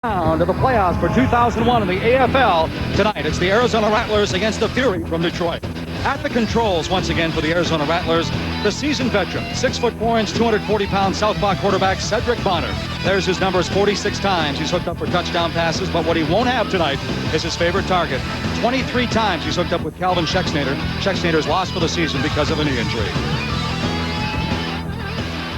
Round of the playoffs for 2001 in the AFL. Tonight, it's the Arizona Rattlers against the Fury from Detroit. At the controls, once again, for the Arizona Rattlers, the seasoned veteran, 6'4" 240-pound southpaw quarterback Cedric Bonner. There's his numbers 46 times. He's hooked up for touchdown passes, but what he won't have tonight is his favorite target. 23 times he's hooked up with Calvin Schexnayder. Schexnayder's lost for the season because of a knee injury.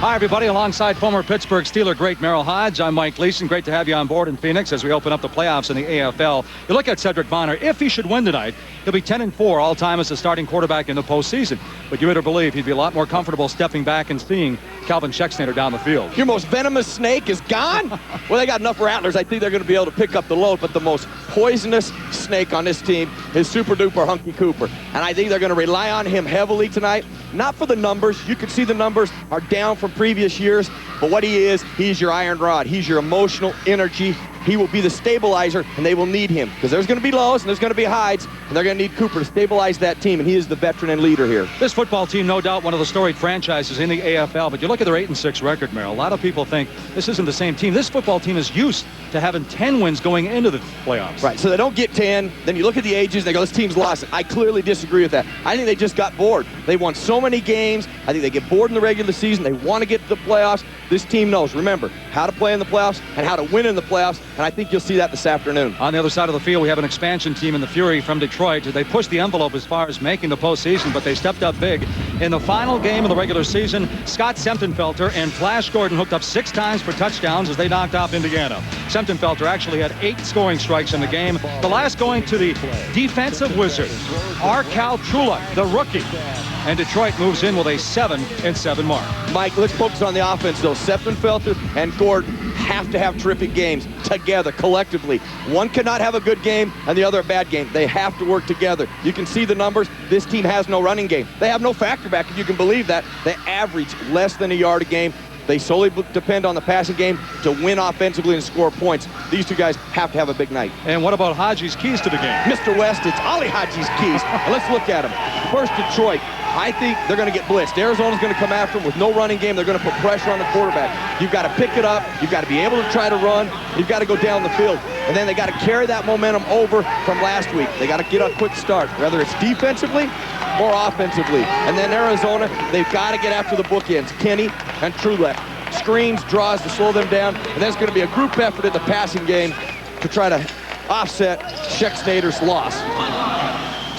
Hi, everybody. Alongside former Pittsburgh Steeler great Merrill Hodge, I'm Mike Gleason. Great to have you on board in Phoenix as we open up the playoffs in the AFL. You look at Cedric Bonner. If he should win tonight, he'll be 10-4 all-time as a starting quarterback in the postseason. But you better believe he'd be a lot more comfortable stepping back and seeing Calvin Schexnayder down the field. Your most venomous snake is gone? Well, they got enough Rattlers. I think they're going to be able to pick up the load. But the most poisonous snake on this team is super-duper Hunky Cooper. And I think they're going to rely on him heavily tonight. Not for the numbers. You can see the numbers are down from previous years. But what he is, he's your iron rod. He's your emotional energy. He will be the stabilizer, and they will need him. Because there's going to be lows and there's going to be highs, and they're going to need Cooper to stabilize that team, and he is the veteran and leader here. This football team, no doubt, one of the storied franchises in the AFL, but you look at their 8-6 record, Merrill. A lot of people think this isn't the same team. This football team is used to having 10 wins going into the playoffs. Right, so they don't get 10. Then you look at the ages, and they go, this team's lost. I clearly disagree with that. I think they just got bored. They won so many games. I think they get bored in the regular season. They want to get to the playoffs. This team knows, remember, how to play in the playoffs and how to win in the playoffs, and I think you'll see that this afternoon. On the other side of the field, we have an expansion team in the Fury from Detroit. They pushed the envelope as far as making the postseason, but they stepped up big. In the final game of the regular season, Scott Semtenfelter and Flash Gordon hooked up 6 times for touchdowns as they knocked off Indiana. Semtenfelter actually had 8 scoring strikes in the game. The last going to the defensive wizard, Cal Trulak, the rookie. And Detroit moves in with a 7-7 mark. Mike, let's focus on the offense, though. Semtenfelter and Gordon have to have terrific games together, collectively. One cannot have a good game and the other a bad game. They have to work together. You can see the numbers. This team has no running game. They have no factor back, if you can believe that. They average less than a yard a game. They solely depend on the passing game to win offensively and score points. These two guys have to have a big night. And what about Hodges' keys to the game? Mr. West, it's Ollie Hodges' keys. And let's look at them. First, Detroit. I think they're going to get blitzed. Arizona's going to come after them with no running game. They're going to put pressure on the quarterback. You've got to pick it up. You've got to be able to try to run. You've got to go down the field. And then they got to carry that momentum over from last week. They got to get a quick start, whether it's defensively or offensively. And then Arizona, they've got to get after the bookends, Kenny and Trulak. Screens, draws to slow them down. And then it's going to be a group effort in the passing game to try to offset Schexnayder's loss.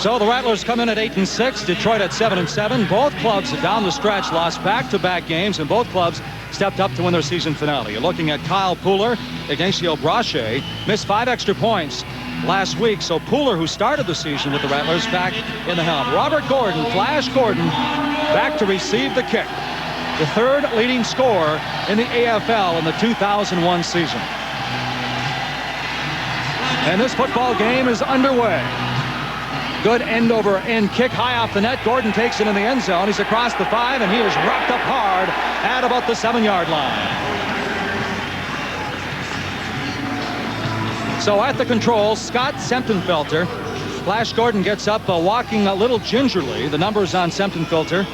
So the Rattlers come in at 8-6, Detroit at 7-7. Both clubs down the stretch lost back-to-back games, and both clubs stepped up to win their season finale. You're looking at Kyle Pooler, Ignacio Brache, missed 5 extra points last week. So Pooler, who started the season with the Rattlers, back in the helm. Robert Gordon, Flash Gordon, back to receive the kick. The third leading scorer in the AFL in the 2001 season. And this football game is underway. Good end-over-end kick high off the net. Gordon takes it in the end zone. He's across the 5, and he is wrapped up hard at about the 7-yard line. So at the controls, Scott Semtenfelter. Flash Gordon gets up, walking a little gingerly. The numbers on Semtenfelter,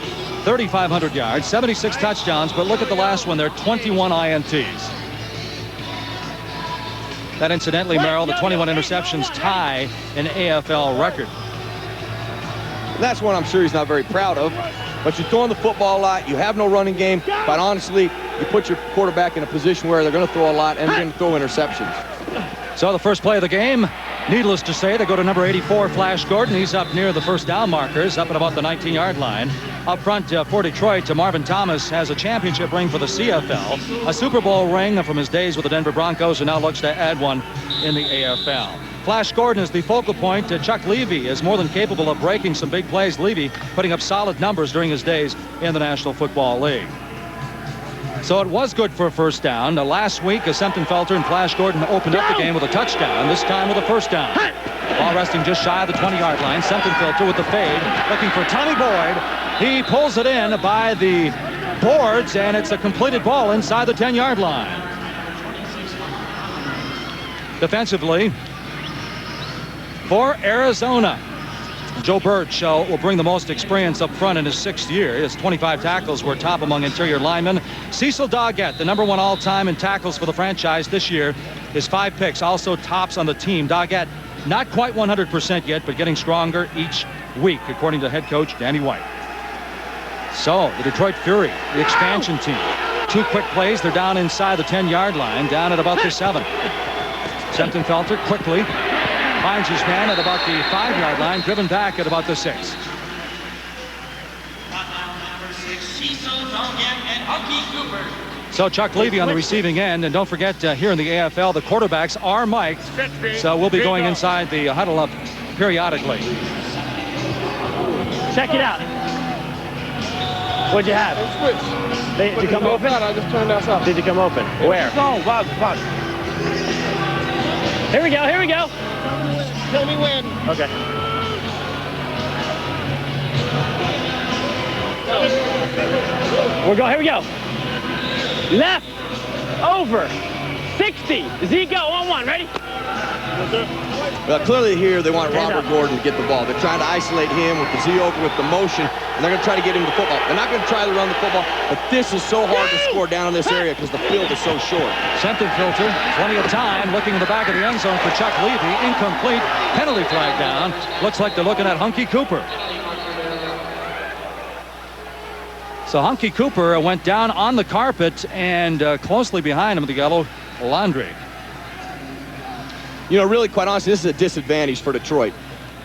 3,500 yards, 76 touchdowns, but look at the last one there, 21 INTs. That, incidentally, Merrill, the 21 interceptions tie an AFL record. That's one I'm sure he's not very proud of. But you're throwing the football a lot. You have no running game. But honestly, you put your quarterback in a position where they're going to throw a lot and they're going to throw interceptions. So the first play of the game, needless to say, they go to number 84, Flash Gordon. He's up near the first down markers, up at about the 19-yard line. Up front for Detroit, Marvin Thomas has a championship ring for the CFL, a Super Bowl ring from his days with the Denver Broncos, and now looks to add one in the AFL. Flash Gordon is the focal point. Chuck Levy is more than capable of breaking some big plays. Levy putting up solid numbers during his days in the National Football League. So it was good for a first down. Last week, Semtenfelter and Flash Gordon opened up the game with a touchdown, this time with a first down. Ball resting just shy of the 20-yard line. Semtenfelter with the fade, looking for Tommy Boyd. He pulls it in by the boards, and it's a completed ball inside the 10-yard line. Defensively, for Arizona, Joe Birch will bring the most experience up front in his 6th year. His 25 tackles were top among interior linemen. Cecil Doggett, the #1 all-time in tackles for the franchise this year, His 5 picks, also tops on the team. Doggett, not quite 100% yet, but getting stronger each week, according to head coach Danny White. So, the Detroit Fury, the expansion team. 2 quick plays. They're down inside the 10-yard line, down at about the 7. Semptimphelter quickly finds his man at about the 5-yard line, driven back at about the 6. So Chuck Levy on the receiving end, and don't forget here in the AFL the quarterbacks are mic'd, so we'll be going inside the huddle up periodically. Check it out. What'd you have? Switch. Did you come open? I just turned outside. Did you come open? Where? No, Bob. Here we go, here we go. Tell me when. Okay. We're going, here we go. Left, over, 60. Zeke, go, on 1, ready? Well, clearly here they want Robert Gordon to get the ball. They're trying to isolate him with the Z over with the motion, and they're going to try to get him the football. They're not going to try to run the football, but this is so hard to score down in this area because the field is so short. Semptimphelter, plenty of time, looking in the back of the end zone for Chuck Levy. Incomplete, penalty flag down. Looks like they're looking at Hunky Cooper. So Hunky Cooper went down on the carpet, and closely behind him, the yellow Landry. You know, really, quite honestly, this is a disadvantage for Detroit.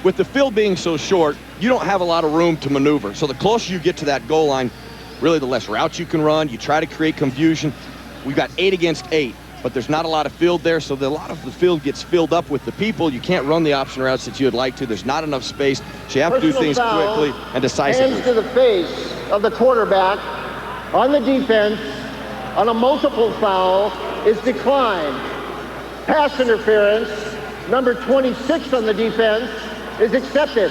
With the field being so short, you don't have a lot of room to maneuver. So the closer you get to that goal line, really the less routes you can run. You try to create confusion. We've got 8 against 8, but there's not a lot of field there, so a lot of the field gets filled up with the people. You can't run the option routes that you would like to. There's not enough space, so you have to do things quickly and decisively. Hands to the face of the quarterback on the defense on a multiple foul is declined. Pass interference, number 26 on the defense, is accepted.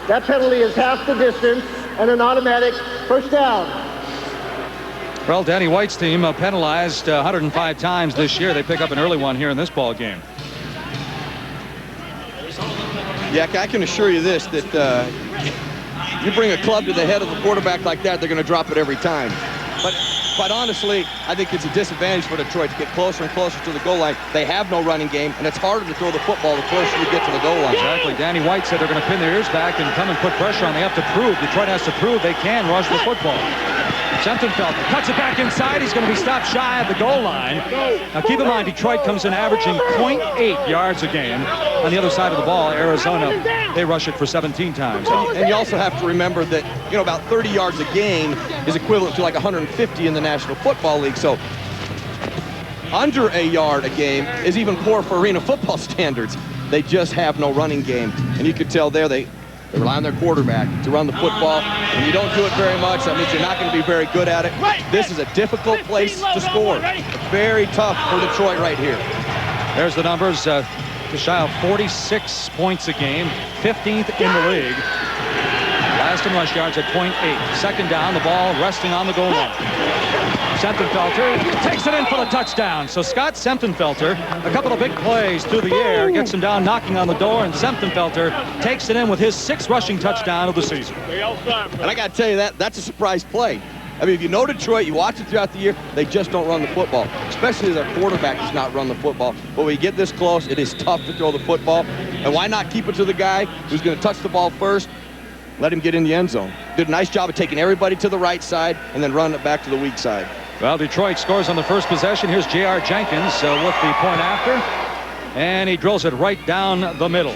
That penalty is half the distance and an automatic first down. Well, Danny White's team penalized 105 times this year. They pick up an early one here in this ball game. Yeah, I can assure you this, that you bring a club to the head of the quarterback like that, they're going to drop it every time. But quite honestly, I think it's a disadvantage for Detroit to get closer and closer to the goal line. They have no running game, and it's harder to throw the football the closer you get to the goal line. Exactly. Danny White said they're going to pin their ears back and come and put pressure on. They have to prove. Detroit has to prove they can rush the football. Semptimphelter cuts it back inside. He's going to be stopped shy of the goal line. Now, keep in mind, Detroit comes in averaging 0.8 yards a game. On the other side of the ball, Arizona, they rush it for 17 times. And you also have to remember that, you know, about 30 yards a game is equivalent to like 150 in the National Football League. So under a yard a game is even poor for arena football standards. They just have no running game. And you could tell there they rely on their quarterback to run the football. When you don't do it very much, that means you're not going to be very good at it. This is a difficult place to score. Very tough for Detroit right here. There's the numbers. Just shy of 46 points a game, 15th in the league. Last in rush yards at 0.8. Second down, the ball resting on the goal line. Semptimphelter takes it in for the touchdown. So Scott Semptimphelter, a couple of big plays through the air, gets him down knocking on the door, and Semptimphelter takes it in with his 6th rushing touchdown of the season. And I got to tell you, that's a surprise play. I mean, if you know Detroit, you watch it throughout the year, they just don't run the football, especially as their quarterback does not run the football. But when you get this close, it is tough to throw the football. And why not keep it to the guy who's going to touch the ball first, let him get in the end zone. Did a nice job of taking everybody to the right side and then running it back to the weak side. Well, Detroit scores on the first possession. Here's J.R. Jenkins with the point after, and he drills it right down the middle.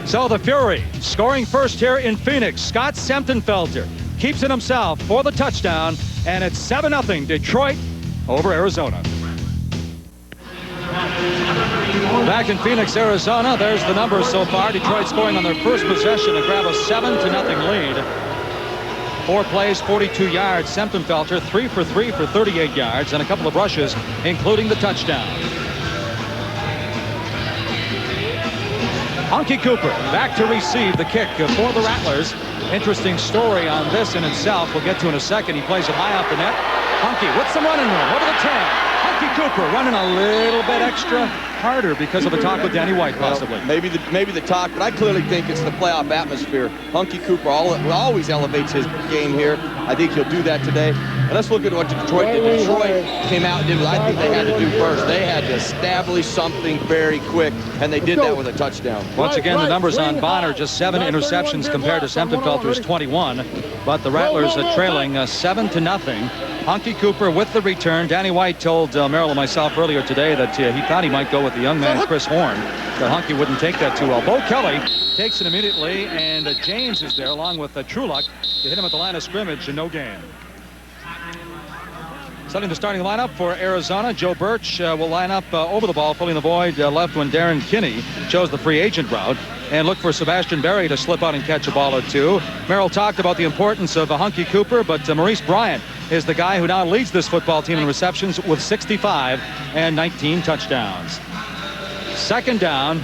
So the Fury scoring first here in Phoenix. Scott Semptimphelter keeps it himself for the touchdown, and it's 7-0 Detroit over Arizona. Back in Phoenix, Arizona, there's the numbers so far. Detroit scoring on their first possession to grab a 7-0 lead. 4 plays, 42 yards. Semptimphelter 3 for 3 for 38 yards and a couple of rushes, including the touchdown. Hunky Cooper back to receive the kick for the Rattlers. Interesting story on this in itself. We'll get to in a second. He plays it high off the net. Hunky with some running room over the 10. Hunky Cooper running a little bit extra. harder because of a talk with Danny White, possibly. Well, maybe the talk, but I clearly think it's the playoff atmosphere. Hunky Cooper always elevates his game here. I think he'll do that today. And let's look at what Detroit did. Detroit came out and did what I think they had to do first. They had to establish something very quick, and they did that with a touchdown. Once again, the numbers on Bonner, just 7 interceptions compared to Semptimphelter's 21. But the Rattlers are trailing 7-0. Hunky Cooper with the return. Danny White told Merrill and myself earlier today that he thought he might go with the young man Chris Horn, but Hunky wouldn't take that too well. Bo Kelly takes it immediately, and James is there along with Trueluck to hit him at the line of scrimmage, and no gain. Setting the starting lineup for Arizona, Joe Birch will line up over the ball, filling the void left when Darren Kinney chose the free agent route, and look for Sebastian Berry to slip out and catch a ball or two. Merrill talked about the importance of Hunky Cooper, but Maurice Bryant is the guy who now leads this football team in receptions with 65 and 19 touchdowns. Second down,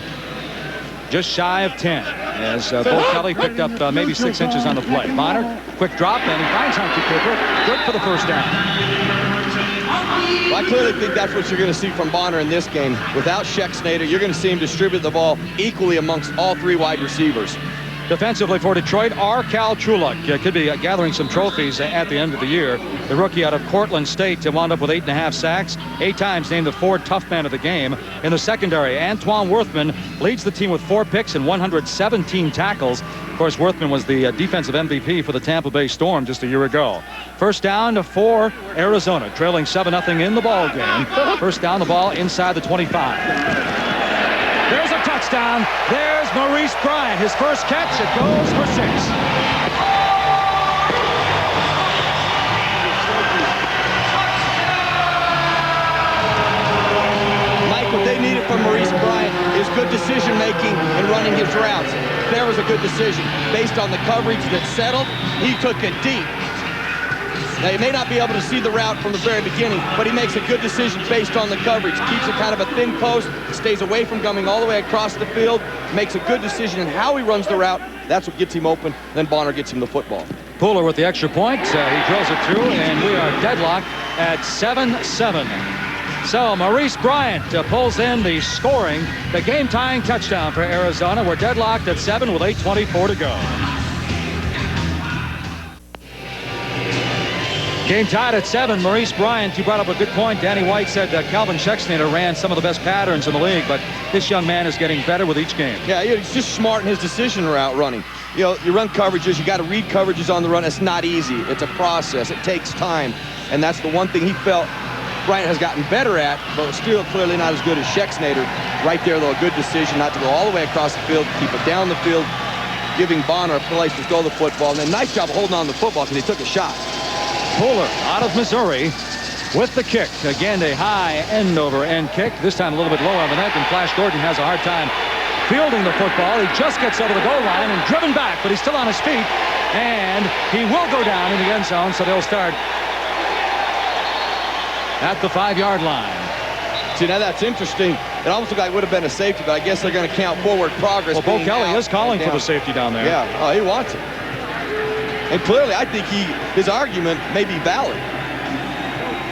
just shy of 10, as Bo Kelly picked up maybe 6 inches on the play. Bonner, quick drop, and he finds Hunky Cooper. Good for the first down. Well, I clearly think that's what you're going to see from Bonner in this game. Without Schexnayder, you're going to see him distribute the ball equally amongst all 3 wide receivers. Defensively for Detroit, Cal Trueluck could be gathering some trophies at the end of the year. The rookie out of Cortland State wound up with 8.5 sacks, 8 times named the Ford Tough Man of the game. In the secondary, Antoine Worthman leads the team with 4 picks and 117 tackles. Of course, Worthman was the defensive MVP for the Tampa Bay Storm just a year ago. First down for Arizona, trailing 7-0 in the ball game. First down, the ball inside the 25. There's a touchdown. There's Maurice Bryant. His first catch. It goes for 6. Mike, what they needed from Maurice Bryant is good decision-making and running his routes. There was a good decision. Based on the coverage that settled, he took it deep. Now, he may not be able to see the route from the very beginning, but he makes a good decision based on the coverage. Keeps it kind of a thin post, stays away from coming all the way across the field, makes a good decision in how he runs the route. That's what gets him open. Then Bonner gets him the football. Pooler with the extra point. He drills it through, and we are deadlocked at 7-7. So Maurice Bryant pulls in the scoring, the game-tying touchdown for Arizona. We're deadlocked at 7 with 8:24 to go. Game tied at 7. Maurice Bryant, you brought up a good point. Danny White said that Calvin Schexnayder ran some of the best patterns in the league, but this young man is getting better with each game. Yeah, he's just smart in his decision route running. You know, you run coverages, you got to read coverages on the run. It's not easy. It's a process. It takes time. And that's the one thing he felt Bryant has gotten better at, but still clearly not as good as Schexnayder. Right there, though, a good decision not to go all the way across the field, keep it down the field, giving Bonner a place to throw the football. And then nice job of holding on to the football because he took a shot. Pooler out of Missouri with the kick. Again, a high end-over-end kick. This time a little bit lower on the net, and Flash Gordon has a hard time fielding the football. He just gets over the goal line and driven back, but he's still on his feet, and he will go down in the end zone, so they'll start at the 5-yard line. See, now that's interesting. It almost looked like it would have been a safety, but I guess they're going to count forward progress. Well, Bo Kelly is calling for the safety down there. Yeah, oh, he wants it. And clearly, I think his argument may be valid.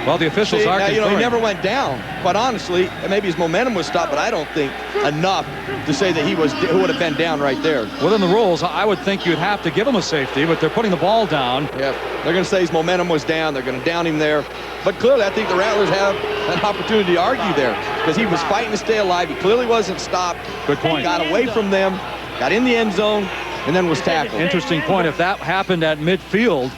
Well, the officials are now, he never went down. Quite honestly, maybe his momentum was stopped, but I don't think enough to say that he would have been down right there. Within the rules, I would think you'd have to give him a safety, but they're putting the ball down. Yeah, they're going to say his momentum was down. They're going to down him there. But clearly, I think the Rattlers have an opportunity to argue there because he was fighting to stay alive. He clearly wasn't stopped. Good point. He got away from them, got in the end zone, and then was tackled. Interesting point. If that happened at midfield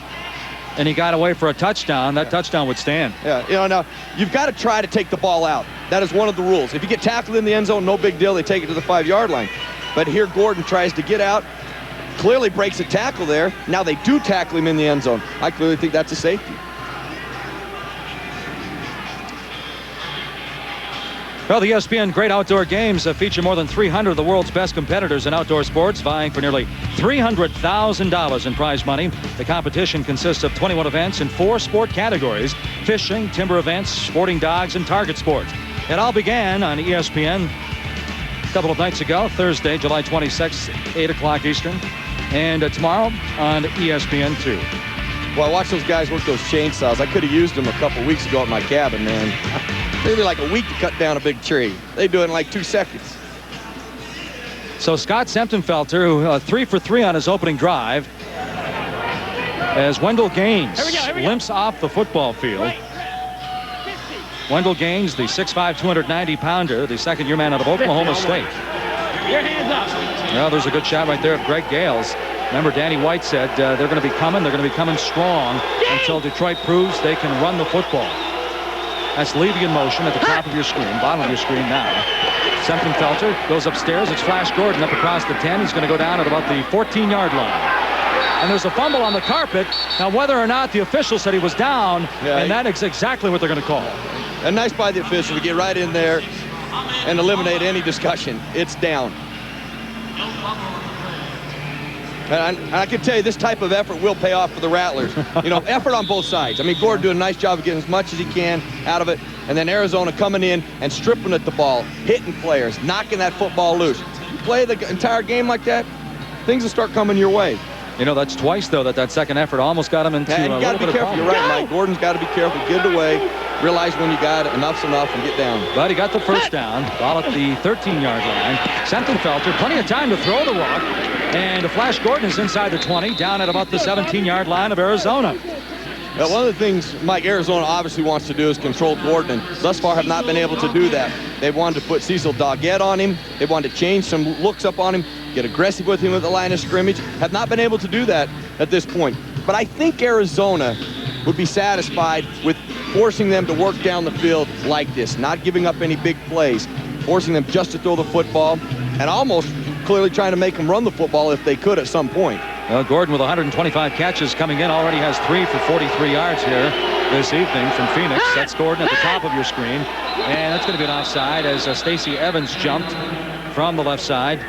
and he got away for a touchdown, that touchdown would stand. Yeah, now you've got to try to take the ball out. That is one of the rules. If you get tackled in the end zone, no big deal. They take it to the 5-yard line. But here Gordon tries to get out, clearly breaks a tackle there. Now they do tackle him in the end zone. I clearly think that's a safety. Well, the ESPN Great Outdoor Games feature more than 300 of the world's best competitors in outdoor sports, vying for nearly $300,000 in prize money. The competition consists of 21 events in 4 sport categories: fishing, timber events, sporting dogs, and target sports. It all began on ESPN a couple of nights ago, Thursday, July 26th, 8 o'clock Eastern, and tomorrow on ESPN2. Well, I watched those guys work those chainsaws. I could have used them a couple weeks ago at my cabin, man. Maybe like a week to cut down a big tree. They do it in like 2 seconds. So Scott Semptimphelter, who 3 for 3 on his opening drive, as Wendell Gaines limps off the football field. Wendell Gaines, the 6'5", 290-pounder, the second-year man out of Oklahoma State. Your hands up. Well, there's a good shot right there of Greg Gales. Remember, Danny White said they're going to be coming. They're going to be coming strong until Detroit proves they can run the football. That's Levy in motion at the top of your screen, bottom of your screen now. Semptimphelter goes upstairs. It's Flash Gordon up across the 10. He's going to go down at about the 14-yard line. And there's a fumble on the carpet. Now, whether or not the official said he was down, and that is exactly what they're going to call. And nice by the official to get right in there and eliminate any discussion. It's down. And I can tell you this type of effort will pay off for the Rattlers. You know, effort on both sides. I mean, Gordon doing a nice job of getting as much as he can out of it. And then Arizona coming in and stripping at the ball, hitting players, knocking that football loose. You play the entire game like that, things will start coming your way. You know, that's twice, though, that second effort almost got him into and you got to be careful. You're right, Mike. Gordon's got to be careful. Get it away. Realize when you got it, enough's enough, and get down. But he got the first down. Ball at the 13-yard line. Semptimphelter, plenty of time to throw the rock. And Flash Gordon is inside the 20, down at about the 17-yard line of Arizona. Now, one of the things, Mike, Arizona obviously wants to do is control Gordon, and thus far have not been able to do that. They wanted to put Cecil Doggett on him. They wanted to change some looks up on him, get aggressive with him at the line of scrimmage. Have not been able to do that at this point. But I think Arizona would be satisfied with forcing them to work down the field like this, not giving up any big plays, forcing them just to throw the football, and almost clearly trying to make them run the football if they could at some point. Well, Gordon with 125 catches coming in already has 3 for 43 yards here this evening from Phoenix. That's Gordon at the top of your screen. And that's going to be an offside as Stacey Evans jumped from the left side.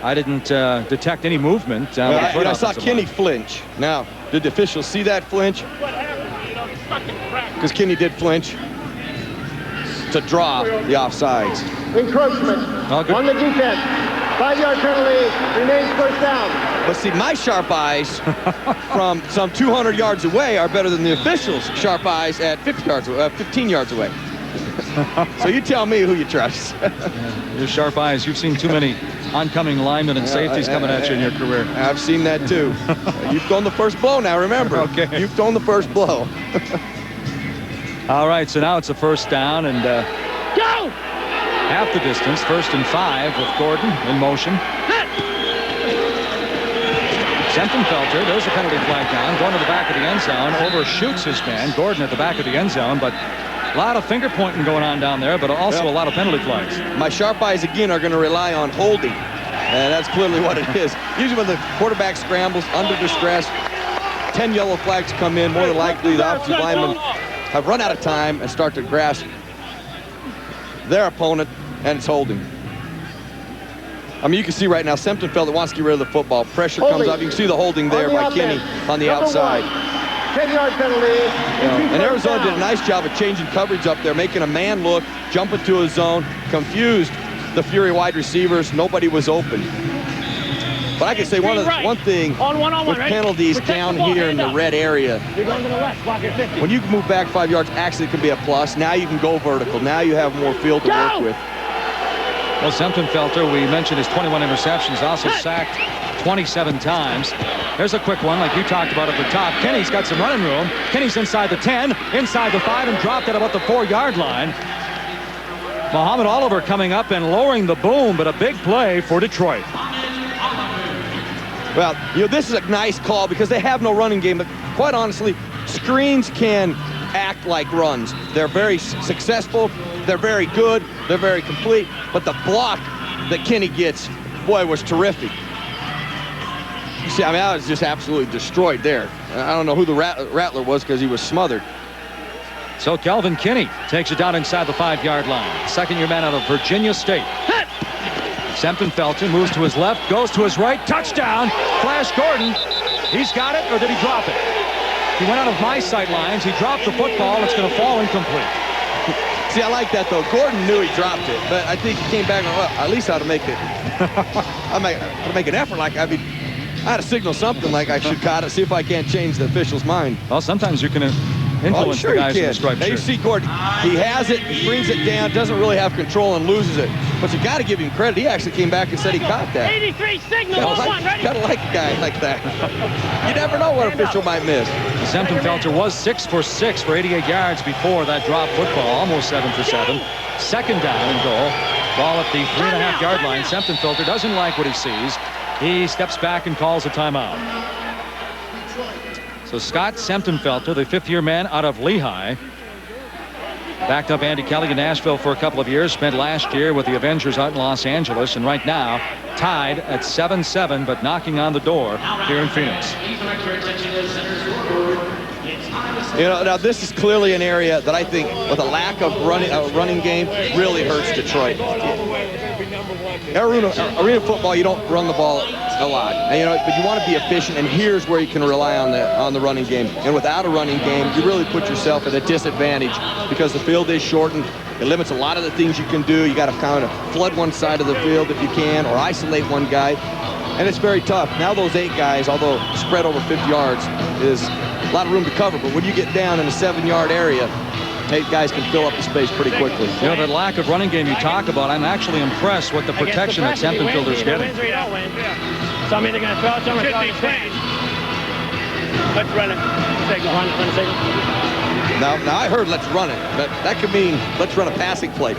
I didn't detect any movement. I saw Kenny flinch. Now, did the officials see that flinch? Because Kenny did flinch to draw the offsides. Encroachment on the defense. 5-yard penalty, remains first down. But see, my sharp eyes from some 200 yards away are better than the officials' sharp eyes at 15 yards away. So you tell me who you trust. Your sharp eyes. You've seen too many oncoming linemen and safeties coming at you in your career. I've seen that too. You've thrown the first blow now, remember. Okay. You've thrown the first blow. All right, so now it's a first down and Go! half the distance. 1st and 5 with Gordon in motion. Semptimphelter, there's a penalty flag down, going to the back of the end zone, overshoots his man. Gordon at the back of the end zone, but a lot of finger pointing going on down there, but also a lot of penalty flags. My sharp eyes again are going to rely on holding, and that's clearly what it is. Usually when the quarterback scrambles under distress, 10 yellow flags come in. More than likely the offensive linemen have run out of time and start to grasp their opponent, and it's holding. I mean, you can see right now, Semptimphelter wants to get rid of the football. Pressure comes up. You can see the holding there by Kenny on the outside. 10-yard penalty. And Arizona did a nice job of changing coverage up there, making a man look, jumping to his zone, confused the Fury wide receivers. Nobody was open. But I can say one thing with penalties down here in the red area, You're going to the left, block your 50. when you can move back 5 yards, actually it can be a plus. Now you can go vertical. Now you have more field to work with. Well, Semptimphelter, we mentioned his 21 interceptions, also sacked 27 times. There's a quick one like you talked about at the top. Kenny's got some running room. Kenny's inside the 10, inside the 5, and dropped at about the 4-yard line. Muhammad Oliver coming up and lowering the boom, but a big play for Detroit. Well, you know, this is a nice call because they have no running game, but quite honestly, screens can act like runs. They're very successful, they're very good, they're very complete, but the block that Kenny gets, boy, was terrific. You see, I mean, I was just absolutely destroyed there. I don't know who the Rattler was because he was smothered. So Kelvin Kinney takes it down inside the 5-yard line. Second-year man out of Virginia State. Semptimphelter moves to his left, goes to his right, touchdown. Flash Gordon, he's got it, or did he drop it? He went out of my sight lines, he dropped the football, it's going to fall incomplete. See, I like that, though. Gordon knew he dropped it, but I think he came back and, well, at least I ought to make it. I ought to make an effort. Like, I mean, I had to signal something like I should caught it, see if I can't change the official's mind. Well, sometimes you can influence sure the guys he in can. the striped Now you shirt. see Gordon, he has it, he brings it down, doesn't really have control and loses it. But you got to give him credit. He actually came back and said he caught that. 83 signal on one, ready? Gotta like a guy like that. You never know what official might miss. Sempenfelter was 6 for 6 for 88 yards before that drop football, almost 7 for 7. Second down and goal. Ball at the 3.5-yard line. Sempenfelter doesn't like what he sees. He steps back and calls a timeout. So Scott Sempenfelter, the 5th-year man out of Lehigh, backed up Andy Kelly in Nashville for a couple of years, spent last year with the Avengers out in Los Angeles, and right now tied at 7-7, but knocking on the door here in Phoenix. You know, now this is clearly an area that I think, with a lack of running game, really hurts Detroit. Arena football, you don't run the ball a lot, and, you know, but you want to be efficient. And here's where you can rely on the running game. And without a running game, you really put yourself at a disadvantage because the field is shortened. It limits a lot of the things you can do. You got to kind of flood one side of the field if you can, or isolate one guy, and it's very tough. Now those 8 guys, although spread over 50 yards, is a lot of room to cover. But when you get down in a 7-yard area, 8 guys can fill up the space pretty quickly. You know, the lack of running game you talk about, I'm actually impressed with the protection that Sempenfelter's getting. So I'm either going to throw it to him or throw it to Let's run it. Run signal. Now I heard let's run it, but that could mean let's run a passing play.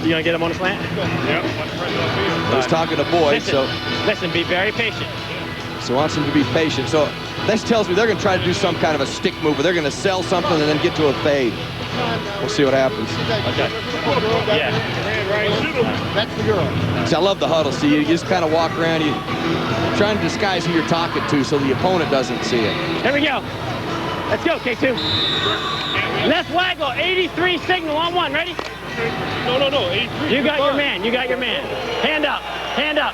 You going to get him on the slant? Yep. I was talking to Boyd, Listen, be very patient. So wants him to be patient. So this tells me they're going to try to do some kind of a stick move, or they're going to sell something and then get to a fade. We'll see what happens. Okay. Yeah. That's the girl. See, I love the huddle. See, you just kind of walk around, you trying to disguise who you're talking to so the opponent doesn't see it. Here we go. Let's go, K2. Left waggle, 83 signal on one. Ready? No, 83. You got your man. You got your man. Hand up. Hand up.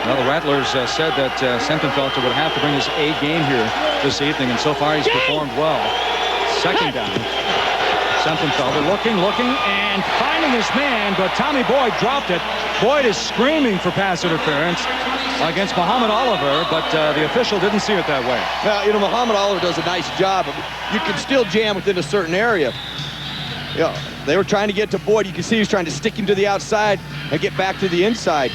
Well, the Rattlers said that Sempenfelter would have to bring his A game here this evening, and so far he's performed well. Second down. Sempenfelter looking, and finding his man, but Tommy Boyd dropped it. Boyd is screaming for pass interference against Muhammad Oliver, but the official didn't see it that way. Well, you know, Muhammad Oliver does a nice job. You can still jam within a certain area. You know, they were trying to get to Boyd. You can see he's trying to stick him to the outside and get back to the inside.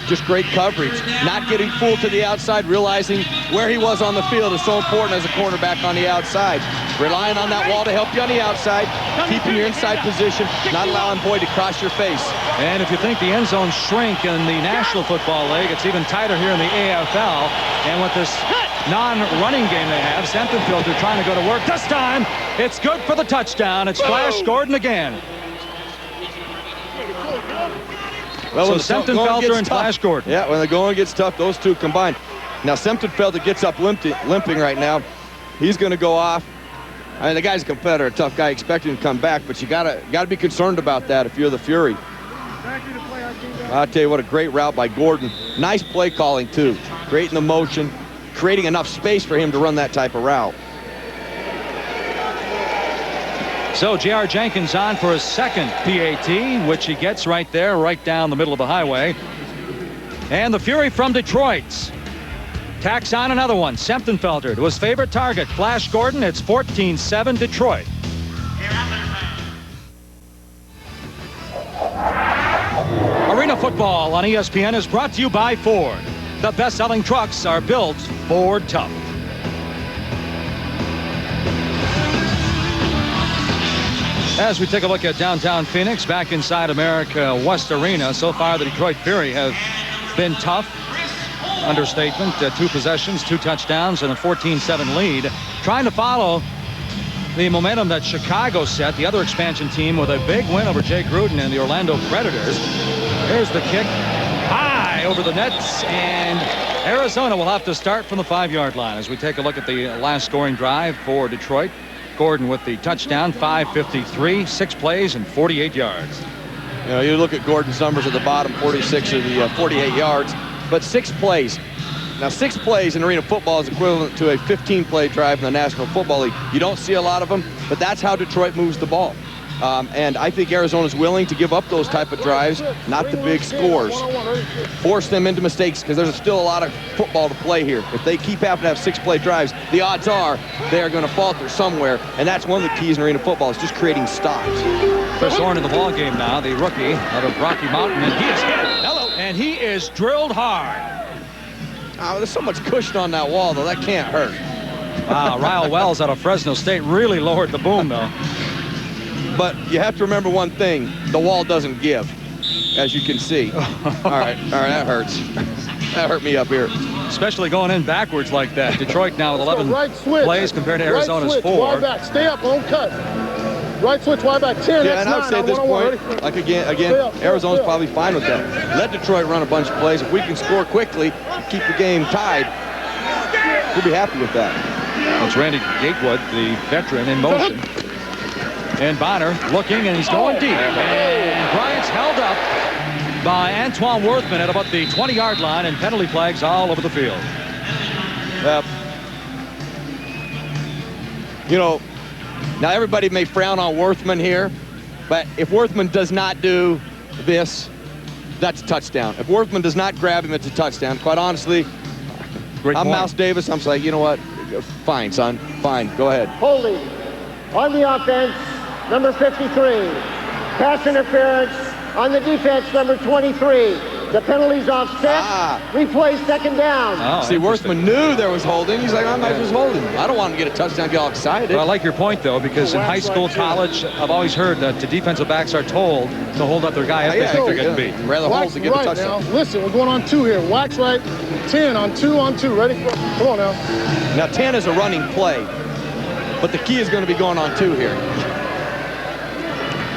Just great coverage. Not getting fooled to the outside, realizing where he was on the field is so important as a cornerback on the outside. Relying on that wall to help you on the outside, keeping your inside position, not allowing Boyd to cross your face. And if you think the end zones shrink in the National Football League, it's even tighter here in the AFL. And with this non-running game they have, Sempenfelter trying to go to work. This time, it's good for the touchdown. It's Flash Gordon again. Well, so Sempenfelter and Flash Gordon. Yeah, when the going gets tough, those two combine. Now Sempenfelter gets up limping right now. He's going to go off. I mean, the guy's a competitor, a tough guy, expecting to come back, but you gotta be concerned about that if you're the Fury. I'll tell you what, a great route by Gordon. Nice play calling too, creating the motion, creating enough space for him to run that type of route. So J.R. Jenkins on for his second PAT, which he gets right there, right down the middle of the highway. And the Fury from Detroit tacks on another one. Sempenfelter to his favorite target, Flash Gordon. It's 14-7 Detroit. Arena football on ESPN is brought to you by Ford. The best-selling trucks are built Ford tough. As we take a look at downtown Phoenix, back inside America West Arena, so far the Detroit Fury have been tough. Understatement, 2 possessions, 2 touchdowns, and a 14-7 lead. Trying to follow the momentum that Chicago set, the other expansion team, with a big win over Jay Gruden and the Orlando Predators. Here's the kick, high over the nets, and Arizona will have to start from the 5-yard line as we take a look at the last scoring drive for Detroit. Gordon with the touchdown, 5:53, 6 plays and 48 yards. You know, you look at Gordon's numbers at the bottom, 46 of the 48 yards, but 6 plays. Now, 6 plays in arena football is equivalent to a 15-play drive in the National Football League. You don't see a lot of them, but that's how Detroit moves the ball. And I think Arizona's willing to give up those type of drives, not the big scores. Force them into mistakes because there's still a lot of football to play here. If they keep having to have 6-play drives, the odds are they are going to falter somewhere. And that's one of the keys in arena football is just creating stops. Chris Horn in the ball game now, the rookie out of Rocky Mountain, and he is hit. Hello. And he is drilled hard. Oh, there's so much cushion on that wall, though. That can't hurt. Wow, Ryle Wells out of Fresno State really lowered the boom, though. But you have to remember one thing. The wall doesn't give, as you can see. All right, that hurts. That hurt me up here. Especially going in backwards like that. Detroit now with 11 plays compared to Arizona's 4. Wide back. Stay up, don't cut. Right switch, wide back, 10. Yeah, and I would say at this point, like again, Arizona's probably fine with that. Let Detroit run a bunch of plays. If we can score quickly, keep the game tied, we'll be happy with that. It's Randy Gatewood, the veteran, in motion. And Bonner looking, and he's going deep. And Bryant's held up by Antoine Worthman at about the 20-yard line, and penalty flags all over the field. You know, now everybody may frown on Worthman here, but if Worthman does not do this, that's a touchdown. If Worthman does not grab him, it's a touchdown. Quite honestly, I'm Mouse Davis. I'm like, you know what? Fine, son. Fine. Go ahead. Holding on the offense, number 53. Pass interference on the defense, number 23. The penalty's offset. Replay second down. Oh, see, Worthman knew there was holding. He's like, I'm not just holding. I don't want him to get a touchdown, get all excited. Well, I like your point, though, because in high school, college, I've always heard that the defensive backs are told to hold up their guy if they think they're getting beat. Rather hold to get a touchdown. Now. Listen, we're going on 2 here. Wax right, 10 on 2 on 2. Ready? Come on now. Now, 10 is a running play, but the key is going to be going on 2 here.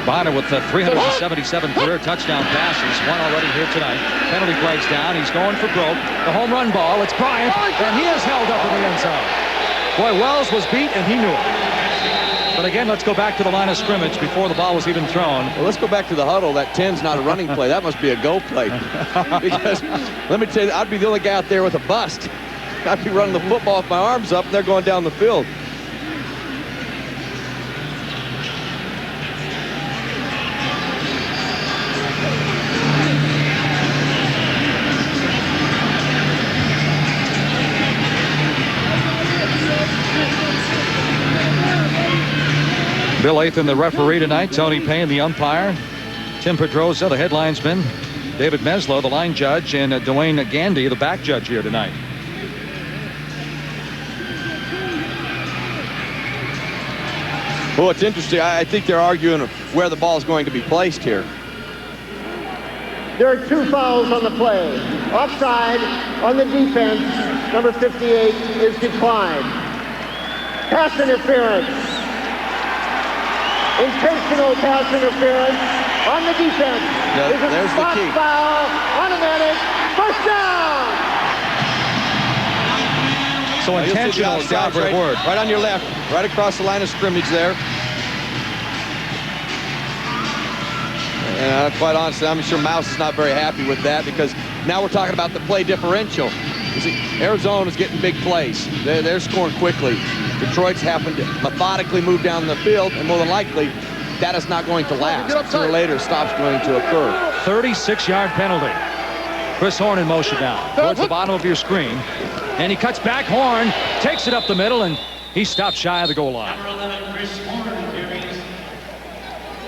Bonner with 377 career touchdown passes, one already here tonight. Penalty flags down. He's going for broke. The home run ball. It's Bryant, and he is held up in the end zone. Boy, Wells was beat, and he knew it. But again, let's go back to the line of scrimmage before the ball was even thrown. Well, let's go back to the huddle. That 10's not a running play. That must be a go play. Because let me tell you, I'd be the only guy out there with a bust. I'd be running the football with my arms up, and they're going down the field. Bill Lathan, the referee tonight. Tony Payne, the umpire. Tim Pedroza, the headlinesman. David Meslow, the line judge. And Dwayne Gandy, the back judge here tonight. Well, it's interesting. I think they're arguing where the ball is going to be placed here. There are 2 fouls on the play. Offside on the defense, number 58 is declined. Pass interference. Intentional pass interference on the defense. Yeah, there's the key. Foul, automatic, first down. So intentional is the operative word. Right on your left, right across the line of scrimmage there. And quite honestly, I'm sure Mouse is not very happy with that because now we're talking about the play differential. You see, Arizona's getting big plays. They're scoring quickly. Detroit's having to methodically move down the field, and more than likely, that is not going to last. Sooner or later, stop's going to occur. 36-yard penalty. Chris Horn in motion now. Towards the bottom of your screen. And he cuts back. Horn takes it up the middle, and he stops shy of the goal line.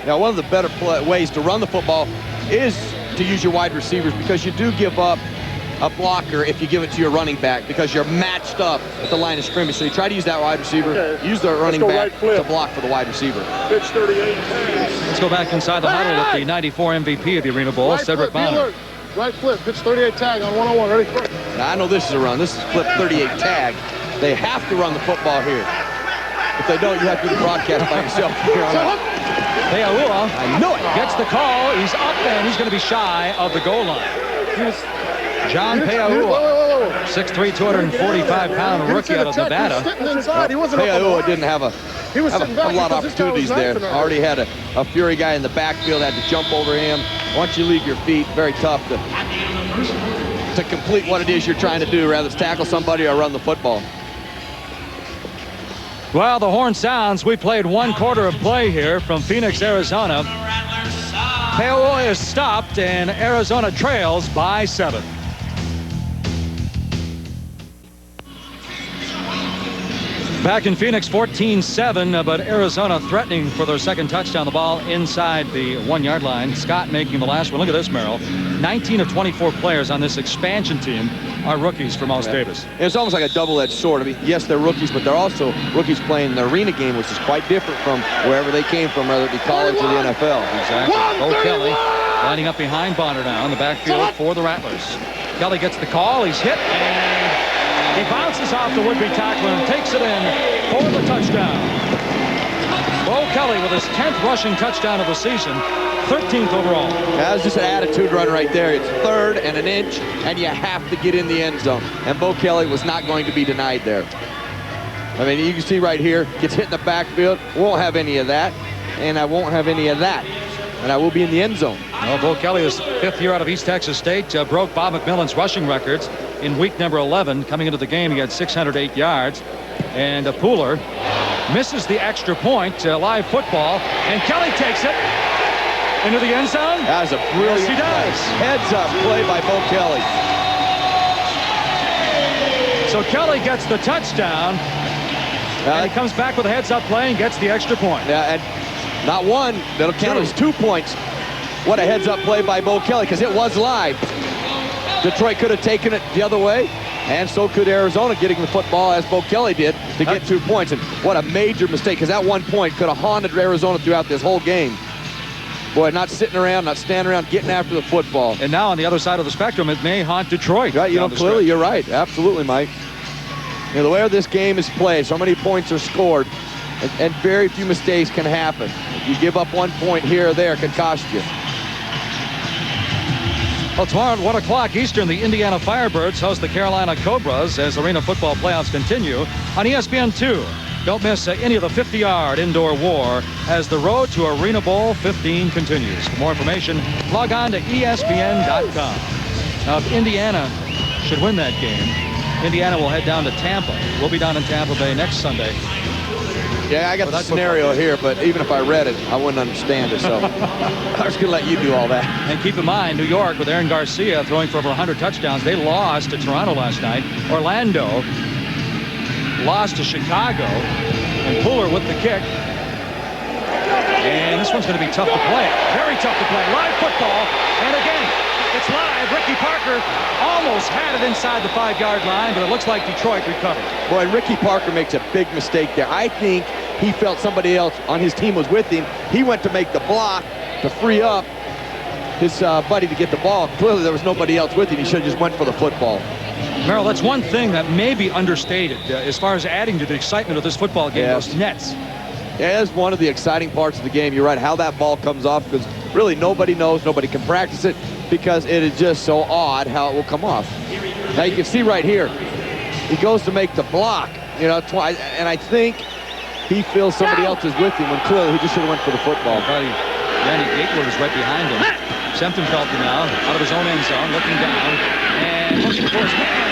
Now, one of the better ways to run the football is to use your wide receivers because you do give up a blocker if you give it to your running back because you're matched up at the line of scrimmage. So you try to use that wide receiver, use the running back to block for the wide receiver. Pitch 38. Let's go back inside the huddle with the 94 MVP of the Arena Bowl, Cedric Bonner. Right flip, pitch 38 tag on 1-on-1, ready? Now, I know this is a run. This is flip 38 tag. They have to run the football here. If they don't, you have to do the broadcast by yourself. Peaua, I know it. Gets the call. He's up and he's going to be shy of the goal line. John Peaua, 6'3", 245-pound rookie out of Nevada. Peaua didn't have a lot of opportunities there. Already had a Fury guy in the backfield, had to jump over him. Once you leave your feet, very tough to complete what it is you're trying to do, rather tackle somebody or run the football. Well, the horn sounds. We played 1 quarter of play here from Phoenix, Arizona. Peoria is stopped, and Arizona trails by 7. Back in Phoenix, 14-7, but Arizona threatening for their second touchdown. The ball inside the 1-yard line. Scott making the last one. Look at this, Merrill. 19 of 24 players on this expansion team are rookies for Mouse Davis. It's almost like a double-edged sword. I mean, yes, they're rookies, but they're also rookies playing the arena game, which is quite different from wherever they came from, whether it be college or the NFL. Exactly. Bo Kelly lining up behind Bonner now in the backfield for the Rattlers. Kelly gets the call. He's hit, and he bounces off the would-be tackler and takes it in for the touchdown. Bo Kelly with his 10th rushing touchdown of the season, 13th overall. That's just an attitude run right there. It's 3rd and an inch, and you have to get in the end zone. And Bo Kelly was not going to be denied there. I mean, you can see right here, gets hit in the backfield. Won't have any of that, and I won't have any of that. And I will be in the end zone. Well, Bo Kelly is 5th year out of East Texas State. Broke Bob McMillan's rushing records in week number 11. Coming into the game, he had 608 yards. And Pooler misses the extra point. Live football. And Kelly takes it into the end zone. That was a brilliant Yes, he does. play. Heads up play by Bo Kelly. So Kelly gets the touchdown. And he comes back with a heads-up play and gets the extra point. Yeah, and not one. That'll count as 2 points. What a heads-up play by Bo Kelly, because it was live. Detroit could have taken it the other way, and so could Arizona, getting the football as Bo Kelly did to get 2 points. And what a major mistake, because that 1 point could have haunted Arizona throughout this whole game. Boy, not sitting around, not standing around, getting after the football. And now on the other side of the spectrum, it may haunt Detroit. Right, you know, clearly you're right. Absolutely, Mike. You know, the way this game is played, so many points are scored, and very few mistakes can happen. If you give up 1 point here or there, it can cost you. Well, tomorrow at 1 o'clock Eastern, the Indiana Firebirds host the Carolina Cobras as Arena football playoffs continue on ESPN2. Don't miss any of the 50-yard indoor war as the road to Arena Bowl 15 continues. For more information, log on to ESPN.com. Now, if Indiana should win that game, Indiana will head down to Tampa. We'll be down in Tampa Bay next Sunday. Yeah, I got the scenario here, but even if I read it, I wouldn't understand it, so I was going to let you do all that. And keep in mind, New York, with Aaron Garcia throwing for over 100 touchdowns, they lost to Toronto last night. Orlando lost to Chicago, and Pooler with the kick. And this one's going to be tough to play. Very tough to play. Live football, and again, it's live. Ricky Parker almost had it inside the 5-yard line, but it looks like Detroit recovered. Boy, Ricky Parker makes a big mistake there. I think he felt somebody else on his team was with him. He went to make the block to free up his buddy to get the ball. Clearly, there was nobody else with him. He should have just went for the football. Merrill, that's one thing that may be understated as far as adding to the excitement of this football game, Yes. those nets. Yeah, it's one of the exciting parts of the game. You're right, how that ball comes off, because really nobody knows, nobody can practice it, because it is just so odd how it will come off. Now you can see right here, he goes to make the block, you know, twice, and I think he feels somebody else is with him when clearly he just should have went for the football. Randy Gatewood is right behind him. Semptimphelter now out of his own end zone, looking down and looking for his man.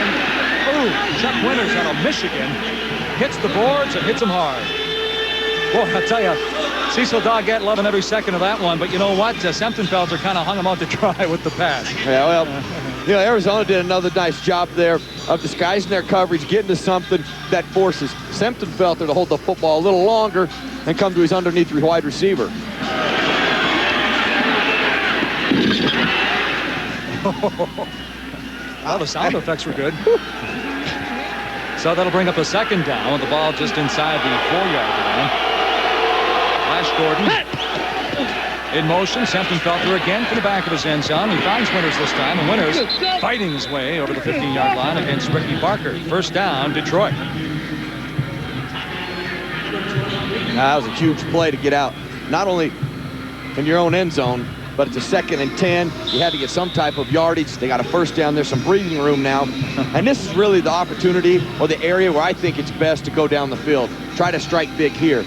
Ooh, Chuck Winters out of Michigan hits the boards and hits him hard. Boy, I'll tell you, Cecil Doggett loving every second of that one, but you know what? Semptimphelter kind of hung him out to dry with the pass. Yeah, well, you know, Arizona did another nice job there of disguising their coverage, getting to something that forces Semptimphelter to hold the football a little longer and come to his underneath wide receiver. Well, the sound effects were good. So that'll bring up a second down with the ball just inside the 4-yard line. Flash Gordon in motion. Semptimphelter again from the back of his end zone. He finds Winters this time, and Winters fighting his way over the 15-yard line against Ricky Parker. First down, Detroit. That was a huge play to get out, not only in your own end zone, but it's a 2nd and 10. You had to get some type of yardage. They got a first down. There's some breathing room now. And this is really the opportunity or the area where I think it's best to go down the field. Try to strike big here.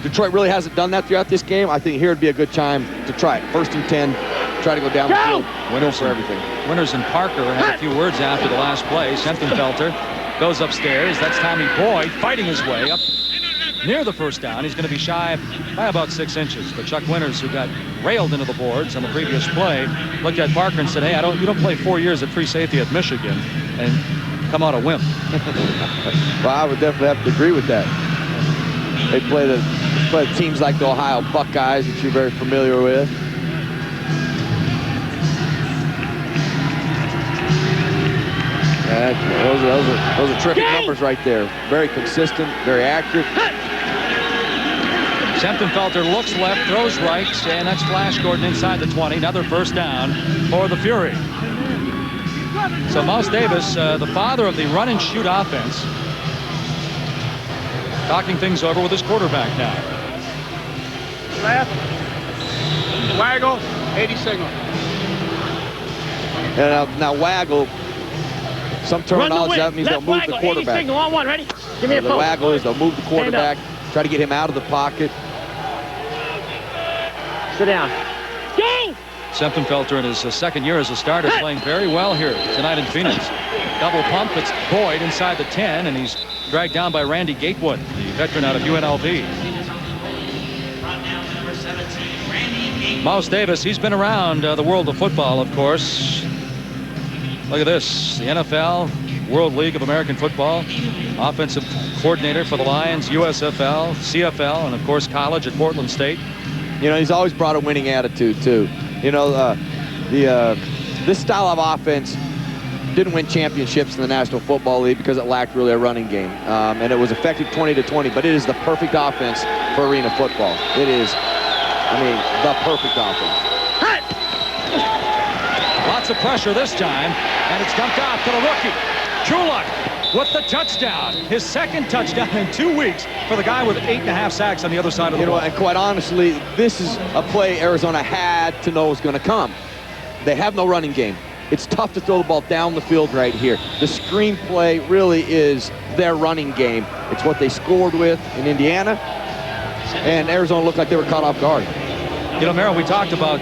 Detroit really hasn't done that throughout this game. I think here would be a good time to try it. 1st and 10. Try to go down the field. Winters for everything. Winters and Parker had a few words after the last play. Semptimphelter goes upstairs. That's Tommy Boyd fighting his way up near the first down. He's going to be shy by about 6 inches. But Chuck Winters, who got railed into the boards on the previous play, looked at Parker and said, hey, you don't play 4 years at free safety at Michigan and come out a wimp. Well, I would definitely have to agree with that. They play the teams like the Ohio Buckeyes that you're very familiar with. Those are terrific numbers right there. Very consistent, very accurate. Semptimphelter looks left, throws right, and that's Flash Gordon inside the 20. Another first down for the Fury. So Mouse Davis, the father of the run and shoot offense, talking things over with his quarterback now. Left. Waggle. 80 signal. And now waggle. Some terminology, that means they'll move waggle, the quarterback. 80 signal on one. Ready? Give me a The phone. waggle is they'll move the quarterback, try to get him out of the pocket. Sit down. Go! Semptimphelter in his second year as a starter, playing very well here tonight in Phoenix. Double pump, it's Boyd inside the 10, and he's dragged down by Randy Gatewood, the veteran out of UNLV. Mouse Davis, he's been around the world of football, of course. Look at this, the NFL, World League of American Football, offensive coordinator for the Lions, USFL, CFL, and of course college at Portland State. You know, he's always brought a winning attitude too. You know, this style of offense didn't win championships in the National Football League because it lacked really a running game. And it was effective 20-20, but it is the perfect offense for arena football. It is, I mean, the perfect offense. Lots of pressure this time, and it's dumped off to the rookie. Chuluk with the touchdown. His second touchdown in 2 weeks for the guy with 8.5 sacks on the other side of the ball. And quite honestly, this is a play Arizona had to know was going to come. They have no running game. It's tough to throw the ball down the field right here. The screen play really is their running game. It's what they scored with in Indiana, and Arizona looked like they were caught off guard. You know, Merrill, we talked about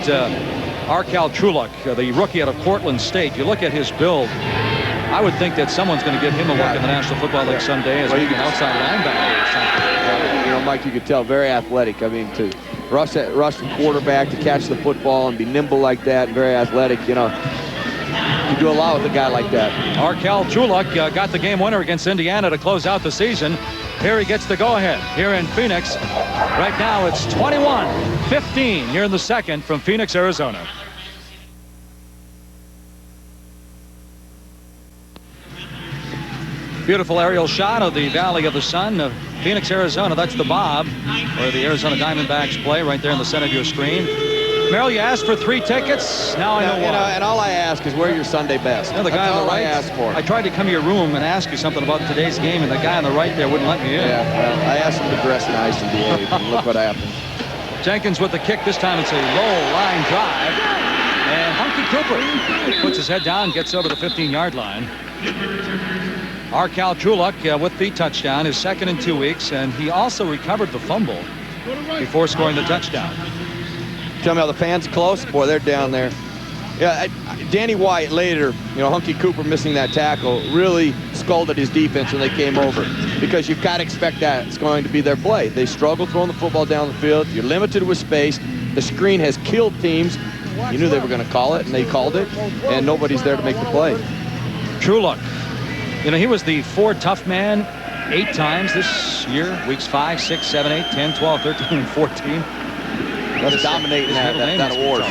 Arcal Chuluk, the rookie out of Portland State. You look at his build, I would think that someone's going to give him a look in the National Football League someday as maybe an outside linebacker or something. You know, Mike, you could tell, very athletic. I mean, to rush the quarterback, to catch the football and be nimble like that, and very athletic, you know. You do a lot with a guy like that. Arcal Chuluk got the game winner against Indiana to close out the season. Here he gets the go-ahead here in Phoenix. Right now it's 21-15 here in the second from Phoenix, Arizona. Beautiful aerial shot of the Valley of the Sun of Phoenix, Arizona. That's the Bob, where the Arizona Diamondbacks play, right there in the center of your screen. Merrill, you asked for 3 tickets. Now I know why. And all I ask is wear your Sunday best. You know, the guy on the right, I asked for. I tried to come to your room and ask you something about today's game, and the guy on the right there wouldn't let me in. Yeah, well, I asked him to dress nice and behave, and look what happened. Jenkins with the kick. This time it's a low line drive. And Hunky Cooper puts his head down, gets over the 15-yard line. Arcal Chuluk with the touchdown, his second in 2 weeks, and he also recovered the fumble before scoring the touchdown. Tell me how the fans close? Boy, they're down there. Yeah, Danny White later, you know, Hunky Cooper missing that tackle, really scolded his defense when they came over, because you've got to expect that it's going to be their play. They struggle throwing the football down the field. You're limited with space. The screen has killed teams. You knew they were going to call it, and they called it, and nobody's there to make the play. Chuluk, you know, he was the Ford Tough Man 8 times this year, weeks 5, 6, 7, 8, 10, 12, 13, and 14. Let's dominate that award.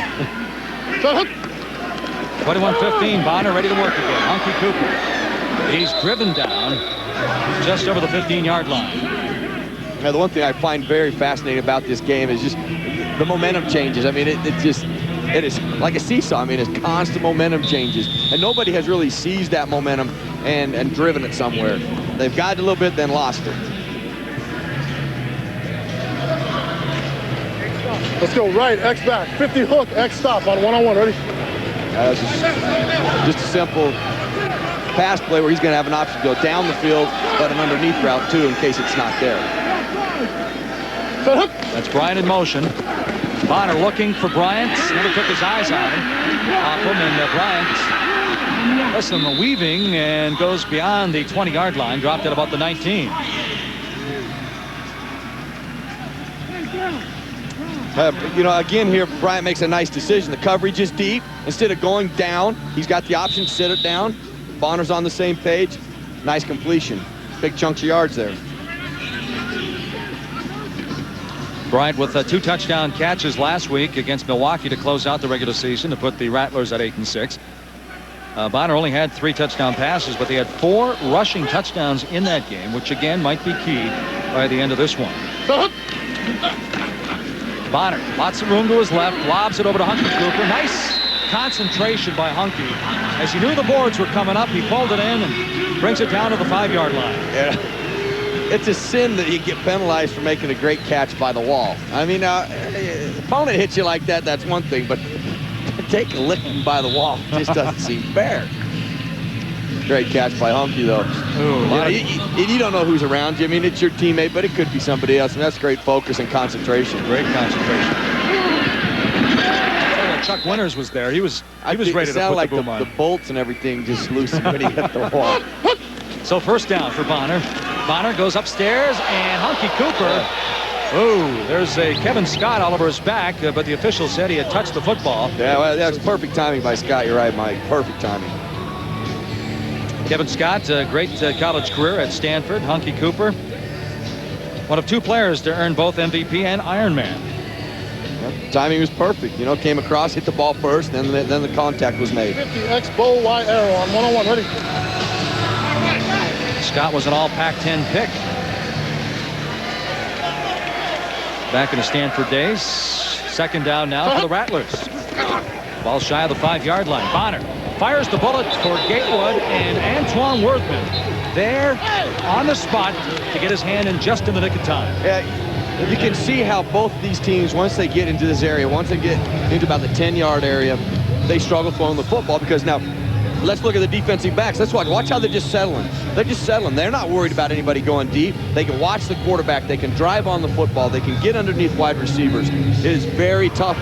21-15, Bonner ready to work again. Hunky Cooper. He's driven down just over the 15-yard line. Now, the one thing I find very fascinating about this game is just the momentum changes. I mean, it is like a seesaw. I mean, it's constant momentum changes, and nobody has really seized that momentum and driven it somewhere. They've got it a little bit, then lost it. Let's go right, X back, 50 hook, X stop on one-on-one. Ready? Just a simple pass play where he's going to have an option to go down the field, but an underneath route too in case it's not there. That's Bryant in motion. Bonner looking for Bryant. Never took his eyes on him. Off him, and Bryant does some weaving and goes beyond the 20-yard line, dropped at about the 19. You know, again here, Bryant makes a nice decision. The coverage is deep. Instead of going down, he's got the option to sit it down. Bonner's on the same page. Nice completion. Big chunks of yards there. Bryant with 2 touchdown catches last week against Milwaukee to close out the regular season to put the Rattlers at 8-6. Bonner only had 3 touchdown passes, but they had 4 rushing touchdowns in that game, which again might be key by the end of this one. Bonner, lots of room to his left, lobs it over to Hunky Cooper. Nice concentration by Hunky. As he knew the boards were coming up, he pulled it in and brings it down to the 5-yard line. Yeah. It's a sin that you get penalized for making a great catch by the wall. I mean, opponent hits you like that, that's one thing, but take a licking by the wall just doesn't seem fair. Great catch by Hunky, though. You don't know who's around you. I mean, it's your teammate, but it could be somebody else, and that's great focus and concentration. Great concentration. Chuck Winters was there. He was ready to put the boom on. The bolts and everything just loosened when he hit the wall. So first down for Bonner. Bonner goes upstairs, and Hunky Cooper. Oh, there's a Kevin Scott all over his back, but the official said he had touched the football. Yeah, well, that was perfect timing by Scott. You're right, Mike. Perfect timing. Kevin Scott, a great college career at Stanford. Hunky Cooper, one of 2 players to earn both MVP and Ironman. Yep. Timing was perfect. You know, came across, hit the ball first, then the contact was made. 50X bow Y arrow on 101. Ready. Scott was an all Pac-10 pick back in the Stanford days. Second down now for the Rattlers. Ball shy of the 5-yard line. Bonner fires the bullet for Gatewood, and Antoine Worthman there on the spot to get his hand in just in the nick of time. Yeah, you can see how both these teams, once they get into this area, once they get into about the 10-yard area, they struggle throwing the football because now let's look at the defensive backs. Let's watch how they're just settling. They're just settling. They're not worried about anybody going deep. They can watch the quarterback. They can drive on the football. They can get underneath wide receivers. It is very tough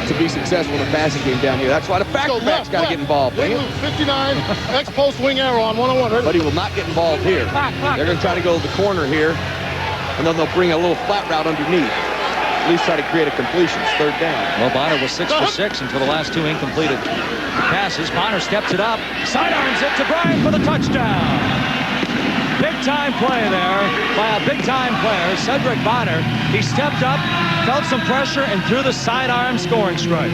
to be successful in the passing game down here. That's why the factor back's got to get involved. 59 X post wing arrow on 101. Ready? But he will not get involved here. They're going to try to go to the corner here, and then they'll bring a little flat route underneath. At least try to create a completion. It's 3rd down. Well, Bonner was 6 for 6 until the last 2 incompleted passes. Bonner steps it up, sidearms it to Bryant for the touchdown. Big time play there by a big time player, Cedric Bonner. He stepped up, felt some pressure, and threw the sidearm scoring strike.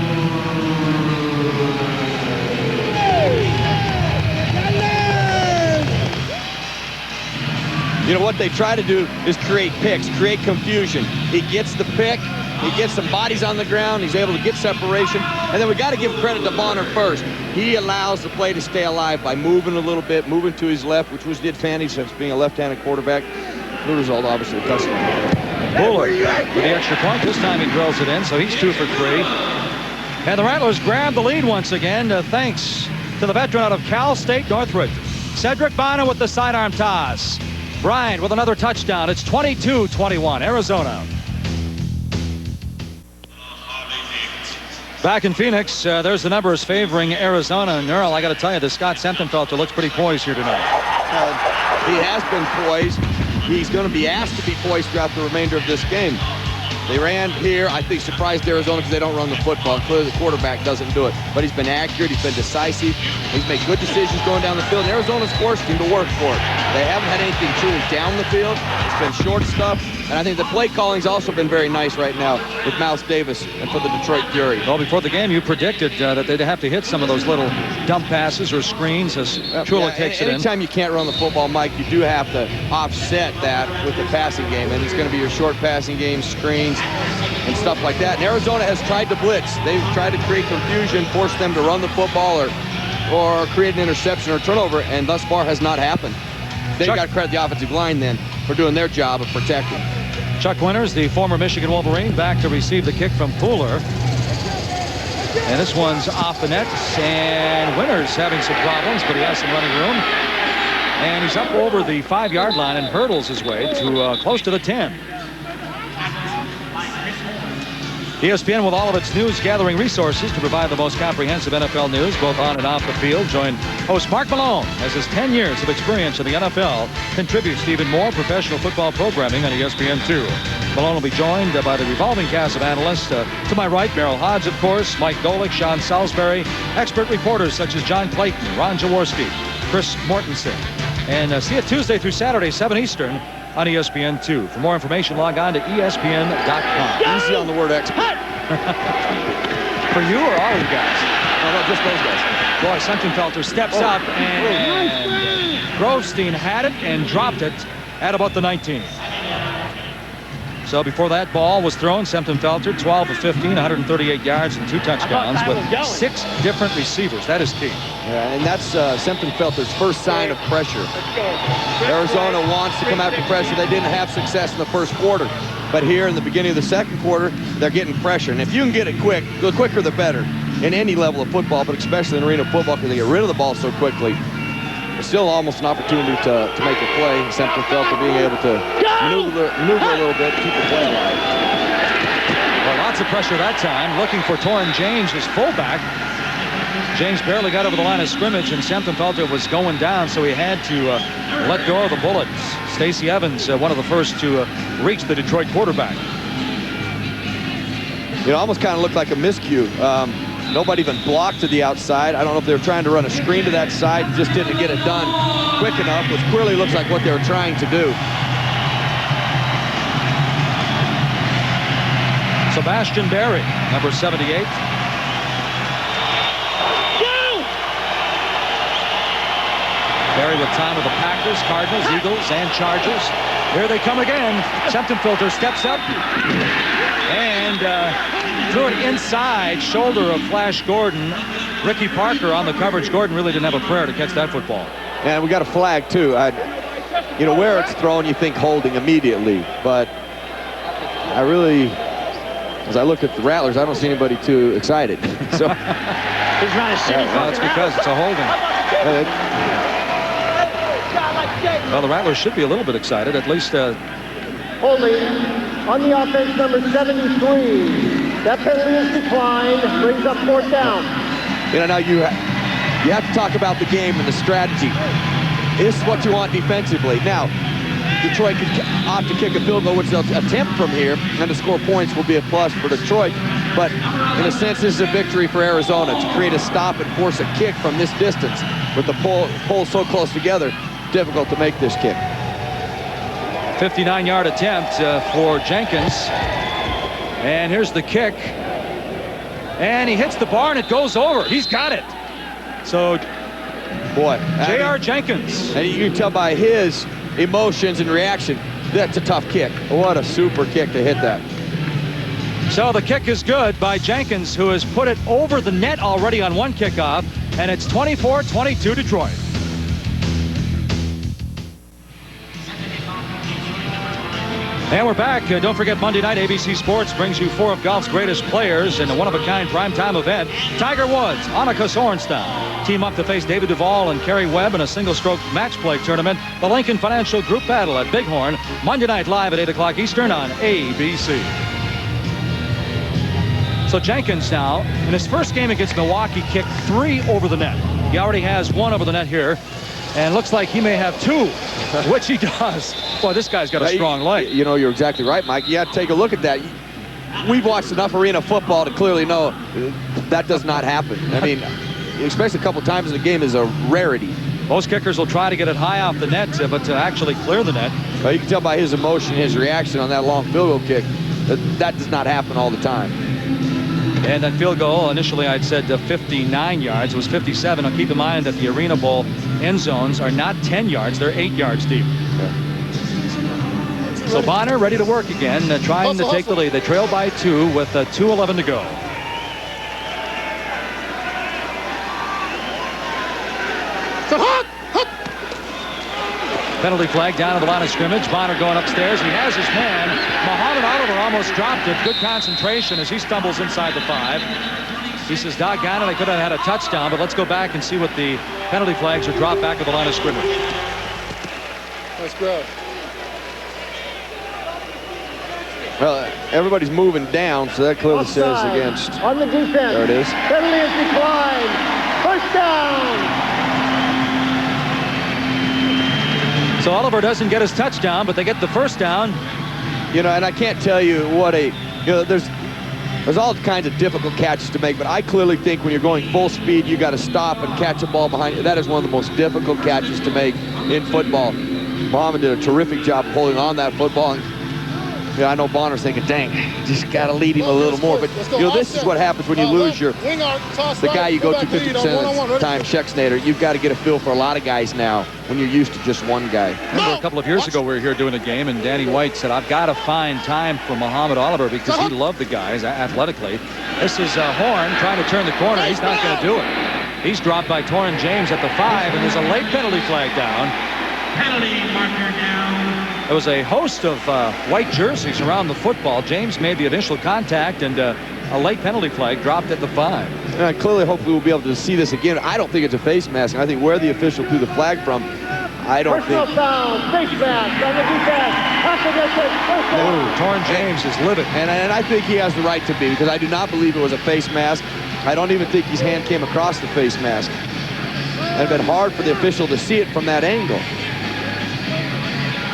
You know, what they try to do is create picks, create confusion. He gets the pick, he gets some bodies on the ground, he's able to get separation, and then we got to give credit to Bonner first. He allows the play to stay alive by moving a little bit, moving to his left, which was the advantage since being a left-handed quarterback. The result, obviously, a touchdown. Buller with the extra point. This time he drills it in, so he's 2 for 3. And the Rattlers grab the lead once again, thanks to the veteran out of Cal State Northridge. Cedric Bonner with the sidearm toss. Bryant with another touchdown. It's 22-21, Arizona. Back in Phoenix, there's the numbers favoring Arizona. And Earl, I got to tell you, the Scott Sentenfelter looks pretty poised here tonight. He has been poised. He's going to be asked to be poised throughout the remainder of this game. They ran here, I think, surprised Arizona because they don't run the football. Clearly, the quarterback doesn't do it. But he's been accurate. He's been decisive. He's made good decisions going down the field. And Arizona's forced him to work for it. They haven't had anything truly down the field. It's been short stuff. And I think the play calling's also been very nice right now with Mouse Davis and for the Detroit Fury. Well, before the game, you predicted that they'd have to hit some of those little dump passes or screens as Chula takes it in. Anytime you can't run the football, Mike, you do have to offset that with the passing game. And it's going to be your short passing game, screens, and stuff like that. And Arizona has tried to blitz. They've tried to create confusion, force them to run the football or create an interception or turnover, and thus far has not happened. They've got to credit the offensive line then for doing their job of protecting. Chuck Winters, the former Michigan Wolverine, back to receive the kick from Fuller. And this one's off the net, and Winters having some problems, but he has some running room. And he's up over the 5-yard line and hurdles his way to close to the 10. ESPN, with all of its news-gathering resources to provide the most comprehensive NFL news, both on and off the field, joined host Mark Malone, as his 10 years of experience in the NFL contributes to even more professional football programming on ESPN2. Malone will be joined by the revolving cast of analysts. To my right, Merrill Hobbs, of course, Mike Golick, Sean Salisbury, expert reporters such as John Clayton, Ron Jaworski, Chris Mortensen. And see it Tuesday through Saturday, 7 Eastern, on ESPN2. For more information, log on to ESPN.com. Easy on the word expert. For you or all you guys? No, just those guys. Boy, Sentenfelter steps up, and Grovestein had it and dropped it at about the 19. So before that ball was thrown, Sentenfelter, 12 of 15, 138 yards and 2 touchdowns with 6 different receivers. That is key. Yeah, and that's Sentenfelter's first sign of pressure. Arizona wants to come after pressure. They didn't have success in the first quarter. But here in the beginning of the second quarter, they're getting pressure. And if you can get it quick, the quicker the better in any level of football, but especially in arena football because they get rid of the ball so quickly. It's still almost an opportunity to make a play. Sentenfelter being able to maneuver a little bit, keep the play alive. Well, lots of pressure that time. Looking for Torrin James, his fullback. James barely got over the line of scrimmage, and Sentenfelter was going down, so he had to let go of the bullets. Stacey Evans, one of the first to reach the Detroit quarterback. You know, almost kind of looked like a miscue. Nobody even blocked to the outside. I don't know if they were trying to run a screen to that side, just didn't get it done quick enough, which clearly looks like what they were trying to do. Sebastian Berry, number 78. Berry with time with the Packers, Cardinals, Eagles, and Chargers. Here they come again. Sentenfelter steps up and threw it inside shoulder of Flash Gordon. Ricky Parker on the coverage. Gordon really didn't have a prayer to catch that football. And we got a flag too. You know, where it's thrown, you think holding immediately, but I really, as I look at the Rattlers, I don't see anybody too excited. So He's trying to see. Well, it's because it's a holding. Well, the Rattlers should be a little bit excited, at least. Holding on the offense, number 73. That penalty is declined, brings up 4th down. You know, now you have to talk about the game and the strategy. This is what you want defensively. Now, Detroit could opt to kick a field goal, which they'll attempt from here, and to score points will be a plus for Detroit. But in a sense, this is a victory for Arizona to create a stop and force a kick from this distance. With the poles so close together, difficult to make this kick. 59-yard attempt for Jenkins. And here's the kick. And he hits the bar and it goes over. He's got it. So, boy, J.R. Jenkins. And you can tell by his emotions and reaction, that's a tough kick. What a super kick to hit that. So the kick is good by Jenkins, who has put it over the net already on one kickoff. And it's 24-22 Detroit. And we're back. Don't forget, Monday night, ABC Sports brings you 4 of golf's greatest players in a one-of-a-kind primetime event. Tiger Woods, Annika Sorenstam team up to face David Duval and Kerry Webb in a single-stroke match play tournament. The Lincoln Financial Group Battle at Bighorn, Monday night live at 8 o'clock Eastern on ABC. So Jenkins now, in his first game against Milwaukee, kicked 3 over the net. He already has 1 over the net here. And looks like he may have 2, which he does. Boy, this guy's got a strong leg. You know, you're exactly right, Mike. You have to take a look at that. We've watched enough arena football to clearly know that does not happen. I mean, especially a couple times in the game is a rarity. Most kickers will try to get it high off the net, but to actually clear the net. Well, you can tell by his emotion, his reaction on that long field goal kick, that does not happen all the time. And that field goal, initially I'd said 59 yards. It was 57. Now keep in mind that the Arena Bowl end zones are not 10 yards. They're 8 yards deep. So Bonner ready to work again, trying to take the lead. They trail by 2 with 2:11 to go. Penalty flag down to the line of scrimmage. Bonner going upstairs. He has his man. Muhammad Oliver almost dropped it. Good concentration as he stumbles inside the 5. He says, doggone it, I could have had a touchdown, but let's go back and see what the penalty flags are dropped back at the line of scrimmage. Let's go. Well, everybody's moving down, so that clearly says Offside against. on the defense. There it is. Penalty is declined. First down. So Oliver doesn't get his touchdown, but they get the first down. You know, and I can't tell you what there's all kinds of difficult catches to make, but I clearly think when you're going full speed, you got to stop and catch a ball behind you. That is one of the most difficult catches to make in football. Muhammad did a terrific job of holding on that football. And, I know Bonner's thinking, dang, just got to lead him a little more. But, this is what happens when you lose the guy you go to 50% of the time, Schexnayder. You've got to get a feel for a lot of guys now when you're used to just one guy. Remember a couple of years ago we were here doing a game, and Danny White said, I've got to find time for Muhammad Oliver because he loved the guys athletically. This is Horn trying to turn the corner. He's not going to do it. He's dropped by Torrin James at the 5, and there's a late penalty flag down. Penalty marker down. There was a host of white jerseys around the football. James made the initial contact, and a late penalty flag dropped at the 5. Clearly, hopefully, we'll be able to see this again. I don't think it's a face mask. I think where the official threw the flag from, I don't Personal think. foul, face mask on the defense. Torrin James is livid. And I think he has the right to be, because I do not believe it was a face mask. I don't even think his hand came across the face mask. It would have been hard for the official to see it from that angle.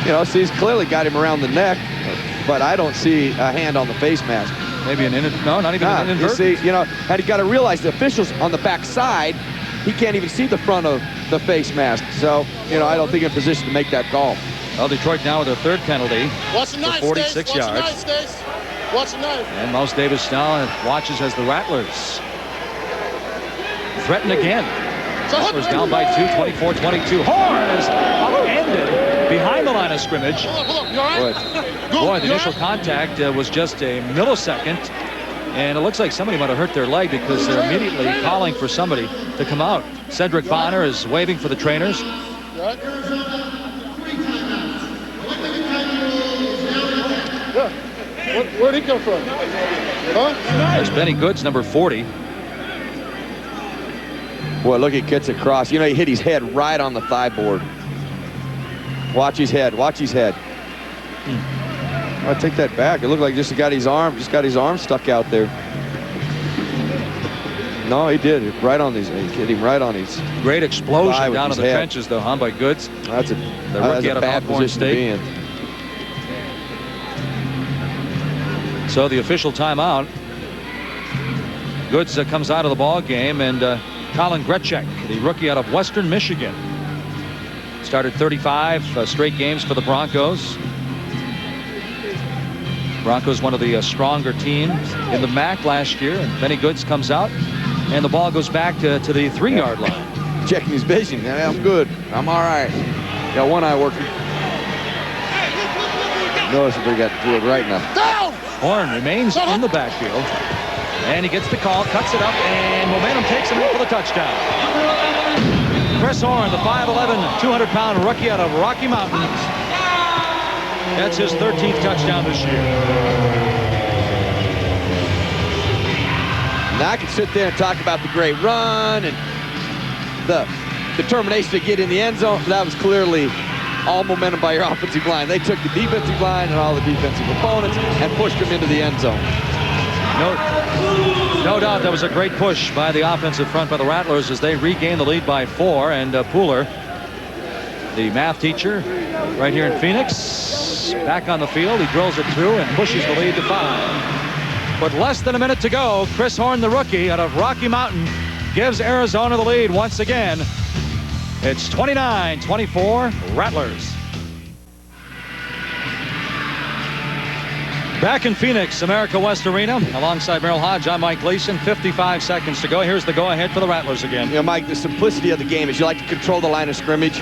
So he's clearly got him around the neck, but I don't see a hand on the face mask. Maybe an not even an inverted. You see, and you got to realize the officials on the back side, he can't even see the front of the face mask. So, I don't think he's in position to make that call. Well, Detroit now with a third penalty for 46 yards. Watch the knife. And Mouse Davis now watches as the Rattlers threaten again. Rattlers down by 2, 24-22. Horn is upended behind the line of scrimmage. Boy, the initial contact was just a millisecond. And it looks like somebody might have hurt their leg because they're immediately calling for somebody to come out. Cedric Bonner is waving for the trainers. Where'd he come from? Huh? There's Benny Goods, number 40. Boy, look, he gets across. He hit his head right on the thigh board. Watch his head. Watch his head. I take that back. It looked like just got his arm stuck out there. No, he did. Right on these. He hit him right on his. Great explosion down in the head. trenches, though, by Goods. That's a rookie out of bad Alcorn position to be in. So the official timeout. Goods comes out of the ball game, and Colin Gretschek, the rookie out of Western Michigan, started 35 straight games for the Broncos. Broncos, one of the stronger teams in the MAC last year, and Benny Goods comes out, and the ball goes back to the 3-yard line. Checking his vision. Yeah, I'm good. I'm all right. Got one eye working. Notice if we got to do it right now. Horn remains in the backfield, and he gets the call, cuts it up, and momentum takes him in for the touchdown. Chris Horn, the 5'11", 200-pound rookie out of Rocky Mountain. That's his 13th touchdown this year. Now I can sit there and talk about the great run and the determination to get in the end zone. That was clearly all momentum by your offensive line. They took the defensive line and all the defensive opponents and pushed them into the end zone. No doubt that was a great push by the offensive front by the Rattlers as they regain the lead by 4. And Pooler, the math teacher right here in Phoenix, back on the field. He drills it through and pushes the lead to 5. With less than a minute to go, Chris Horn, the rookie out of Rocky Mountain, gives Arizona the lead once again. It's 29-24 Rattlers. Back in Phoenix, America West Arena, alongside Merrill Hodge, I'm Mike Gleason. 55 seconds to go. Here's the go-ahead for the Rattlers again. Mike, the simplicity of the game is you like to control the line of scrimmage.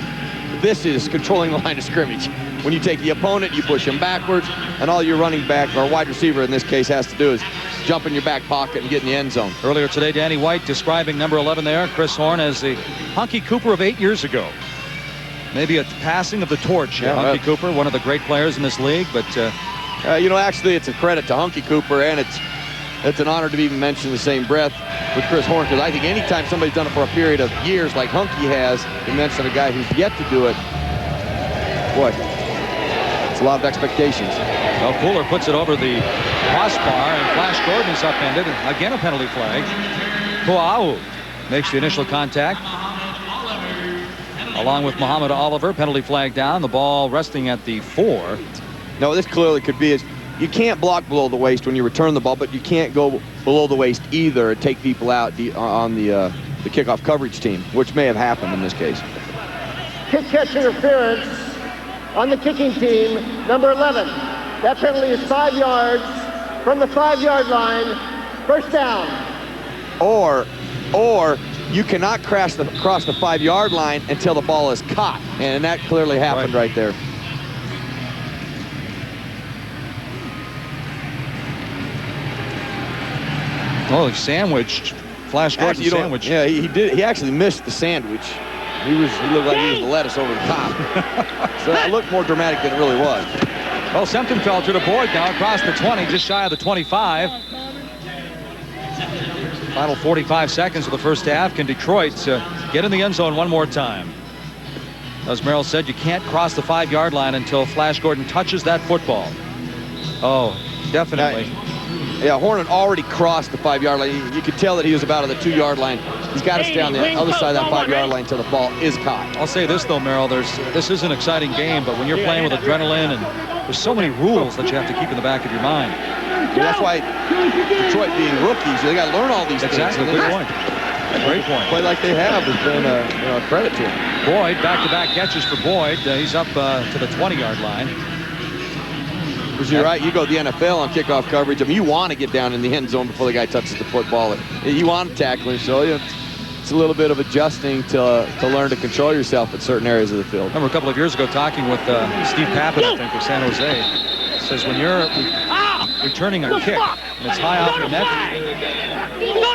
This is controlling the line of scrimmage. When you take the opponent, you push him backwards, and all your running back, or wide receiver in this case, has to do is jump in your back pocket and get in the end zone. Earlier today, Danny White describing number 11 there, Chris Horn, as the Hunky Cooper of 8 years ago. Maybe a passing of the torch. Yeah, Hunky Cooper, one of the great players in this league, but... actually, it's a credit to Hunky Cooper, and it's an honor to be even mentioned in the same breath with Chris Horn, because I think anytime somebody's done it for a period of years like Hunky has, you mention a guy who's yet to do it, boy, it's a lot of expectations. Well, Fuller puts it over the crossbar, and Flash Gordon is upended. Again, a penalty flag. Pua'au makes the initial contact, along with Muhammad Oliver. Penalty flag down. The ball resting at the 4. No, this clearly could be. You can't block below the waist when you return the ball, but you can't go below the waist either and take people out on the kickoff coverage team, which may have happened in this case. Kick catch interference on the kicking team, number 11. That penalty is 5 yards from the 5-yard line. First down. Or you cannot cross the 5-yard line until the ball is caught, and that clearly happened right there. Oh, he sandwiched. Flash Gordon sandwich. Yeah, he did. He actually missed the sandwich. He looked like he was the lettuce over the top. So that looked more dramatic than it really was. Well, Semptimphelter to Boyd now across the 20, just shy of the 25. Final 45 seconds of the first half. Can Detroit get in the end zone one more time? As Merrill said, you can't cross the 5-yard line until Flash Gordon touches that football. Oh, definitely. Yeah, Hornet already crossed the 5-yard line. You could tell that he was about on the 2-yard line. He's got to stay on the other side of that 5-yard line until the ball is caught. I'll say this, though, Merrill. This is an exciting game, but when you're playing with adrenaline, and there's so many rules that you have to keep in the back of your mind. Yeah, that's why Detroit being rookies, they got to learn all these things. Exactly, good point. Great point. Play like they have has been a credit to him. Boyd, back-to-back catches for Boyd. He's up to the 20-yard line. You're right. You go to the NFL on kickoff coverage. I mean, you want to get down in the end zone before the guy touches the football. You want to tackle him, so it's a little bit of adjusting to learn to control yourself at certain areas of the field. I remember a couple of years ago talking with Steve Pappin, I think, of San Jose. Says when you're returning a kick and it's high off the net,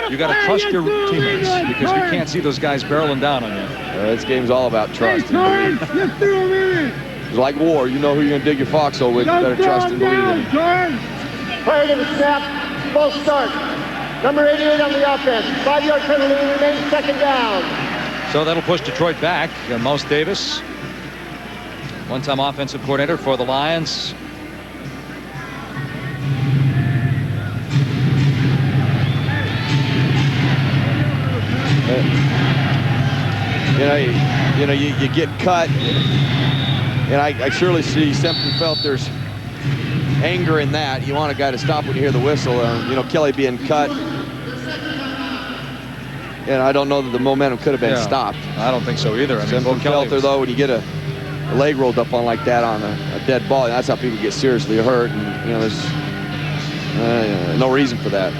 you got to trust your teammates because you can't see those guys barreling down on you. This game's all about trust. It's like war. You know who you're going to dig your foxhole with. You better trust and believe in. Prior to the snap, false start. Number 88 on the offense. 5-yard penalty remains second down. So that'll push Detroit back. Mouse Davis, one-time offensive coordinator for the Lions. You get cut. And I surely see Semptimphelter's anger in that. You want a guy to stop when you hear the whistle. Kelly being cut. And I don't know that the momentum could have been stopped. I don't think so either. Semptimphelter, though, when you get a leg rolled up on like that on a dead ball, that's how people get seriously hurt. And, there's no reason for that.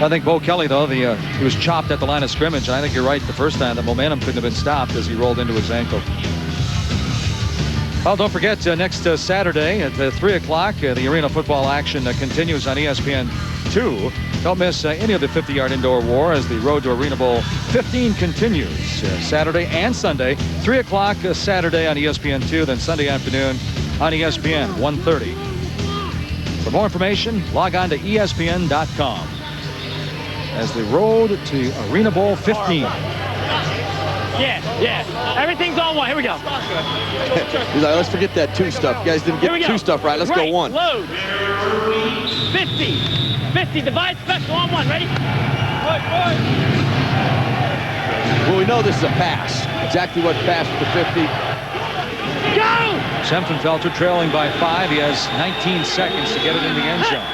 I think Bo Kelly, though, he was chopped at the line of scrimmage. And I think you're right the first time. The momentum couldn't have been stopped as he rolled into his ankle. Well, don't forget, next Saturday at 3 o'clock, the arena football action continues on ESPN 2. Don't miss any of the 50-yard indoor war as the Road to Arena Bowl 15 continues Saturday and Sunday. 3 o'clock Saturday on ESPN 2, then Sunday afternoon on ESPN 1:30. For more information, log on to ESPN.com. As the Road to Arena Bowl 15. Yeah. Everything's on one. Here we go. He's like, let's forget that 2 stuff. You guys didn't get 2 stuff right. Let's go 1. Load. 50. 50. Divide special on 1. Ready? Well, we know this is a pass. Exactly what pass to 50. Go! Semptimphelter trailing by 5. He has 19 seconds to get it in the end zone.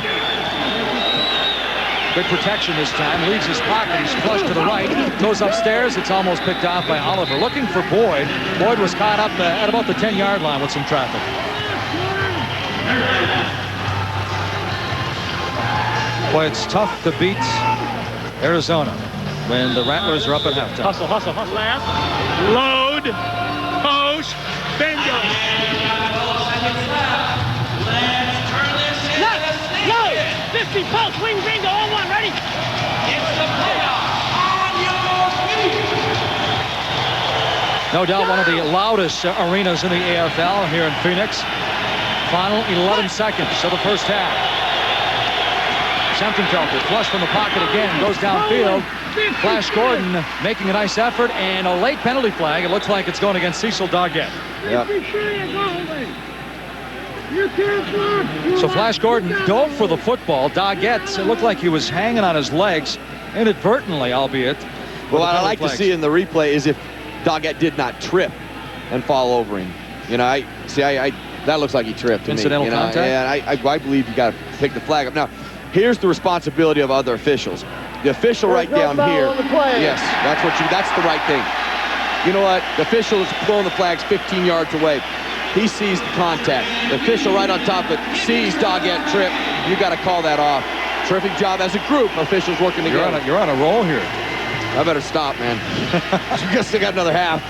Good protection this time. Leaves his pocket. He's flush to the right. Goes upstairs. It's almost picked off by Oliver. Looking for Boyd. Boyd was caught up at about the 10-yard line with some traffic. Boy, it's tough to beat Arizona when the Rattlers are up at halftime. Hustle. Load. Post. Bingo. Load. 50 post. Wing bingo. On 1. Ready? It's the playoff on your feet. No doubt one of the loudest arenas in the AFL here in Phoenix. Final 11 seconds of the first half. Semptimphelter flush from the pocket again, goes downfield, Flash Gordon making a nice effort, and a late penalty flag. It looks like it's going against Cecil Doggett. Yep. So Flash Gordon dove for the football. Doggett, it looked like he was hanging on his legs, inadvertently, albeit. Well, what I like to see in the replay is if Doggett did not trip and fall over him. You know, that looks like he tripped to Incidental me. contact? And I believe you got to pick the flag up. Now, here's the responsibility of other officials. The official right down here. Yes, that's the right thing. You know what? The official is throwing the flags 15 yards away. He sees the contact. The official right on top of it sees Doggett trip. You got to call that off. Terrific job as a group. Officials working together. You're on a roll here. I better stop, man. I guess they got another half.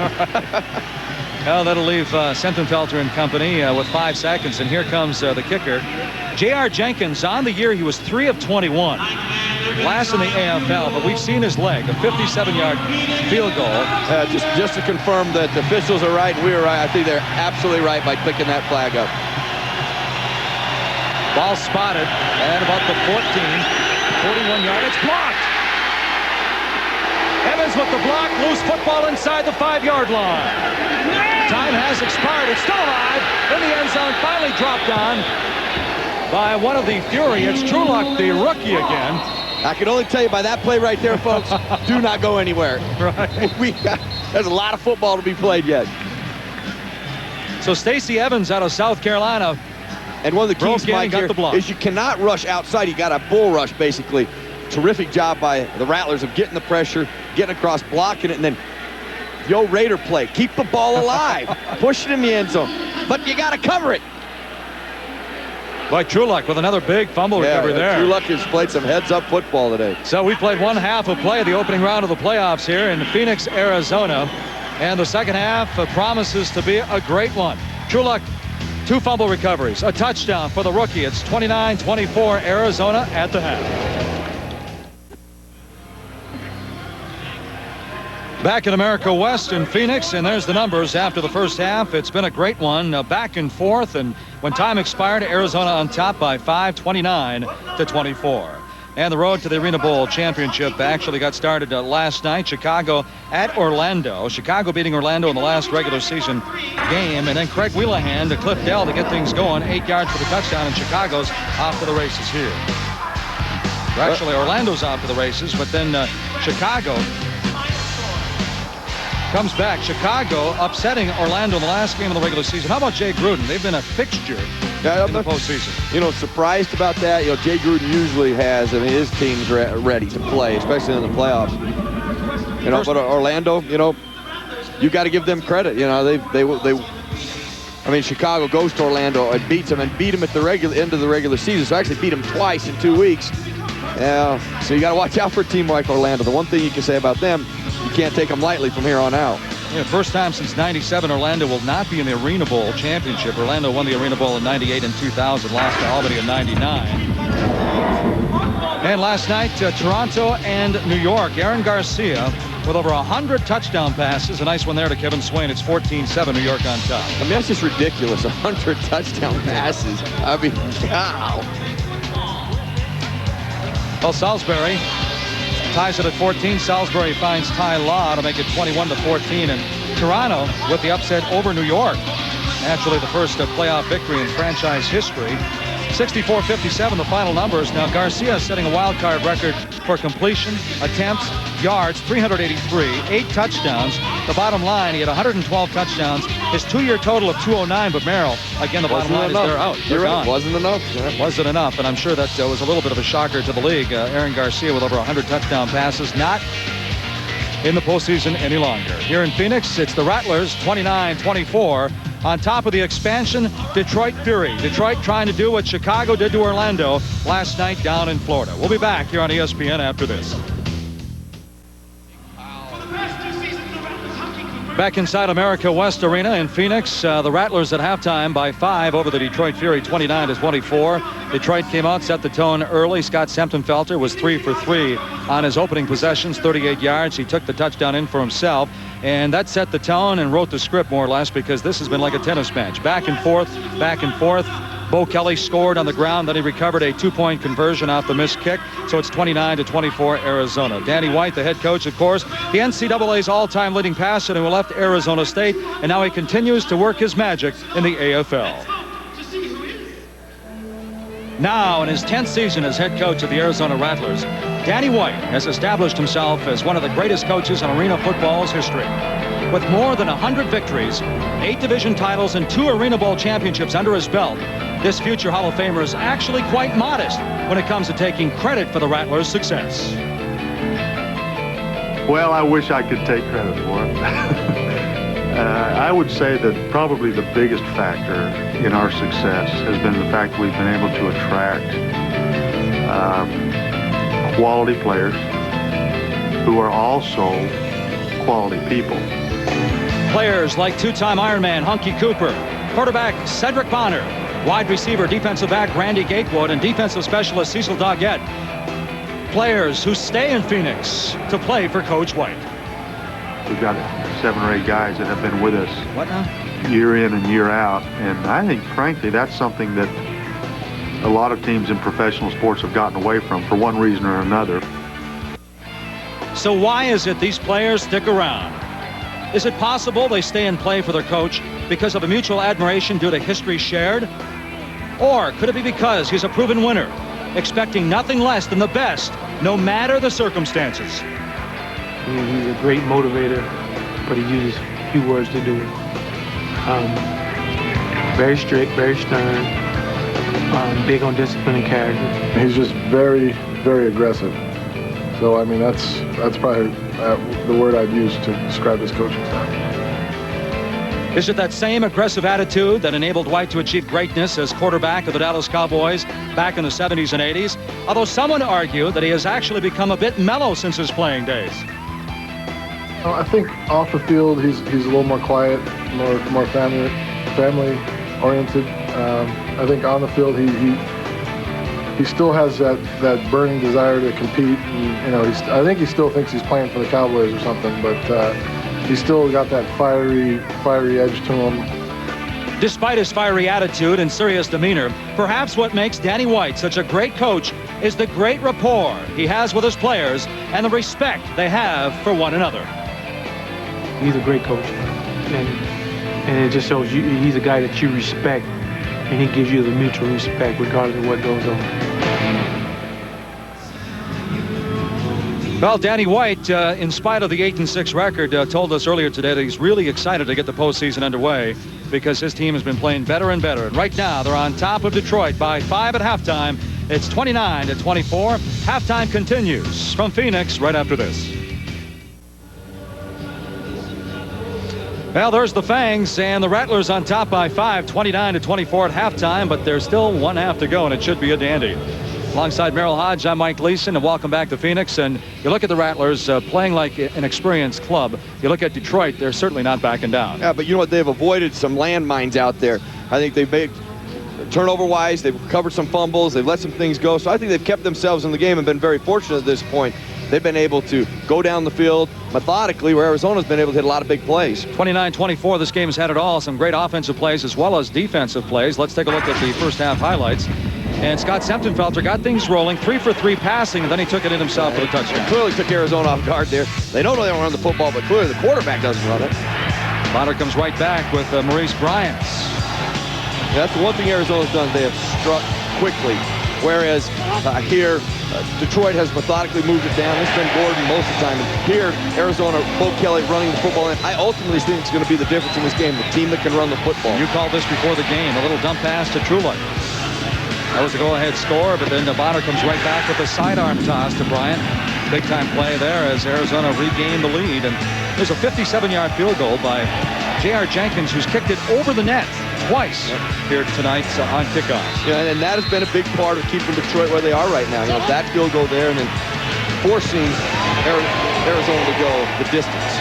Well, that'll leave Sentenfelter and company with 5 seconds, and here comes the kicker. J.R. Jenkins, on the year, he was 3 of 21. Last in the AFL, but we've seen his leg, a 57-yard field goal. Just to confirm that the officials are right and we are right, I think they're absolutely right by picking that flag up. Ball spotted at about the 41 yard. It's blocked. Evans with the block, loose football inside the 5-yard line. Time has expired. It's still alive in the end zone. Finally dropped on by one of the Fury. It's Truelock, the rookie again. I can only tell you by that play right there, folks, do not go anywhere. Right. There's a lot of football to be played yet. So Stacey Evans out of South Carolina. And one of the keys, Mike, here is you cannot rush outside. You got a bull rush, basically. Terrific job by the Rattlers of getting the pressure, getting across, blocking it, and then the old Raider play. Keep the ball alive. Push it in the end zone. But you got to cover it. By Truelock with another big fumble recovery there. Truelock has played some heads-up football today. So we played one half of play, the opening round of the playoffs here in Phoenix, Arizona. And the second half promises to be a great one. Truelock, 2 fumble recoveries, a touchdown for the rookie. It's 29-24 Arizona at the half. Back in America West in Phoenix, and there's the numbers after the first half. It's been a great one, back and forth, and when time expired, Arizona on top by 5, 29-24. And the road to the Arena Bowl championship actually got started last night. Chicago at Orlando. Chicago beating Orlando in the last regular season game, and then Craig Wheelahan to Cliff Dell to get things going. 8 yards for the touchdown, and Chicago's off to the races here. Actually, Orlando's off to the races, but then Chicago comes back. Chicago upsetting Orlando in the last game of the regular season. How about Jay Gruden? They've been a fixture in the postseason. You know, surprised about that. You know, Jay Gruden usually has, I mean, his team's ready to play, especially in the playoffs. You know, but Orlando, you know, you got to give them credit. You know, I mean, Chicago goes to Orlando and beats them, and beat them at the end of the regular season. So actually beat them twice in 2 weeks. Yeah, so you got to watch out for a team like Orlando. The one thing you can say about them, you can't take them lightly from here on out. Yeah, first time since '97, Orlando will not be in the Arena Bowl championship. Orlando won the Arena Bowl in '98 and 2000, lost to Albany in '99. And last night, Toronto and New York. Aaron Garcia with over 100 touchdown passes. A nice one there to Kevin Swain. It's 14-7, New York on top. I mean, that's just ridiculous. 100 touchdown passes. I mean, wow. Well, Salisbury ties it at 14. Salisbury finds Ty Law to make it 21-14. And Toronto with the upset over New York. Actually, the first playoff victory in franchise history. 64-57, the final numbers. Now, Garcia setting a wild card record for completion, attempts, yards, 383, 8 touchdowns. The bottom line, he had 112 touchdowns. His 2-year total of 209, but Merrill, again, the bottom line is they're out. They're gone. Wasn't enough. Wasn't enough, and I'm sure that was a little bit of a shocker to the league. Aaron Garcia with over 100 touchdown passes, not in the postseason any longer. Here in Phoenix, it's the Rattlers, 29-24. On top of the expansion, Detroit Fury. Detroit trying to do what Chicago did to Orlando last night down in Florida. We'll be back here on ESPN after this. Back inside America West Arena in Phoenix, the Rattlers at halftime by 5 over the Detroit Fury, 29-24. Detroit came out, set the tone early. Scott Sentenfelter was 3 for 3 on his opening possessions, 38 yards. He took the touchdown in for himself, and that set the tone and wrote the script more or less, because this has been like a tennis match. Back and forth, Bo Kelly scored on the ground, then he recovered a 2-point conversion off the missed kick. So it's 29-24 Arizona. Danny White, the head coach, of course, the NCAA's all-time leading passer who left Arizona State, and now he continues to work his magic in the AFL. Now, in his 10th season as head coach of the Arizona Rattlers, Danny White has established himself as one of the greatest coaches in arena football's history. With more than 100 victories, 8 division titles, and 2 Arena Bowl championships under his belt, this future Hall of Famer is actually quite modest when it comes to taking credit for the Rattlers' success. Well, I wish I could take credit for it. I would say that probably the biggest factor in our success has been the fact we've been able to attract quality players who are also quality people. Players like 2-time Ironman Hunky Cooper, quarterback Cedric Bonner, wide receiver defensive back Randy Gatewood, and defensive specialist Cecil Doggett. Players who stay in Phoenix to play for Coach White. We've got 7 or 8 guys that have been with us year in and year out, and I think, frankly, that's something that a lot of teams in professional sports have gotten away from for one reason or another. So why is it these players stick around? Is it possible they stay and play for their coach because of a mutual admiration due to history shared? Or could it be because he's a proven winner, expecting nothing less than the best, no matter the circumstances? He's a great motivator, but he uses few words to do it. Very strict, very stern, big on discipline and character. He's just very, very aggressive. So, I mean, that's probably the word I'd use to describe his coaching style. Is it that same aggressive attitude that enabled White to achieve greatness as quarterback of the Dallas Cowboys back in the 70s and 80s? Although some would argue that he has actually become a bit mellow since his playing days. I think off the field, he's a little more quiet, more family oriented. I think on the field, he still has that burning desire to compete. And, I think he still thinks he's playing for the Cowboys or something, but he's still got that fiery edge to him. Despite his fiery attitude and serious demeanor, perhaps what makes Danny White such a great coach is the great rapport he has with his players and the respect they have for one another. He's a great coach, and it just shows you he's a guy that you respect, and he gives you the mutual respect regardless of what goes on. Well, Danny White, in spite of the 8-6 record, told us earlier today that he's really excited to get the postseason underway because his team has been playing better and better. And right now, they're on top of Detroit by 5 at halftime. It's 29-24. Halftime continues from Phoenix right after this. Well, there's the Fangs, and the Rattlers on top by 5, 29-24 at halftime, but there's still 1 half to go, and it should be a dandy. Alongside Merrill Hodge, I'm Mike Gleason, and welcome back to Phoenix. And you look at the Rattlers playing like an experienced club. You look at Detroit, they're certainly not backing down. Yeah, but you know what? They've avoided some landmines out there. I think they've made turnover-wise, they've covered some fumbles, they've let some things go. So I think they've kept themselves in the game and been very fortunate at this point. They've been able to go down the field methodically, where Arizona's been able to hit a lot of big plays. 29-24, this game has had it all. Some great offensive plays as well as defensive plays. Let's take a look at the first half highlights. And Scott Semptenfelter got things rolling, 3 for 3 passing, and then he took it in himself for the touchdown. Clearly took Arizona off guard there. They don't run the football, but clearly the quarterback doesn't run it. Bonner comes right back with Maurice Bryant. Yeah, that's the one thing Arizona's done. They have struck quickly, whereas here, Detroit has methodically moved it down. It's been Gordon most of the time. And here, Arizona, Bo Kelly running the football. And I ultimately think it's going to be the difference in this game, the team that can run the football. You called this before the game, a little dump pass to Trulick. That was a go-ahead score, but then Bonner comes right back with a sidearm toss to Bryant. Big-time play there as Arizona regained the lead. And there's a 57-yard field goal by J.R. Jenkins, who's kicked it over the net twice here tonight on kickoff. Yeah, and that has been a big part of keeping Detroit where they are right now. You know, that field goal there and then forcing Arizona to go the distance.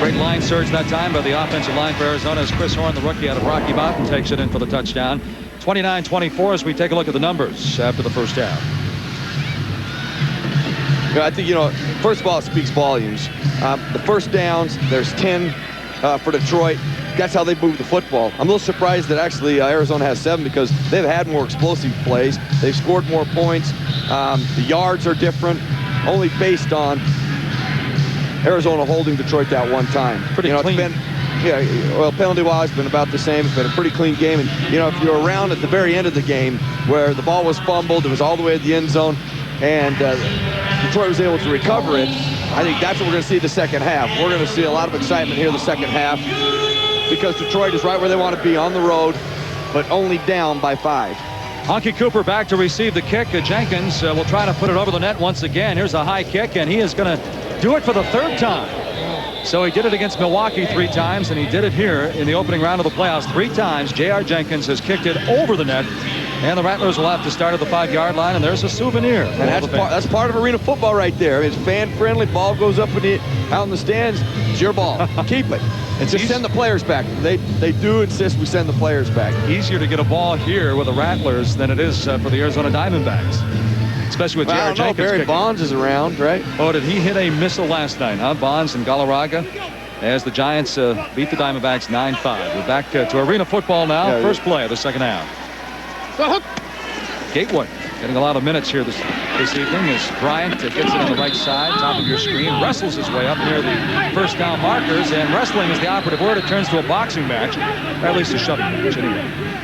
Great line surge that time by the offensive line for Arizona as Chris Horn, the rookie out of Rocky Mountain, takes it in for the touchdown. 29-24 as we take a look at the numbers after the first half. Yeah, I think, first of all, it speaks volumes. The first downs, there's 10 for Detroit. that's how they move the football. I'm a little surprised that actually Arizona has 7 because they've had more explosive plays. They've scored more points. The yards are different, only based on Arizona holding Detroit that one time. Pretty clean. It's been, well, penalty-wise, been about the same. It's been a pretty clean game. And, if you're around at the very end of the game where the ball was fumbled, it was all the way to the end zone, and Detroit was able to recover it, I think that's what we're going to see the second half. We're going to see a lot of excitement here the second half because Detroit is right where they want to be on the road, but only down by 5. Honky Cooper back to receive the kick. Jenkins will try to put it over the net once again. Here's a high kick, and he is going to do it for the 3rd time. So he did it against Milwaukee 3 times, and he did it here in the opening round of the playoffs 3 times. J.R. Jenkins has kicked it over the net, and the Rattlers will have to start at the 5-yard line, and there's a souvenir. And that's part of arena football right there. It's fan-friendly. Ball goes up out in the stands. It's your ball. Keep it. And just send the players back. They do insist we send the players back. Easier to get a ball here with the Rattlers than it is for the Arizona Diamondbacks. Especially with J.R. Jenkins. Barry kicking. Bonds is around, right? Oh, did he hit a missile last night, huh? Bonds and Galarraga, as the Giants beat the Diamondbacks 9-5. We're back to arena football now. First play of the second half. Gatewood getting a lot of minutes here this evening as Bryant gets it on the right side, top of your screen, wrestles his way up near the first down markers, and wrestling is the operative word. It turns to a boxing match, or at least a shoving match anyway.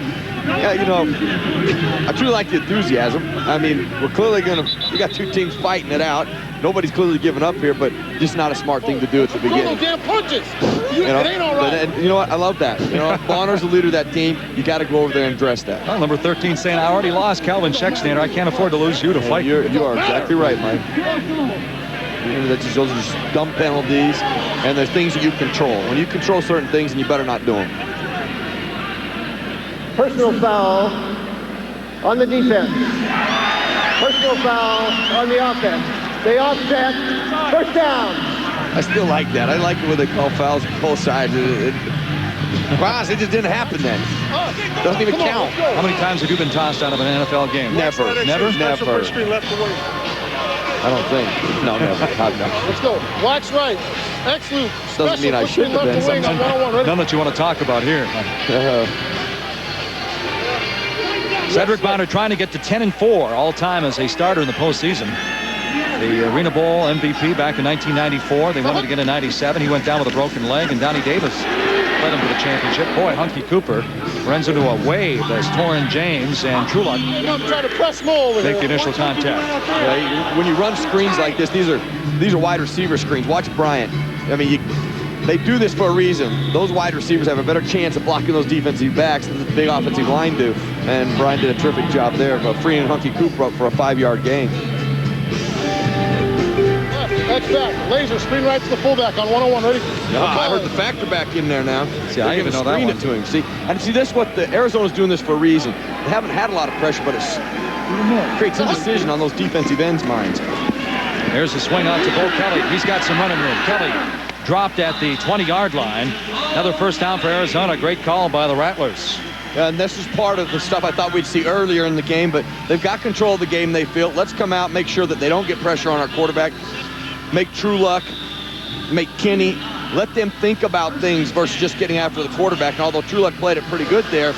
Yeah, I truly like the enthusiasm. I mean, we're clearly we got 2 teams fighting it out. Nobody's clearly giving up here, but just not a smart thing to do at the beginning. Damn punches. It ain't all right. And you know what? I love that. Bonner's the leader of that team. You got to go over there and address that. Well, number 13 saying, I already lost Calvin Scheckstander. I can't afford to lose you to fight. You are exactly right, Mike. Those are just dumb penalties, and there's things that you control. When you control certain things, and you better not do them. Personal foul on the defense. Personal foul on the offense. They offset. First down. I still like that. I like it when they call fouls on both sides. It just didn't happen then. Doesn't even count. How many times have you been tossed out of an NFL game? Never. Never? Never. I don't think. No, never. Let's go. Watch right. Excellent. Doesn't mean I shouldn't have been. None that you want to talk about here. Cedric Bonner trying to get to 10-4 all-time as a starter in the postseason. The Arena Bowl MVP back in 1994. They won it again in 97. He went down with a broken leg, and Donnie Davis led him to the championship. Boy, Honky Cooper runs into a wave as Torrin James and Truluck make the initial contact. Yeah, when you run screens like this, these are wide receiver screens. Watch Bryant. I mean, they do this for a reason. Those wide receivers have a better chance of blocking those defensive backs than the big offensive line do. And Bryant did a terrific job there of freeing Honky Cooper up for a 5-yard gain. X-back, laser, screen right to the fullback on 101, ready? I heard the factor back in there now. See, I even know that one. It to him. See, this what the Arizona's doing this for a reason. They haven't had a lot of pressure, but it creates indecision on those defensive ends' minds. There's a swing out to Bo Kelly. He's got some running room. Kelly dropped at the 20-yard line. Another first down for Arizona. Great call by the Rattlers. And this is part of the stuff I thought we'd see earlier in the game, but they've got control of the game, they feel. Let's come out, make sure that they don't get pressure on our quarterback. Make Truluck, make Kenny, let them think about things versus just getting after the quarterback. And although Truluck played it pretty good there,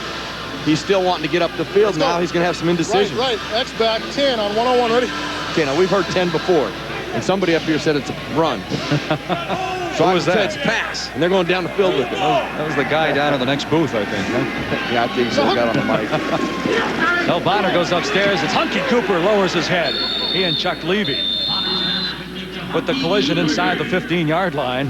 he's still wanting to get up the field. Now he's going to have some indecision. Right, X-back, 10 on 101, ready? Okay, now we've heard 10 before, and somebody up here said it's a run. So I said it's pass, and they're going down the field with it. That was the guy down in the next booth, I think. Huh? Yeah, I think so. Got on the mic. El Bonner goes upstairs. It's Honky Cooper lowers his head. He and Chuck Levy with the collision inside the 15-yard line.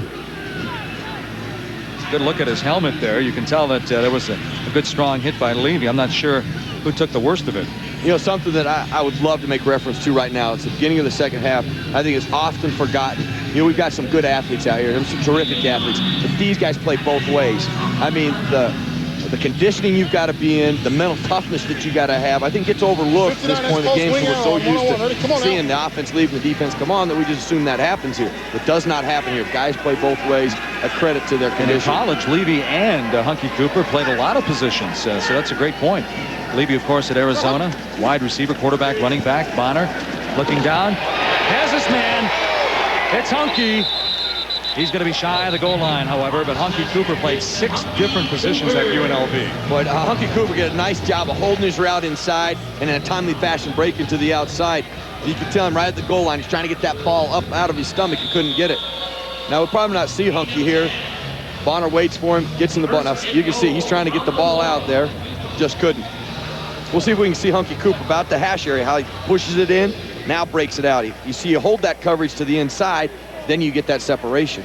Good look at his helmet there. You can tell that there was a good strong hit by Levy. I'm not sure who took the worst of it. You know, something that I would love to make reference to right now. It's the beginning of the second half. I think it's often forgotten. You know, we've got some good athletes out here. There's some terrific athletes. But these guys play both ways. I mean, the conditioning you've got to be in, the mental toughness that you got to have, I think gets overlooked at this point in the game. So we're so used to seeing the offense leave and the defense come on that we just assume that happens here. It does not happen here. Guys play both ways. A credit to their conditioning. In college, Levy and Honky Cooper played a lot of positions. So that's a great point. Levy, of course, at Arizona. Wide receiver, quarterback, running back. Bonner looking down. Has his man. It's Honky. He's going to be shy of the goal line, however, but Hunky Cooper played 6 different positions at UNLV. But Hunky Cooper did a nice job of holding his route inside and in a timely fashion breaking to the outside. You can tell him right at the goal line, he's trying to get that ball up out of his stomach. He couldn't get it. Now, we'll probably not see Hunky here. Bonner waits for him, gets in the ball. Now, you can see he's trying to get the ball out there. Just couldn't. We'll see if we can see Hunky Cooper about the hash area, how he pushes it in, now breaks it out. You see you hold that coverage to the inside, then you get that separation.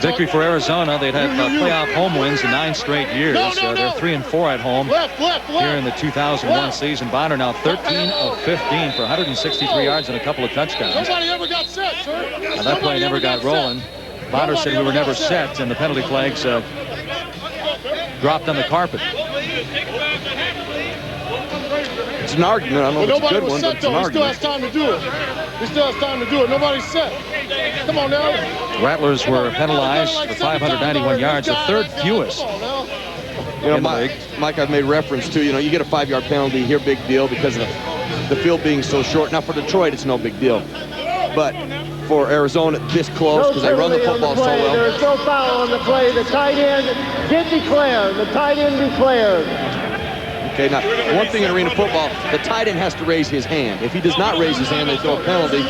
Victory for Arizona. They'd had playoff home wins in 9 straight years. They're 3-4 at home here in the 2001 season. Bonner now 13 of 15 for 163 yards and a couple of touchdowns. Nobody ever got set, sir. Now, that play never got rolling. Bonner said we were never set, and the penalty flags dropped on the carpet. It's an argument. I don't know if it's a good one, but it's an argument. He still has time to do it. He still has time to do it. Nobody's set. Come on now. Rattlers were penalized for 591 yards, the 3rd fewest. You know, Mike, I've made reference to, you get a 5-yard penalty here, big deal, because of the field being so short. Now, for Detroit, it's no big deal. But for Arizona, this close, because they run the football so well. There's no foul on the play. The tight end did declare. The tight end declared. Okay, now, one thing in arena football, the tight end has to raise his hand. If he does not raise his hand, they throw a penalty.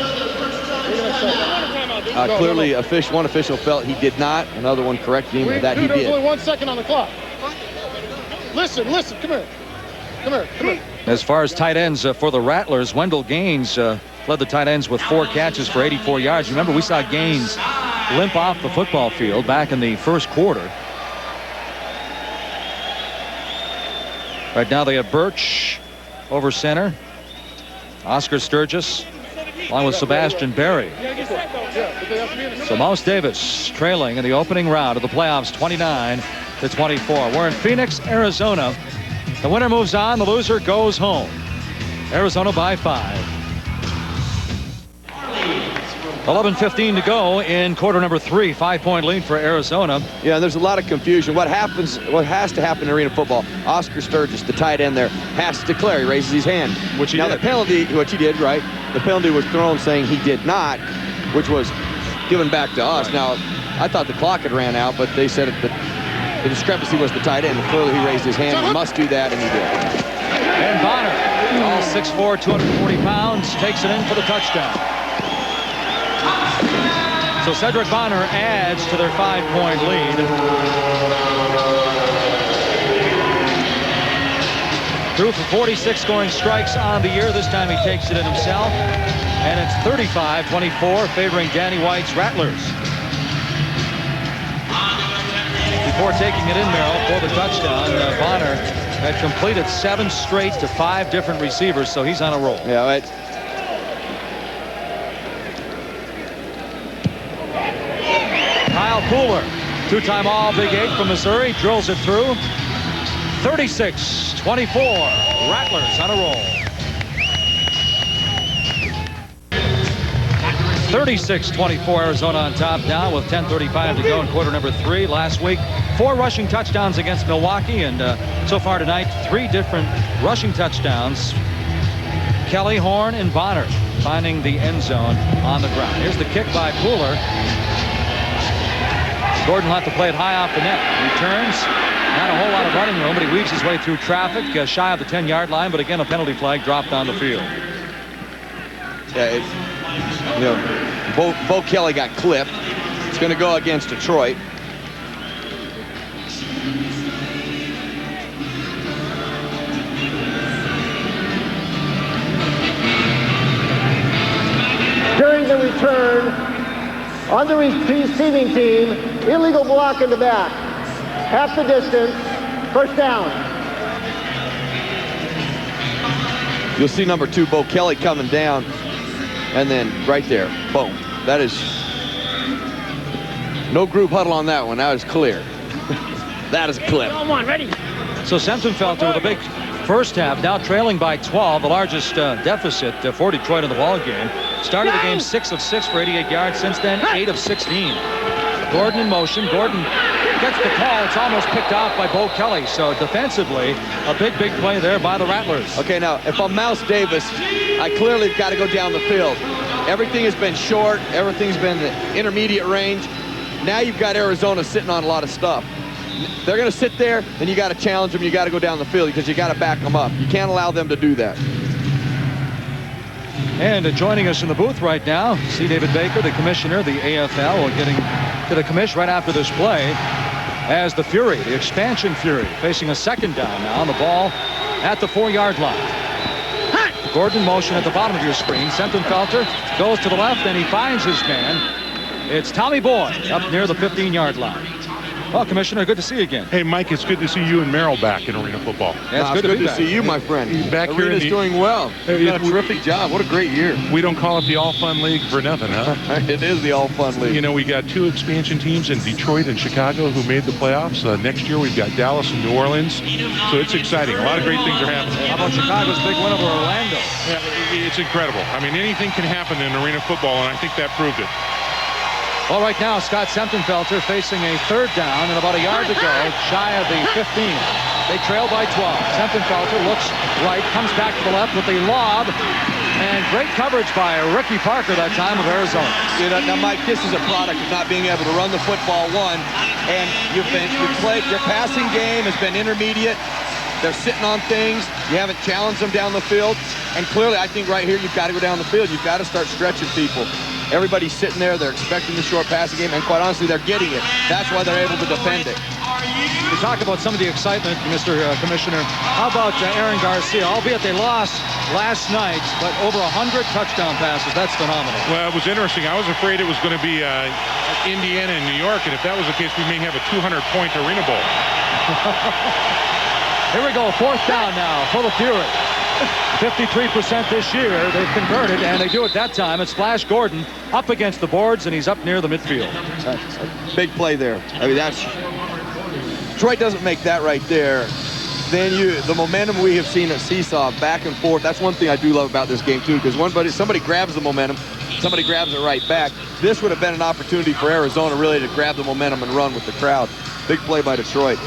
Clearly, one official felt he did not. Another one corrected him that he did. There's only 1 second on the clock. Listen, come here. Come here. As far as tight ends for the Rattlers, Wendell Gaines led the tight ends with 4 catches for 84 yards. Remember, we saw Gaines limp off the football field back in the 1st quarter. Right now they have Birch over center, Oscar Sturgis, along with Sebastian Berry. So Mouse Davis trailing in the opening round of the playoffs 29-24. We're in Phoenix, Arizona. The winner moves on, the loser goes home. Arizona by 5. 11:15 to go in quarter number 3. 5-point lead for Arizona. Yeah, there's a lot of confusion. What has to happen in arena football, Oscar Sturgis, the tight end there, has to declare. He raises his hand. Which he did. The penalty, which he did, right? The penalty was thrown saying he did not, which was given back to us. Now, I thought the clock had ran out, but they said the discrepancy was the tight end. Clearly, he raised his hand. He must do that, and he did. And Bonner, all 6'4", 240 pounds, takes it in for the touchdown. So Cedric Bonner adds to their 5-point lead. Threw for 46 scoring strikes on the year. This time he takes it in himself. And it's 35-24 favoring Danny White's Rattlers. Before taking it in, Merrill, for the touchdown, Bonner had completed 7 straight to 5 different receivers, so he's on a roll. Yeah, right. Kyle Pooler, 2-time All-Big 8 from Missouri, drills it through. 36-24, Rattlers on a roll. 36-24, Arizona on top now with 10:35 to go in quarter number 3. Last week, 4 rushing touchdowns against Milwaukee, and so far tonight, 3 different rushing touchdowns. Kelly, Horn, and Bonner finding the end zone on the ground. Here's the kick by Pooler. Gordon will have to play it high off the net. Returns. Not a whole lot of running room, but he weaves his way through traffic, shy of the 10-yard line, but again, a penalty flag dropped on the field. Yeah, Bo Kelly got clipped. It's going to go against Detroit. During the return, on the receiving team, illegal block in the back. Half the distance, first down. You'll see number 2, Bo Kelly, coming down. And then right there, boom. That is no group huddle on that one. That is clear. That is a clip. Come on, ready. So Senftenfelter with a big first half, now trailing by 12, the largest deficit for Detroit in the ball game. Started the game 6 of 6 for 88 yards. Since then, 8 of 16. Gordon in motion. Gordon gets the call. It's almost picked off by Bo Kelly. So defensively, a big play there by the Rattlers. Okay, now, if I'm Mouse Davis, I clearly got to go down the field. Everything has been short. Everything's been the intermediate range. Now you've got Arizona sitting on a lot of stuff. They're going to sit there, and you got to challenge them. You got to go down the field because you got to back them up. You can't allow them to do that. And joining us in the booth right now, C. David Baker, the commissioner of the AFL. We're getting to the commish right after this play as the Fury, the expansion Fury, facing a second down now on the ball at the 4-yard line. Gordon motion at the bottom of your screen. Sentenfelter goes to the left, and he finds his man. It's Tommy Boyd up near the 15-yard line. Well, Commissioner, good to see you again. Hey, Mike, it's good to see you and Merrill back in arena football. Yeah, it's good to see you, my friend. Back here Arena's doing well. You've done a terrific job. What a great year. We don't call it the All Fun League for nothing, huh? It is the All Fun League. You know, we got 2 expansion teams in Detroit and Chicago who made the playoffs. Next year, we've got Dallas and New Orleans. So it's exciting. A lot of great things are happening. How about Chicago's big win over Orlando? Yeah, it's incredible. I mean, anything can happen in arena football, and I think that proved it. Well, right now, Scott Sentenfelter facing a 3rd down and about a yard to go, shy of the 15. They trail by 12. Sentenfelter looks right, comes back to the left with a lob, and great coverage by Ricky Parker that time of Arizona. You know, now, Mike, this is a product of not being able to run the football, one, and you've played, your passing game has been intermediate. They're sitting on things. You haven't challenged them down the field. And clearly, I think right here, you've got to go down the field. You've got to start stretching people. Everybody's sitting there. They're expecting the short passing game. And quite honestly, they're getting it. That's why they're able to defend it. You talk about some of the excitement, Mr. Commissioner. How about Aaron Garcia? Albeit they lost last night, but over 100 touchdown passes. That's phenomenal. Well, it was interesting. I was afraid it was going to be Indiana and New York. And if that was the case, we may have a 200-point arena bowl. Here we go, 4th down now for the Fury. 53% this year. They've converted, and they do it that time. It's Flash Gordon up against the boards, and he's up near the midfield. Big play there. I mean, that's... Detroit doesn't make that right there. Then the momentum we have seen at seesaw back and forth. That's one thing I do love about this game, too, because somebody grabs the momentum, somebody grabs it right back. This would have been an opportunity for Arizona really to grab the momentum and run with the crowd. Big play by Detroit.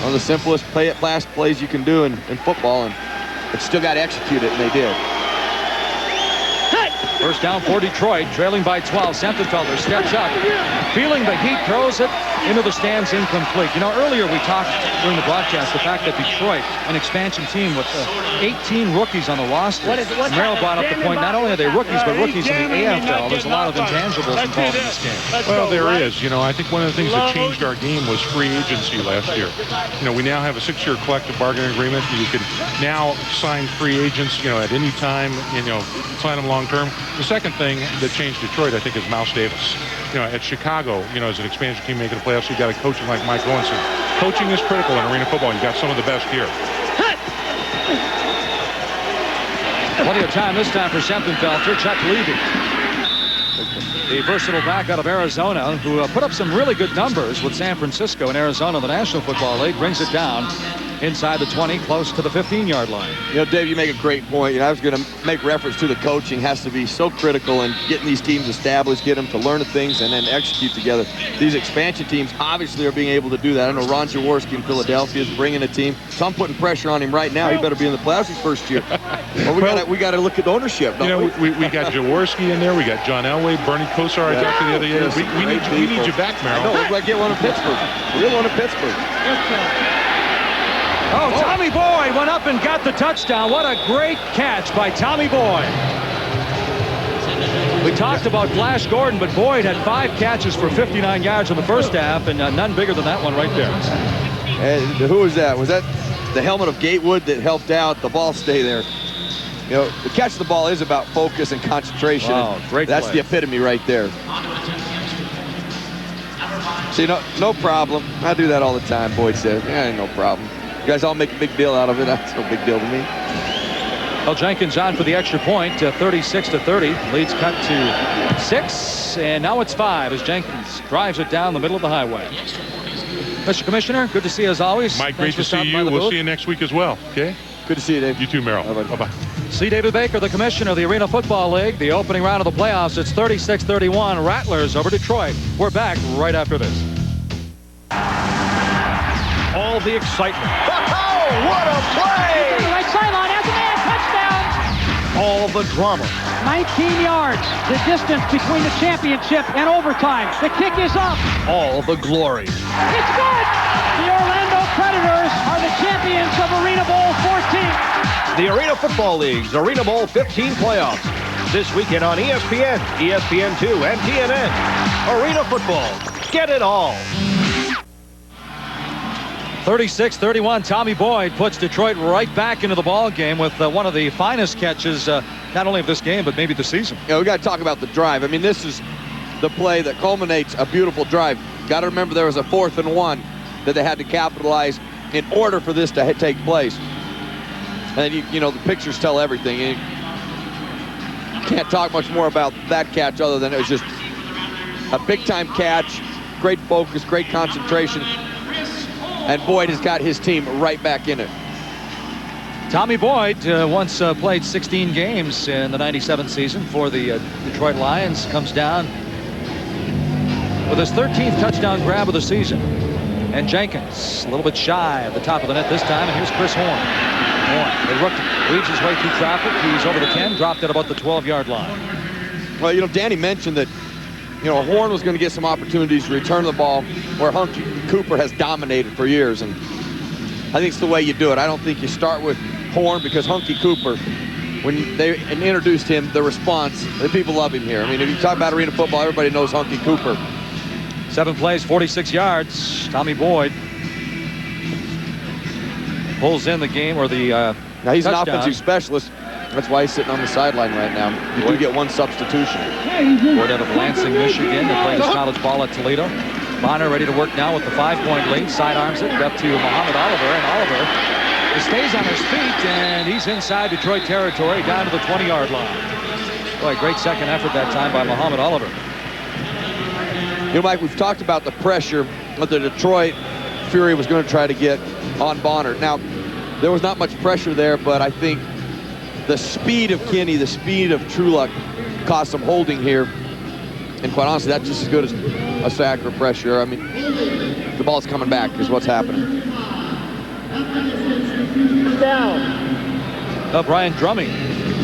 One of the simplest fast plays you can do in football, but still got to execute it, and they did. 1st down for Detroit, trailing by 12. Sentenfelter steps up, feeling the heat, throws it into the stands, incomplete. You know, earlier we talked during the broadcast the fact that Detroit, an expansion team with 18 rookies on the roster. Merrill brought up the point, not only are they rookies, but rookies in the AFL. There's a lot of intangibles involved in this game. Well, there is. You know, I think one of the things that changed our game was free agency last year. You know, we now have a 6-year collective bargaining agreement. You can now sign free agents, you know, at any time, you know, sign them long term. The second thing that changed Detroit, I think, is Mouse Davis. You know, at Chicago, you know, as an expansion team making the playoffs, you got a coach like Mike Goensen. Coaching is critical in arena football. You got some of the best here. Plenty of time this time for Sentenfelter. Chuck Levy, the versatile back out of Arizona, who put up some really good numbers with San Francisco and Arizona in the National Football League, brings it down inside the 20, close to the 15-yard line. You know, Dave, you make a great point. You know, I was going to make reference to the coaching has to be so critical in getting these teams established, get them to learn the things, and then execute together. These expansion teams obviously are being able to do that. I know Ron Jaworski in Philadelphia is bringing a team, so I'm putting pressure on him right now. He better be in the playoffs his first year. Well, we got to look at ownership, don't we? We got Jaworski in there. We got John Elway, Bernie Kosar. I talked to the other day. We need you back, Merrill. No, we're going to get one in Pittsburgh. We'll get one in Pittsburgh. Oh, Tommy Boyd went up and got the touchdown. What a great catch by Tommy Boyd. We talked about Flash Gordon, but Boyd had 5 catches for 59 yards in the first half, and none bigger than that one right there. And who was that? Was that the helmet of Gatewood that helped out? The ball stay there. You know, the catch of the ball is about focus and concentration. Wow, great That's play. the epitome right there. See, no problem. I do that all the time, Boyd said. Yeah, no problem. You guys all make a big deal out of it. That's no big deal to me. Well, Jenkins on for the extra point, 36-30. Leads cut to 6, and now it's 5 as Jenkins drives it down the middle of the highway. Mr. Commissioner, good to see you as always. Mike, great to see you. We'll see you next week as well, okay? Good to see you, Dave. You too, Merrill. Bye-bye. C. David Baker, the commissioner of the Arena Football League. The opening round of the playoffs, it's 36-31. Rattlers over Detroit. We're back right after this. All the excitement. Oh, what a play! Right sideline has a man, touchdown! all the drama. 19 yards, the distance between the championship and overtime. The kick is up. All the glory. It's good! The Orlando Predators are the champions of Arena Bowl 14. The Arena Football League's Arena Bowl 15 playoffs. This weekend on ESPN, ESPN2, and TNN. Arena Football. Get it all. 36-31, Tommy Boyd puts Detroit right back into the ball game with one of the finest catches, not only of this game, but maybe the season. Yeah, we got to talk about the drive. I mean, this is the play that culminates a beautiful drive. Got to remember there was a 4th and 1 that they had to capitalize in order for this to take place. And, you know, the pictures tell everything. You can't talk much more about that catch other than it was just a big-time catch, great focus, great concentration. And Boyd has got his team right back in it. Tommy Boyd once played 16 games in the 97 season for the Detroit Lions. Comes down with his 13th touchdown grab of the season. And Jenkins, a little bit shy at the top of the net this time. And here's Chris Horn. The rookie weaves his way through traffic. He's over the 10, dropped at about the 12-yard line. Well, you know, Danny mentioned that, you know, Horn was going to get some opportunities to return the ball where Hunky Cooper has dominated for years. And I think it's the way you do it. I don't think you start with Horn because Hunky Cooper, when they introduced him, the response, the people love him here. I mean, if you talk about arena football, everybody knows Hunky Cooper. 7 plays, 46 yards. Tommy Boyd pulls in the game, or the now he's touchdown. An offensive specialist. That's why he's sitting on the sideline right now. You do get one substitution. Boyd out of Lansing, Michigan. They played his college ball at Toledo. Bonner ready to work now with the 5-point lead. Sidearms it up to Muhammad Oliver, and Oliver stays on his feet, and he's inside Detroit territory, down to the 20-yard line. Boy, great second effort that time by Muhammad Oliver. You know, Mike, we've talked about the pressure that the Detroit Fury was going to try to get on Bonner. Now, there was not much pressure there, but I think the speed of Kinney, the speed of Trueluck caused some holding here. And quite honestly, that's just as good as a sack or pressure. I mean, the ball's coming back is what's happening. Down. Brian Drumming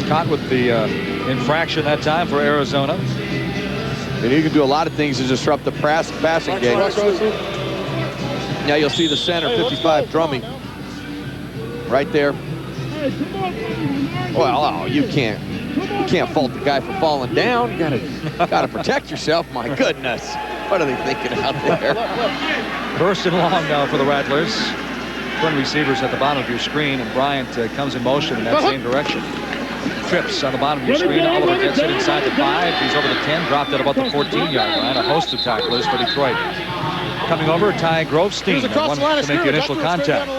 caught with the infraction that time for Arizona. And you can do a lot of things to disrupt the passing game. Now you'll see the center, 55, Drumming, right there. Well, you can't fault the guy for falling down. You gotta protect yourself. My goodness, what are they thinking out there? First and long now for the Rattlers. Twin receivers at the bottom of your screen, and Bryant comes in motion in that same direction. Trips on the bottom of your screen. Oliver gets it inside the 5. He's over the 10, dropped at about the 14-yard line. A host of tacklers for Detroit. Coming over, Ty Grovestein, one to make the initial contact.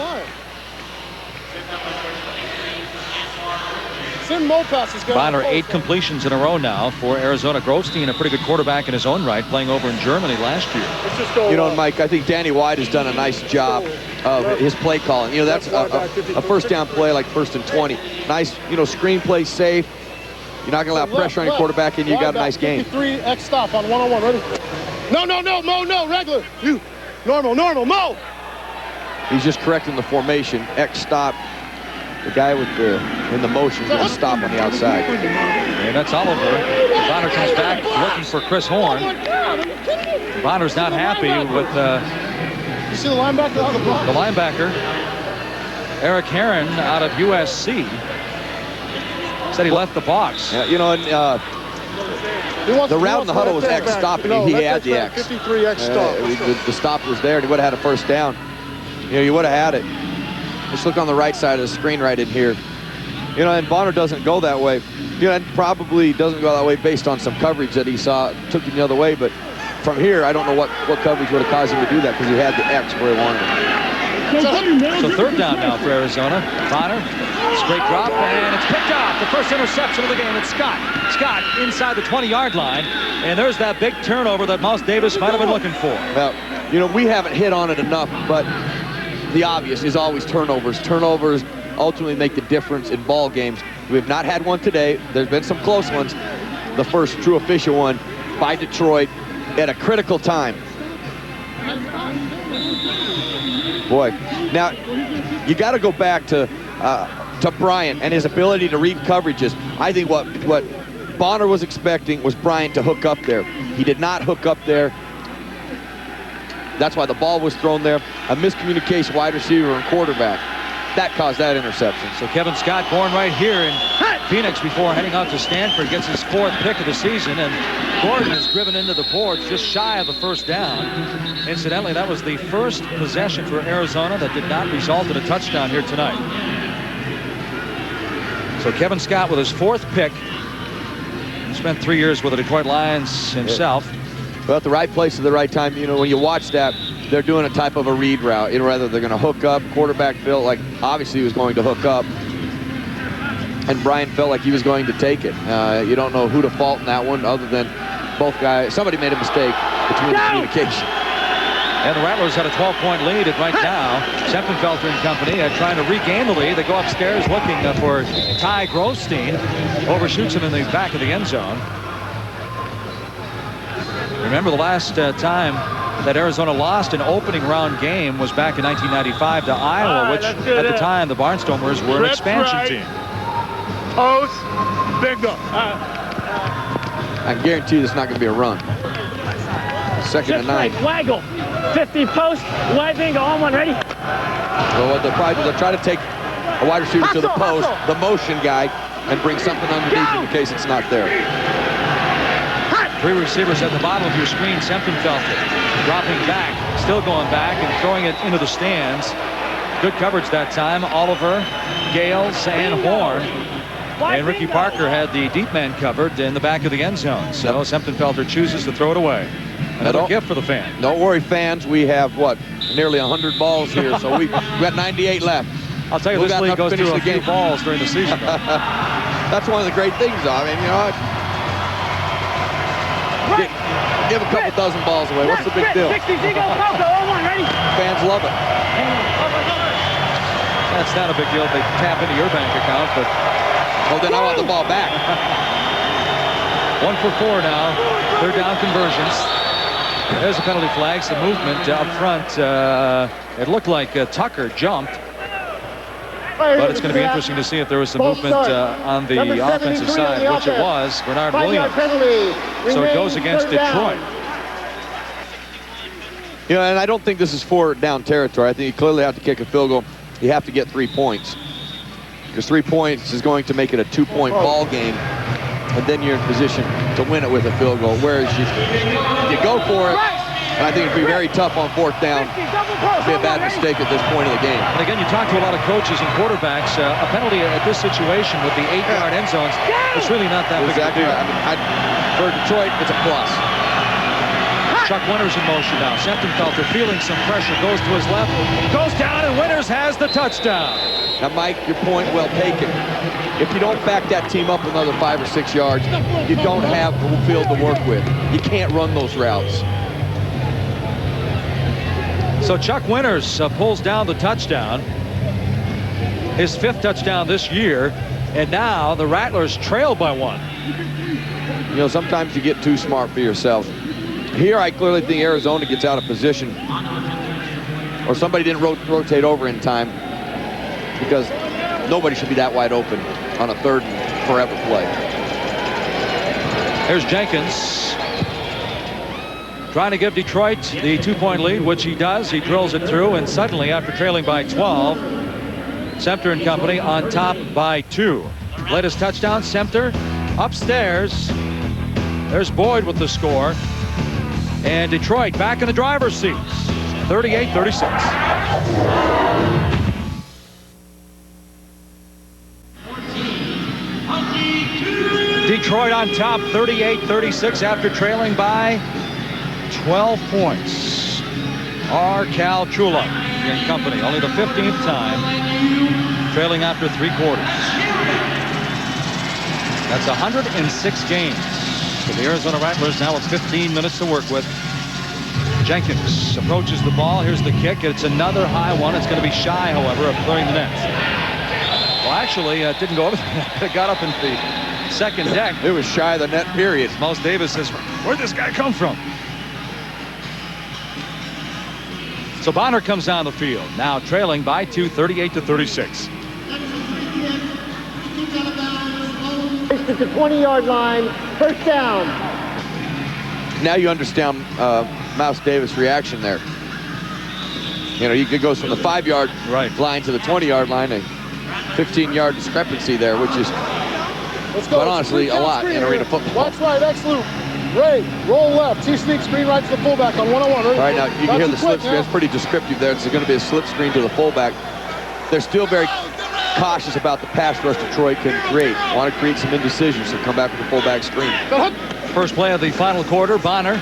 Bonner 8 completions in a row now for Arizona. Grovestein, a pretty good quarterback in his own right, playing over in Germany last year. You know, Mike, I think Danny White has done a nice job of his play calling. You know, that's a first down play like 1st and 20. Nice, you know, screen play safe. You're not going to allow pressure on your quarterback, and you got a nice game. 53 X stop on 1-on-1. Ready? No, Mo, no, regular. You, normal, Mo. He's just correcting the formation. X stop. The guy with in the motion is going to stop on the outside. And that's Oliver. Bonner comes back looking for Chris Horn. Bonner's not happy with you see the linebacker? The linebacker, Eric Herron, out of USC, said he left the box. Yeah, you know, and, the route in the huddle was X stopping, and he had the X. 53 X stop. The stop was there, and he would have had a first down. You know, you would have had it. Just look on the right side of the screen right in here. You know, and Bonner doesn't go that way. You know, and probably doesn't go that way based on some coverage that he saw. Took him the other way, but from here, I don't know what coverage would have caused him to do that because he had the X where he wanted it. So third down now for Arizona. Bonner, straight drop, and it's picked off. The first interception of the game. It's Scott. Scott inside the 20-yard line, and there's that big turnover that Mouse Davis might have been looking for. Well, you know, we haven't hit on it enough, but the obvious is always turnovers. Turnovers ultimately make the difference in ball games. We have not had one today. There's been some close ones. The first true official one by Detroit at a critical time. Boy, now you got to go back to to Bryant and his ability to read coverages. I think what Bonner was expecting was Bryant to hook up there. He did not hook up there. That's why the ball was thrown there. A miscommunication, wide receiver and quarterback. That caused that interception. So Kevin Scott, born right here in Phoenix before heading out to Stanford, gets his 4th pick of the season, and Gordon is driven into the boards just shy of the first down. Incidentally, that was the first possession for Arizona that did not result in a touchdown here tonight. So Kevin Scott with his 4th pick. He spent 3 years with the Detroit Lions himself. Well, at the right place at the right time. You know, when you watch that, they're doing a type of a read route. Rather, they're going to hook up. Quarterback felt like obviously he was going to hook up, and Bryant felt like he was going to take it. You don't know who to fault in that one, other than both guys. Somebody made a mistake between the communication. And the Rattlers had a 12-point lead, and right now, Sempenfelter and company trying to regain the lead. They go upstairs looking for Ty Grosstein. Overshoots him in the back of the end zone. Remember, the last time that Arizona lost an opening round game was back in 1995 to Iowa, which at the time the Barnstormers were an expansion team. Post, bingo. I guarantee you this is not going to be a run. 2nd and 9. Waggle. 50 post, wide bingo, on one, ready? So what they'll probably do, they'll try to take a wide receiver to the post, the motion guy, and bring something underneath in case it's not there. 3 receivers at the bottom of your screen. Sempenfelter dropping back, still going back and throwing it into the stands. Good coverage that time. Oliver, Gale, Sanhorn, and Ricky Parker had the deep man covered in the back of the end zone. So Sempenfelter chooses to throw it away. Another gift for the fan. Don't worry, fans. We have, what, nearly 100 balls here, so we've got 98 left. I'll tell you, this league goes through a few balls during the season. That's one of the great things, though. I mean, you know, give a couple dozen balls away. What's the big deal? 60 Zigo, Coco, on one, ready? Fans love it. That's not a big deal if they tap into your bank account, but... Well, then I want the ball back. 1 for 4 now. 3rd down conversions. There's a penalty flag. Some movement up front. It looked like Tucker jumped. But it's going to be interesting to see if there was some movement on the offensive side, which it was. Bernard Williams. So it goes against Detroit. You know, and I don't think this is 4th down territory. I think you clearly have to kick a field goal. You have to get 3 points. Because 3 points is going to make it a 2-point ball game. And then you're in position to win it with a field goal. Whereas you go for it, and I think it'd be very tough on 4th down. It'd be a bad mistake at this point of the game. And again, you talk to a lot of coaches and quarterbacks. A penalty at this situation with the 8-yard end zones, it's really not that big a deal. I mean, for Detroit, it's a plus. Chuck Winters in motion now. Sempenfelter feeling some pressure, goes to his left, goes down, and Winters has the touchdown. Now, Mike, your point well taken. If you don't back that team up another 5 or 6 yards, you don't have the field to work with. You can't run those routes. So Chuck Winters pulls down the touchdown. His 5th touchdown this year. And now the Rattlers trail by 1. You know, sometimes you get too smart for yourself. Here, I clearly think Arizona gets out of position. Or somebody didn't rotate over in time. Because nobody should be that wide open on a 3rd and forever play. There's Jenkins trying to give Detroit the 2-point lead, which he does. He drills it through, and suddenly, after trailing by 12, Sempter and company on top by 2. Latest touchdown, Sempter upstairs. There's Boyd with the score. And Detroit back in the driver's seat, 38-36. Detroit on top, 38-36 after trailing by 12 points. R. Cal Chula and company, only the 15th time, trailing after 3 quarters. That's 106 games for the Arizona Rattlers. Now with 15 minutes to work with. Jenkins approaches the ball. Here's the kick. It's another high one. It's going to be shy, however, of clearing the net. Well, actually, it didn't go over. It got up into the 2nd deck. It was shy of the net, period. Mouse Davis says, where'd this guy come from? So Bonner comes down the field, now trailing by 2, 38-36. at the 20-yard line. First down. Now you understand Mouse Davis' reaction there. You know, he goes from the 5-yard line to the 20-yard line, a 15-yard discrepancy there, which is, quite honestly, a lot in arena football. Watch right, X loop. Ray, roll left. T-sneak screen right to the fullback on 1-on-1. All right, now you can hear the slip screen. It's pretty descriptive there. It's going to be a slip screen to the fullback. They're still very cautious about the pass rush Detroit can create. Want to create some indecision, so come back with the fullback screen. First play of the final quarter, Bonner.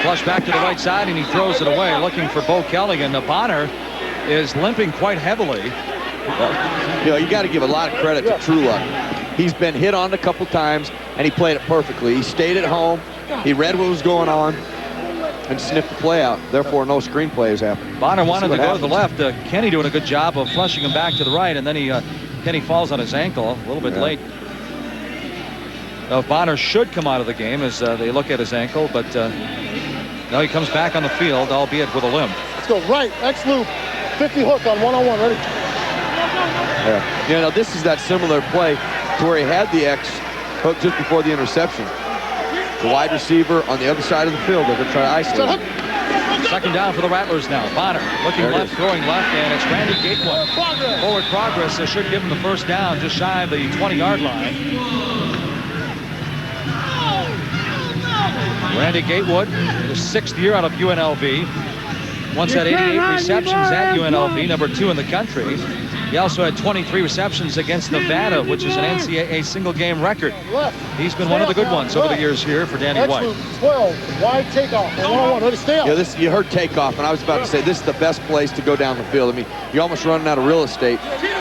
Flush back to the right side, and he throws it away, looking for Bo Kelly, and Bonner is limping quite heavily. You know, you got to give a lot of credit to Trueluck. He's been hit on a couple times, and he played it perfectly. He stayed at home, he read what was going on, and sniffed the play out. Therefore, no screen plays happened. Bonner wanted to go to the left. Kenny doing a good job of flushing him back to the right, and then Kenny falls on his ankle a little bit late. Now, Bonner should come out of the game as they look at his ankle, but now he comes back on the field, albeit with a limp. Let's go right, X loop, 50 hook on 1-on-1, ready? Yeah. You know, this is that similar play to where he had the X hook just before the interception. The wide receiver on the other side of the field, they're going to try to isolate him. Second down for the Rattlers now. Bonner looking left, throwing left, and it's Randy Gatewood. Forward progress should give him the first down, just shy of the 20-yard line. Randy Gatewood, his 6th year out of UNLV. Once had 88 receptions at UNLV, number 2 in the country. He also had 23 receptions against Nevada, which is an NCAA single-game record. He's been one of the good ones over the years here for Danny White. 12, wide takeoff, 1-on-1, ready, stay up. Yeah, you heard takeoff, and I was about to say this is the best place to go down the field. I mean, you're almost running out of real estate,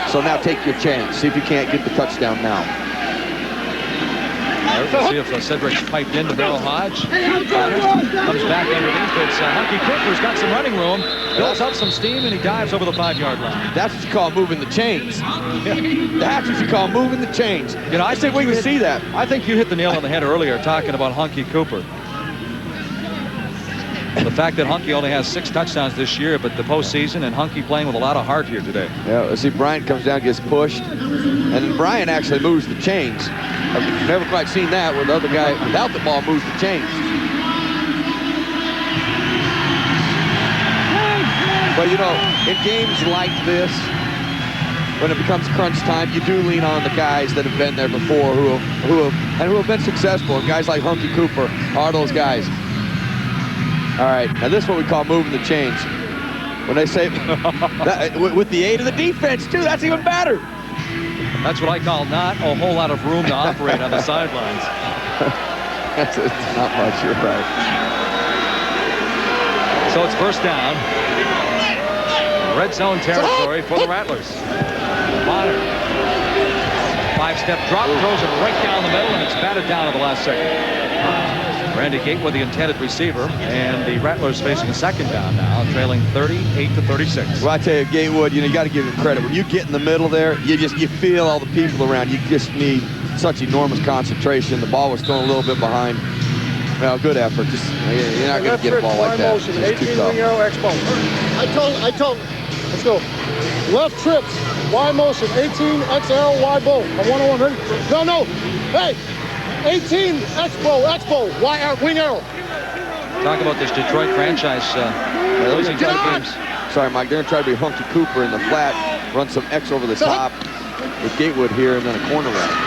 so now take your chance. See if you can't get the touchdown now. We'll see if Cedric's piped into Darrell Hodge. Comes back underneath. It's Hunky Cooper's got some running room. Builds up some steam, and he dives over the 5-yard line. That's what you call moving the chains. That's what you call moving the chains. You know, I think we can see that. I think you hit the nail on the head earlier talking about Hunky Cooper. The fact that Hunky only has 6 touchdowns this year, but the postseason, and Hunky playing with a lot of heart here today. Yeah, let's see, Bryant comes down, gets pushed, and then Bryant actually moves the chains. I've never quite seen that where the other guy without the ball moves the chains. But you know, in games like this, when it becomes crunch time, you do lean on the guys that have been there before, who have been successful. And guys like Hunky Cooper are those guys. All right, now this is what we call moving the chains. When they say, that, with the aid of the defense too, that's even better. That's what I call not a whole lot of room to operate on the sidelines. It's not much, you're right. So it's first down. Red zone territory for the Rattlers. Bonner. 5-step drop, throws it right down the middle, and it's batted down at the last second. Randy Gatewood, the intended receiver, and the Rattlers facing a second down now, trailing 38-36. Well, I tell you, Gatewood, you know, you got to give him credit. When you get in the middle there, you feel all the people around. You just need such enormous concentration. The ball was thrown a little bit behind. Well, good effort. Just, you're not going to get a ball like that. Motion, 18 wing arrow, X ball. I told. Let's go. Left trips, Y motion, 18 X arrow, Y bow. 1-on-1, ready? No. Hey. 18, Expo, wing arrow. Talk about this Detroit franchise losing tight games. Sorry, Mike, they're going to try to be Hunky Cooper in the flat, run some X over the top with Gatewood here, and then a corner route.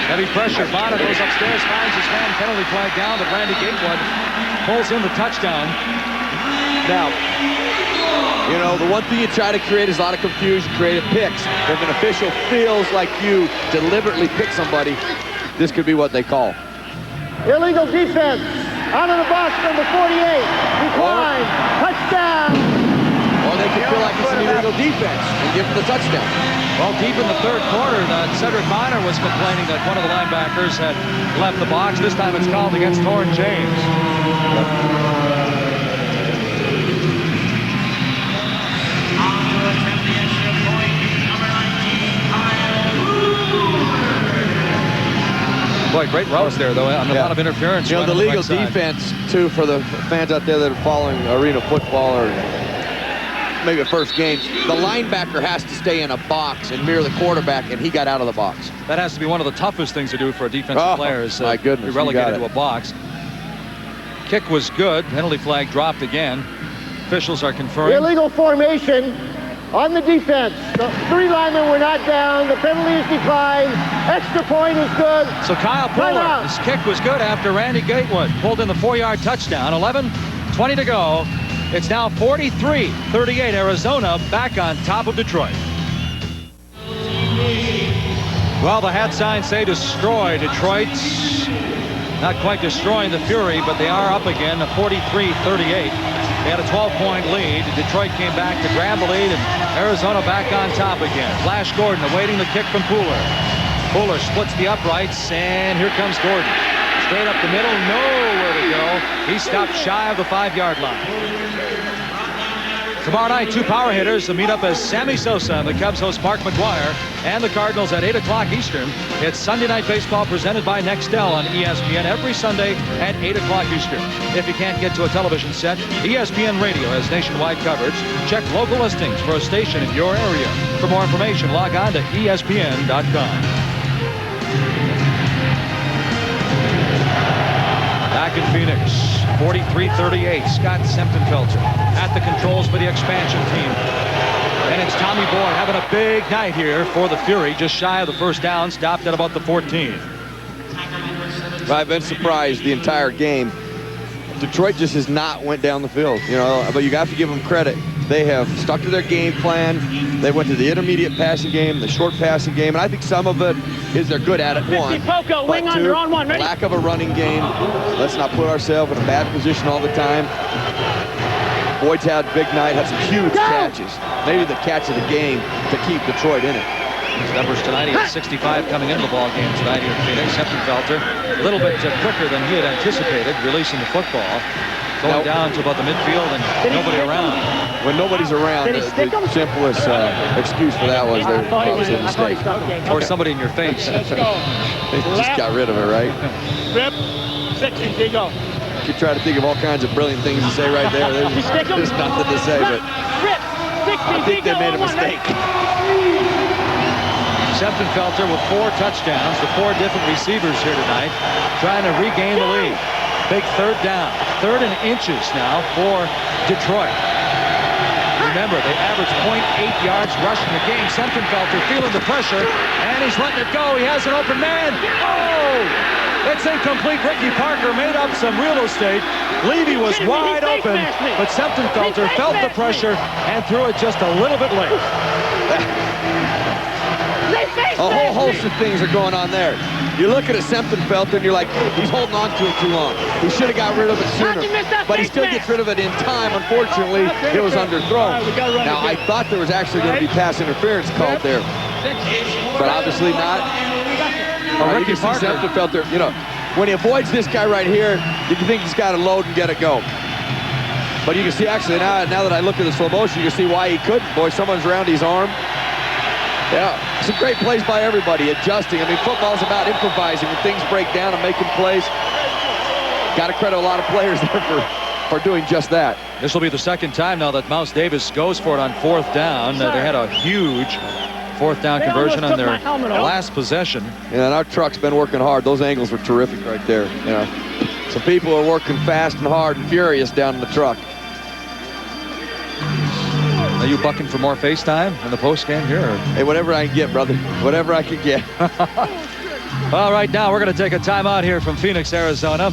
Heavy pressure, Bonner goes upstairs, finds his man, penalty flag down, but Randy Gatewood pulls in the touchdown. Now, you know, the one thing you try to create is a lot of confusion, creative picks. If an official feels like you deliberately pick somebody, this could be what they call. Illegal defense. Out of the box, number 48. Decline. Touchdown. Or they could feel like it's an illegal defense and give them the touchdown. Well, deep in the third quarter, Cedric Bonner was complaining that one of the linebackers had left the box. This time it's called against Torrin James. Boy, great routes there, though. A lot of interference. You know, the legal defense, too, for the fans out there that are following arena football, or maybe a first game. The linebacker has to stay in a box and mirror the quarterback, and he got out of the box. That has to be one of the toughest things to do for a defensive player is my goodness, be relegated to a box. Kick was good. Penalty flag dropped again. Officials are conferring. Illegal formation on the defense. The 3 linemen were not down. The penalty is declined. Extra point is good. So Kyle Puller, his kick was good after Randy Gatewood pulled in the 4-yard touchdown. 11:20 to go. It's now 43-38. Arizona back on top of Detroit. Well, the hat signs say destroy. Detroit not quite destroying the Fury, but they are up again, 43-38. They had a 12-point lead. Detroit came back to grab the lead, and Arizona back on top again. Flash Gordon awaiting the kick from Puller. Puller splits the uprights, and here comes Gordon. Straight up the middle, nowhere to go. He stopped shy of the 5-yard line. Tomorrow night, 2 power hitters will meet up as Sammy Sosa and the Cubs host Mark McGwire and the Cardinals at 8 o'clock Eastern. It's Sunday Night Baseball presented by Nextel on ESPN every Sunday at 8 o'clock Eastern. If you can't get to a television set, ESPN Radio has nationwide coverage. Check local listings for a station in your area. For more information, log on to ESPN.com. Back in Phoenix, 43-38. Scott Semptenfelter at the controls for the expansion team. And it's Tommy Boyd having a big night here for the Fury, just shy of the first down, stopped at about the 14. I've been surprised the entire game. Detroit just has not went down the field, you know, but you have to give them credit. They have stuck to their game plan. They went to the intermediate passing game, the short passing game, and I think some of it is they're good at it, one. But two, lack of a running game. Let's not put ourselves in a bad position all the time. Boyd's had a big night, had some huge catches. Maybe the catch of the game to keep Detroit in it. His numbers tonight, he had 65 coming into the ball game tonight here in Phoenix. Semptenfelter a little bit quicker than he had anticipated, releasing the football. Going down to about the midfield and nobody around. When nobody's around, the simplest excuse for that was there was a mistake. Or somebody in your face. They just got rid of it, right? Rip, 60, there you go. You try to think of all kinds of brilliant things to say right there. There's nothing to say, but I think they made a mistake. Semptenfelter with 4 touchdowns to 4 different receivers here tonight, trying to regain the lead. Big third down. 3rd and inches now for Detroit. Remember, they averaged 0.8 yards rushing the game. Semptenfelter feeling the pressure, and he's letting it go. He has an open man. Oh! It's incomplete. Ricky Parker made up some real estate. Levy was wide open, but Semptenfelter felt the pressure and threw it just a little bit late. A whole host of things are going on there. You're looking at Semptenfelter and you're like, he's holding on to it too long. He should have got rid of it sooner. But he still gets rid of it in time. Unfortunately, it was underthrown. Now, I thought there was actually going to be pass interference called there. But obviously not. You can see Semptenfelter, you know, when he avoids this guy right here, you can think he's got to load and get it go. But you can see, actually, now that I look at the slow motion, you can see why he couldn't. Boy, someone's around his arm. Yeah, some great plays by everybody, adjusting. I mean, football's about improvising when things break down and making plays. Got to credit a lot of players there for doing just that. This will be the second time now that Mouse Davis goes for it on 4th down. They had a huge 4th down conversion on their last possession. Yeah, and our truck's been working hard. Those angles were terrific right there. You know, some people are working fast and hard and furious down in the truck. Are you bucking for more FaceTime in the postgame here? Or? Hey, whatever I can get, brother. Whatever I can get. Well, right now, we're going to take a timeout here from Phoenix, Arizona.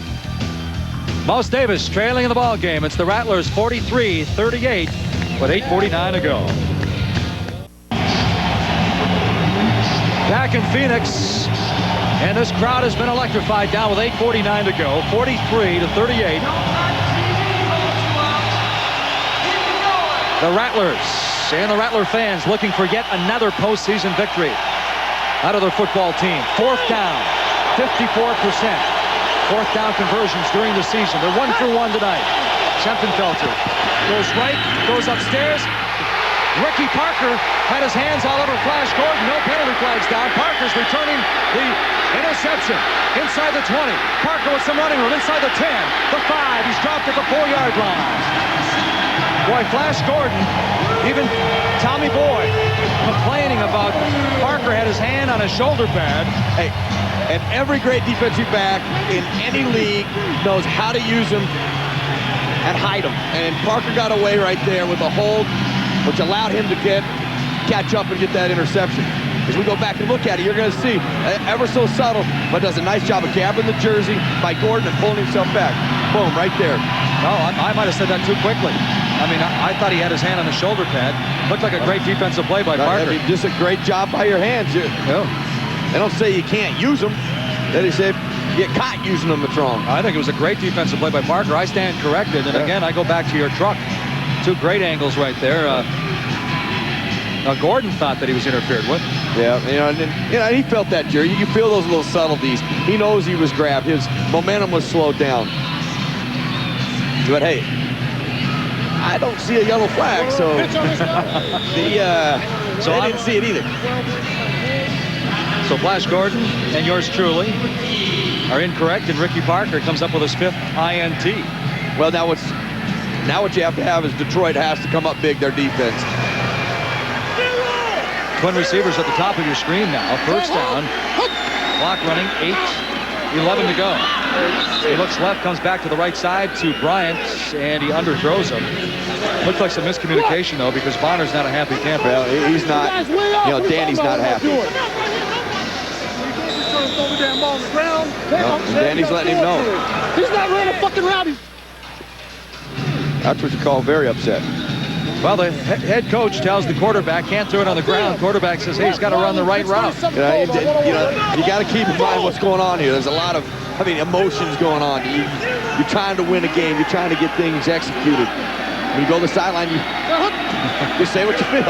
Mouse Davis trailing in the ball game. It's the Rattlers 43-38 with 8:49 to go. Back in Phoenix, and this crowd has been electrified down with 8:49 to go. 43-38. The Rattlers and the Rattler fans looking for yet another postseason victory out of their football team. 4th down, 54%. 4th down conversions during the season. They're 1 for 1 tonight. Semptenfelter goes right, goes upstairs. Ricky Parker had his hands all over Flash Gordon. No penalty flags down. Parker's returning the interception inside the 20. Parker with some running room inside the 10, the 5. He's dropped at the 4-yard line. Boy, Flash Gordon, even Tommy Boy, complaining about Parker had his hand on his shoulder pad. Hey, and every great defensive back in any league knows how to use him and hide him. And Parker got away right there with a hold, which allowed him to catch up and get that interception. As we go back and look at it, you're going to see ever so subtle, but does a nice job of grabbing the jersey by Gordon and pulling himself back. Boom, right there. No, I might have said that too quickly. I mean, I thought he had his hand on the shoulder pad. Looked like a great defensive play by Parker. I mean, just a great job by your hands. They don't say you can't use them. They say if you get caught using them, it's wrong. I think it was a great defensive play by Parker. I stand corrected. And again, I go back to your truck. Two great angles right there. Now, Gordon thought that he was interfered with. Yeah, and he felt that, Jerry. You feel those little subtleties. He knows he was grabbed. His momentum was slowed down. But hey, I don't see a yellow flag, so they didn't see it either. So Flash Gordon and yours truly are incorrect, and Ricky Parker comes up with his 5th INT. Well, now what you have to have is Detroit has to come up big, their defense. Twin receivers at the top of your screen now. First down. Clock running, 8:11 to go. He looks left, comes back to the right side to Bryant, and he underthrows him. Looks like some miscommunication, though, because Bonner's not a happy camper. Well, he's not. Danny's not happy. No, Danny's letting him know. He's not running a fucking route. That's what you call very upset. Well, the head coach tells the quarterback, can't throw it on the ground. Quarterback says, hey, he's got to run the right route. You got to keep in mind what's going on here. There's a lot of, emotions going on. You're trying to win a game. You're trying to get things executed. When you go to the sideline, you say what you feel.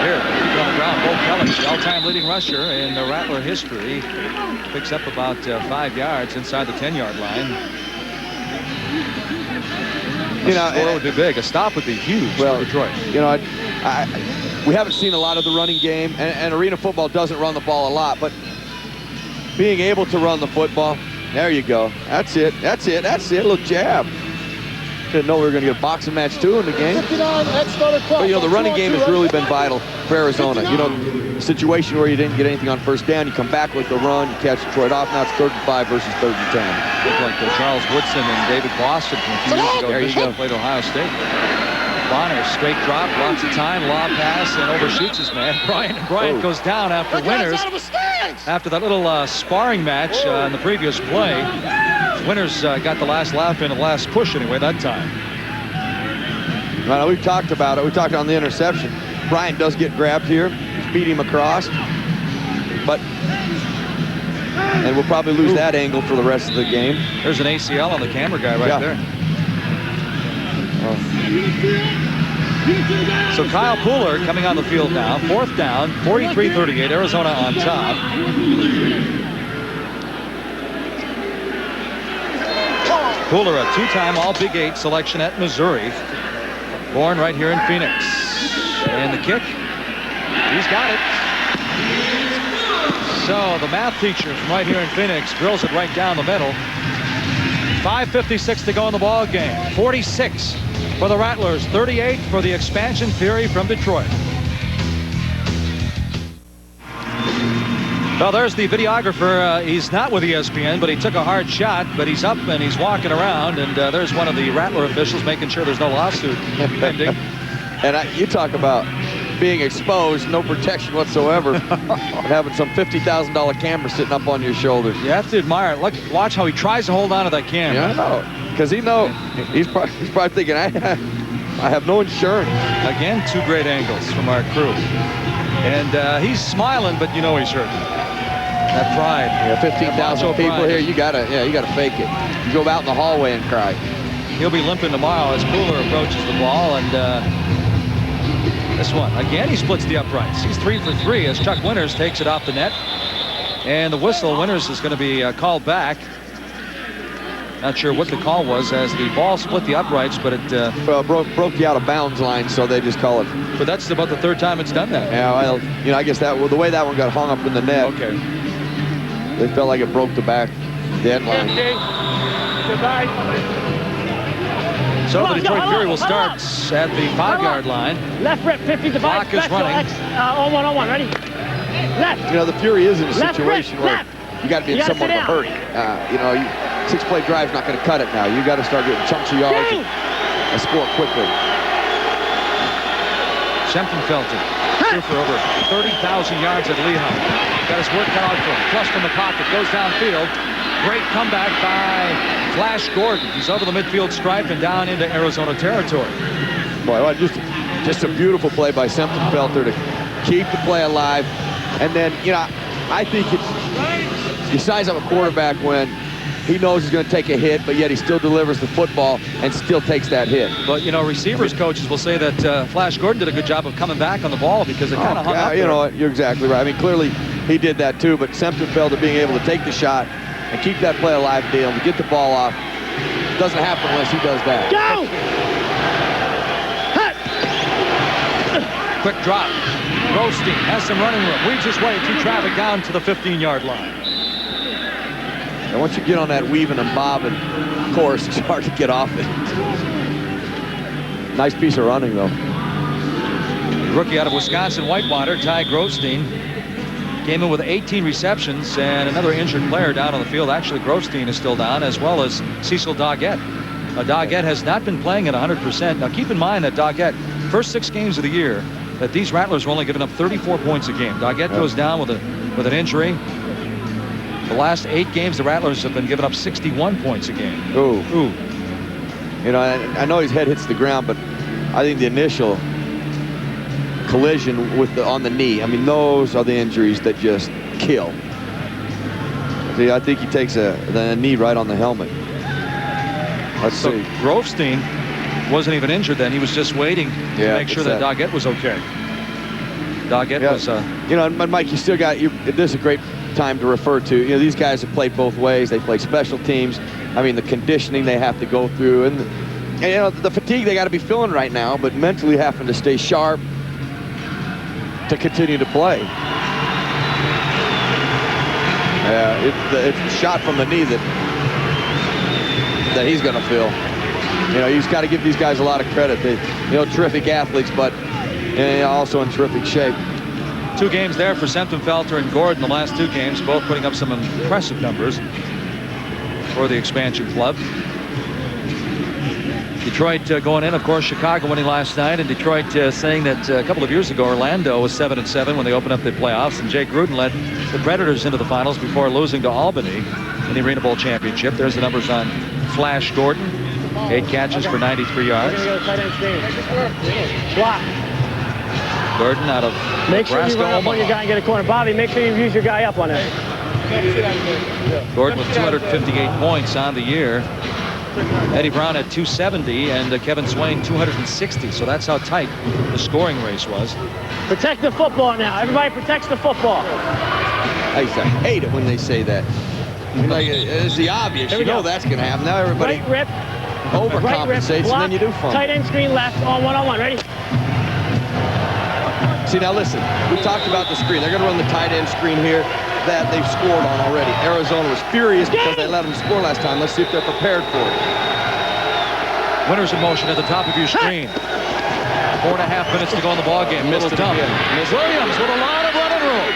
Here, on the ground, Bo Kelly, the all-time leading rusher in the Rattler history, picks up about 5 yards inside the 10-yard line. A score would be big. A stop would be huge for Detroit. We haven't seen a lot of the running game, and arena football doesn't run the ball a lot, but being able to run the football, there you go. That's it. A little jab. Didn't know we were going to get a boxing match, too, in the game. But, the running game has really been vital for Arizona. The situation where you didn't get anything on first down, you come back with the run, you catch Detroit off. Now it's 3rd and 5 versus 3rd and 10. Looked like Charles Woodson and David Boston from a few years ago. There you go. Played Ohio State. Bonner, straight drop, lots of time, lob pass, and overshoots his man. Bryant goes down after Winters. After that little sparring match in the previous play. Winters got the last laugh in, the last push anyway that time. Well, we've talked about it. We talked on the interception. Bryant does get grabbed here. Beat him across. And we'll probably lose that angle for the rest of the game. There's an ACL on the camera guy right there. So Kyle Pooler coming on the field now. 4th down, 43-38, Arizona on top. Pooler, a 2-time All-Big 8 selection at Missouri. Born right here in Phoenix. And the kick, he's got it. So the math teacher from right here in Phoenix drills it right down the middle. 5:56 to go in the ball game. 46 for the Rattlers, 38 for the expansion theory from Detroit. Well, there's the videographer. He's not with ESPN, but he took a hard shot, but he's up and he's walking around, and there's one of the Rattler officials making sure there's no lawsuit pending. And you talk about being exposed, no protection whatsoever, and having some $50,000 camera sitting up on your shoulders. You have to admire it. Look, watch how he tries to hold on to that camera. Yeah, I know. Because he's probably thinking, I have no insurance. Again, 2 great angles from our crew. And he's smiling, but he's hurt. That pride. Yeah, 15,000 people here. You gotta fake it. You go out in the hallway and cry. He'll be limping tomorrow as Pooler approaches the ball, and this one again, he splits the uprights. He's 3 for 3 as Chuck Winters takes it off the net, and the whistle. Winters is going to be called back. Not sure what the call was as the ball split the uprights, but it broke the out of bounds line, so they just call it. But that's about the 3rd time it's done that. Yeah, well, I guess the way that one got hung up in the net. Okay. They felt like it broke the back dead line. Goodbye. So the Detroit Fury will start at the 5-yard line. Left rip, 50 to 5. Clock is running. On one, ready? Left. You know, the Fury is in a situation where you got to be in somewhat of a hurry. You know, 6-play drive's not going to cut it now. You got to start getting chunks of yards and score quickly. Felton threw for over 30,000 yards at Lehigh. Got his work cut out for him. Flushed in the pocket, goes downfield. Great comeback by Flash Gordon. He's over the midfield stripe and down into Arizona territory. Boy, just a beautiful play by Felton to keep the play alive. And then, you know, I think you size up a quarterback when he knows he's going to take a hit, but yet he still delivers the football and still takes that hit. But, you know, receivers coaches will say that Flash Gordon did a good job of coming back on the ball because it kind of hung up. You know what? You're exactly right. I mean, clearly he did that too, but Felton being able to take the shot and keep that play alive, to get the ball off, doesn't happen unless he does that. Go! Quick drop. Roasting has some running room. Weaves his way through traffic down to the 15-yard line. And once you get on that weaving and bobbing course, it's hard to get off it. Nice piece of running, though. The rookie out of Wisconsin, Whitewater, Ty Grosstein, came in with 18 receptions and another injured player down on the field. Actually, Grosstein is still down, as well as Cecil Doggett. Doggett has not been playing at 100%. Now, keep in mind that Doggett, first 6 games of the year, that these Rattlers were only giving up 34 points a game. Doggett goes down with an injury. The last 8 games, the Rattlers have been giving up 61 points a game. Ooh. You know, I know his head hits the ground, but I think the initial collision on the knee, I mean, those are the injuries that just kill. See, I think he takes the knee right on the helmet. Let's see. Grosstein wasn't even injured then. He was just waiting to make sure that Doggett was okay. Doggett was... You know, and Mike, you still got... This is a great time to refer to. You know, these guys have played both ways. They play special teams. I mean, the conditioning they have to go through. And you know, the fatigue they got to be feeling right now, but mentally having to stay sharp to continue to play. Yeah, it's the shot from the knee that he's going to feel. You know, he's got to give these guys a lot of credit. They, you know, terrific athletes, but also in terrific shape. 2 games there for Felton and Gordon, the last 2 games, both putting up some impressive numbers for the expansion club. Detroit going in, of course, Chicago winning last night, and Detroit saying that a couple of years ago, Orlando was 7-7 when they opened up the playoffs, and Jay Gruden led the Predators into the finals before losing to Albany in the Arena Bowl championship. There's the numbers on Flash Gordon. 8 catches for 93 yards. Gordon out of Make sure Nebraska, you run up on your guy and get a corner. Bobby, make sure you use your guy up on it. Gordon with 258 points on the year. Eddie Brown at 270 and Kevin Swain 260. So that's how tight the scoring race was. Protect the football now. Everybody protects the football. I hate it when they say that. I mean, like, it's the obvious. You know that's going to happen. Now everybody overcompensates, and then you do fun. Tight end screen left on one-on-one. Ready? See, now listen, we talked about the screen. They're going to run the tight end screen here that they've scored on already. Arizona was furious because they let them score last time. Let's see if they're prepared for it. Winners in motion at the top of your screen. 4.5 minutes to go in the ballgame. Middle dump. Williams with a lot of running room.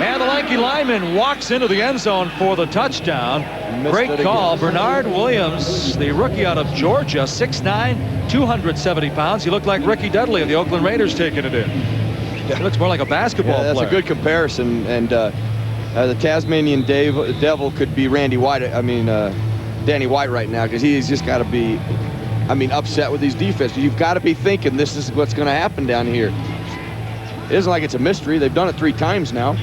And the lanky lineman walks into the end zone for the touchdown. Great call. Bernard Williams, the rookie out of Georgia, 6'9", 270 pounds. He looked like Ricky Dudley of the Oakland Raiders taking it in. He looks more like a basketball player. That's a good comparison. And the Tasmanian Devil could be Danny White right now, because he's just got to be, upset with these defenses. You've got to be thinking this is what's going to happen down here. It isn't like it's a mystery. They've done it 3 times now.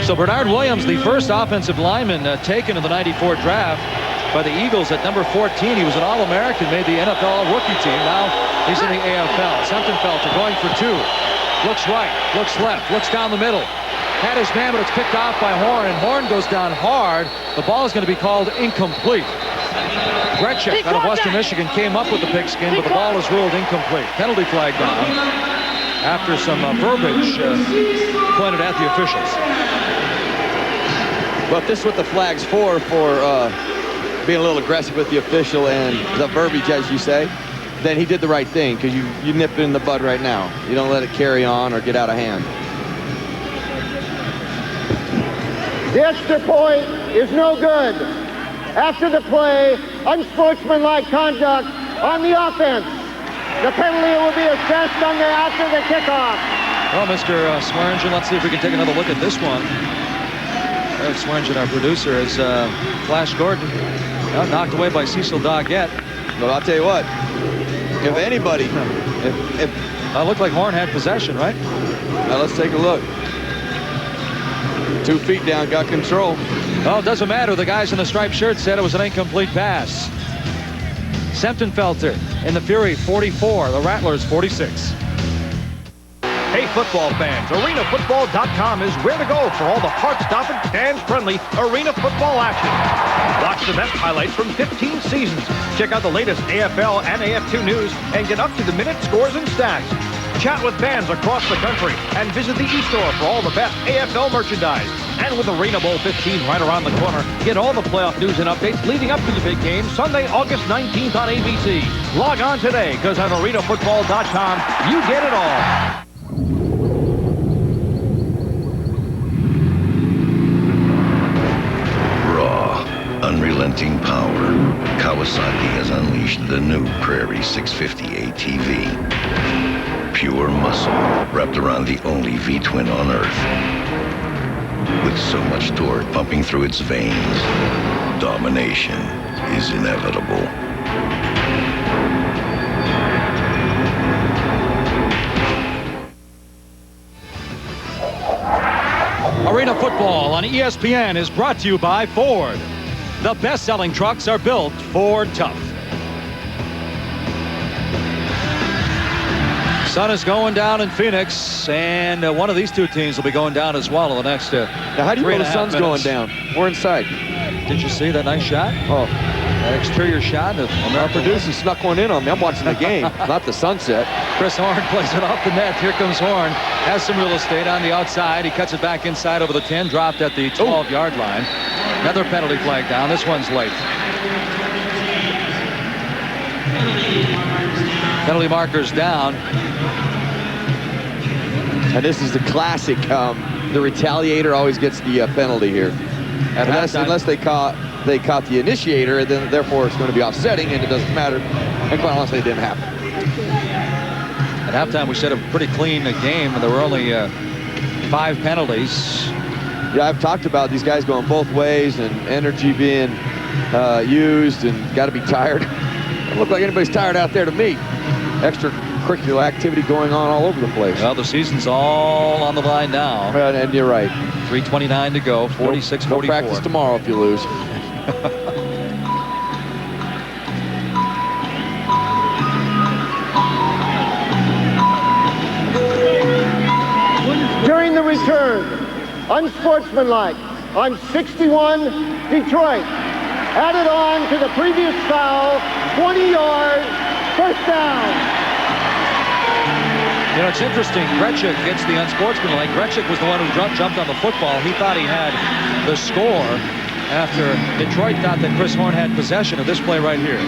So Bernard Williams, the first offensive lineman taken in the '94 draft by the Eagles at number 14. He was an All-American, made the NFL rookie team. Now he's in the AFL. Felton going for 2. Looks right, looks left, looks down the middle. Had his man, but it's picked off by Horn, and Horn goes down hard. The ball is going to be called incomplete. Gretschek out of Western Michigan came up with the pigskin, but the ball is ruled incomplete. Penalty flag down after some verbiage pointed at the officials. But this is what the flag's for being a little aggressive with the official and the verbiage, as you say, then he did the right thing, because you nip it in the bud right now. You don't let it carry on or get out of hand. The extra point is no good. After the play, unsportsmanlike conduct on the offense. The penalty will be assessed after the kickoff. Well, Mr. Swearingen, let's see if we can take another look at this one. Eric Swearingen, our producer, is Flash Gordon knocked away by Cecil Doggett. Well, I'll tell you what. If anybody, if looked like Horn had possession, right? Now let's take a look. 2 feet down, got control. Well, it doesn't matter. The guys in the striped shirt said it was an incomplete pass. Semptenfelter in the Fury, 44. The Rattlers, 46. Hey, football fans, arenafootball.com is where to go for all the heart-stopping, fans-friendly arena football action. Watch the best highlights from 15 seasons. Check out the latest AFL and AF2 news and get up-to-the-minute scores and stats. Chat with fans across the country and visit the e-store for all the best AFL merchandise. And with Arena Bowl 15 right around the corner, get all the playoff news and updates leading up to the big game Sunday, August 19th on ABC. Log on today, because on arenafootball.com, you get it all. Unrelenting power. Kawasaki has unleashed the new Prairie 650 ATV. Pure muscle wrapped around the only V-twin on Earth. With so much torque pumping through its veins, domination is inevitable. Arena Football on ESPN is brought to you by Ford. The best-selling trucks are built Ford tough. Sun is going down in Phoenix, and one of these two teams will be going down as well in the next Now, how do you know the sun's going down? We're inside. Did you see that nice shot? Oh. That exterior shot. Our producer snuck one in on me. I'm watching the game, not the sunset. Chris Horn plays it off the net. Here comes Horn. Has some real estate on the outside. He cuts it back inside over the 10. Dropped at the 12-yard line. Another penalty flag down. This one's late. Penalty markers down. And this is the classic. The retaliator always gets the penalty here. Unless they caught the initiator, then therefore it's going to be offsetting, and it doesn't matter. And quite honestly, it didn't happen. At halftime, we said a pretty clean game, and there were only 5 penalties. Yeah, I've talked about these guys going both ways and energy being used, and got to be tired. Doesn't look like anybody's tired out there to me. Extracurricular activity going on all over the place. Well, the season's all on the line now. And you're right. 3:29 to go, 46-44. No practice tomorrow if you lose. During the return, unsportsmanlike on 61, Detroit. Added on to the previous foul, 20 yards, first down. You know, it's interesting. Gretschik gets the unsportsmanlike. Gretschik was the one who jumped on the football. He thought he had the score after Detroit thought that Chris Horn had possession of this play right here.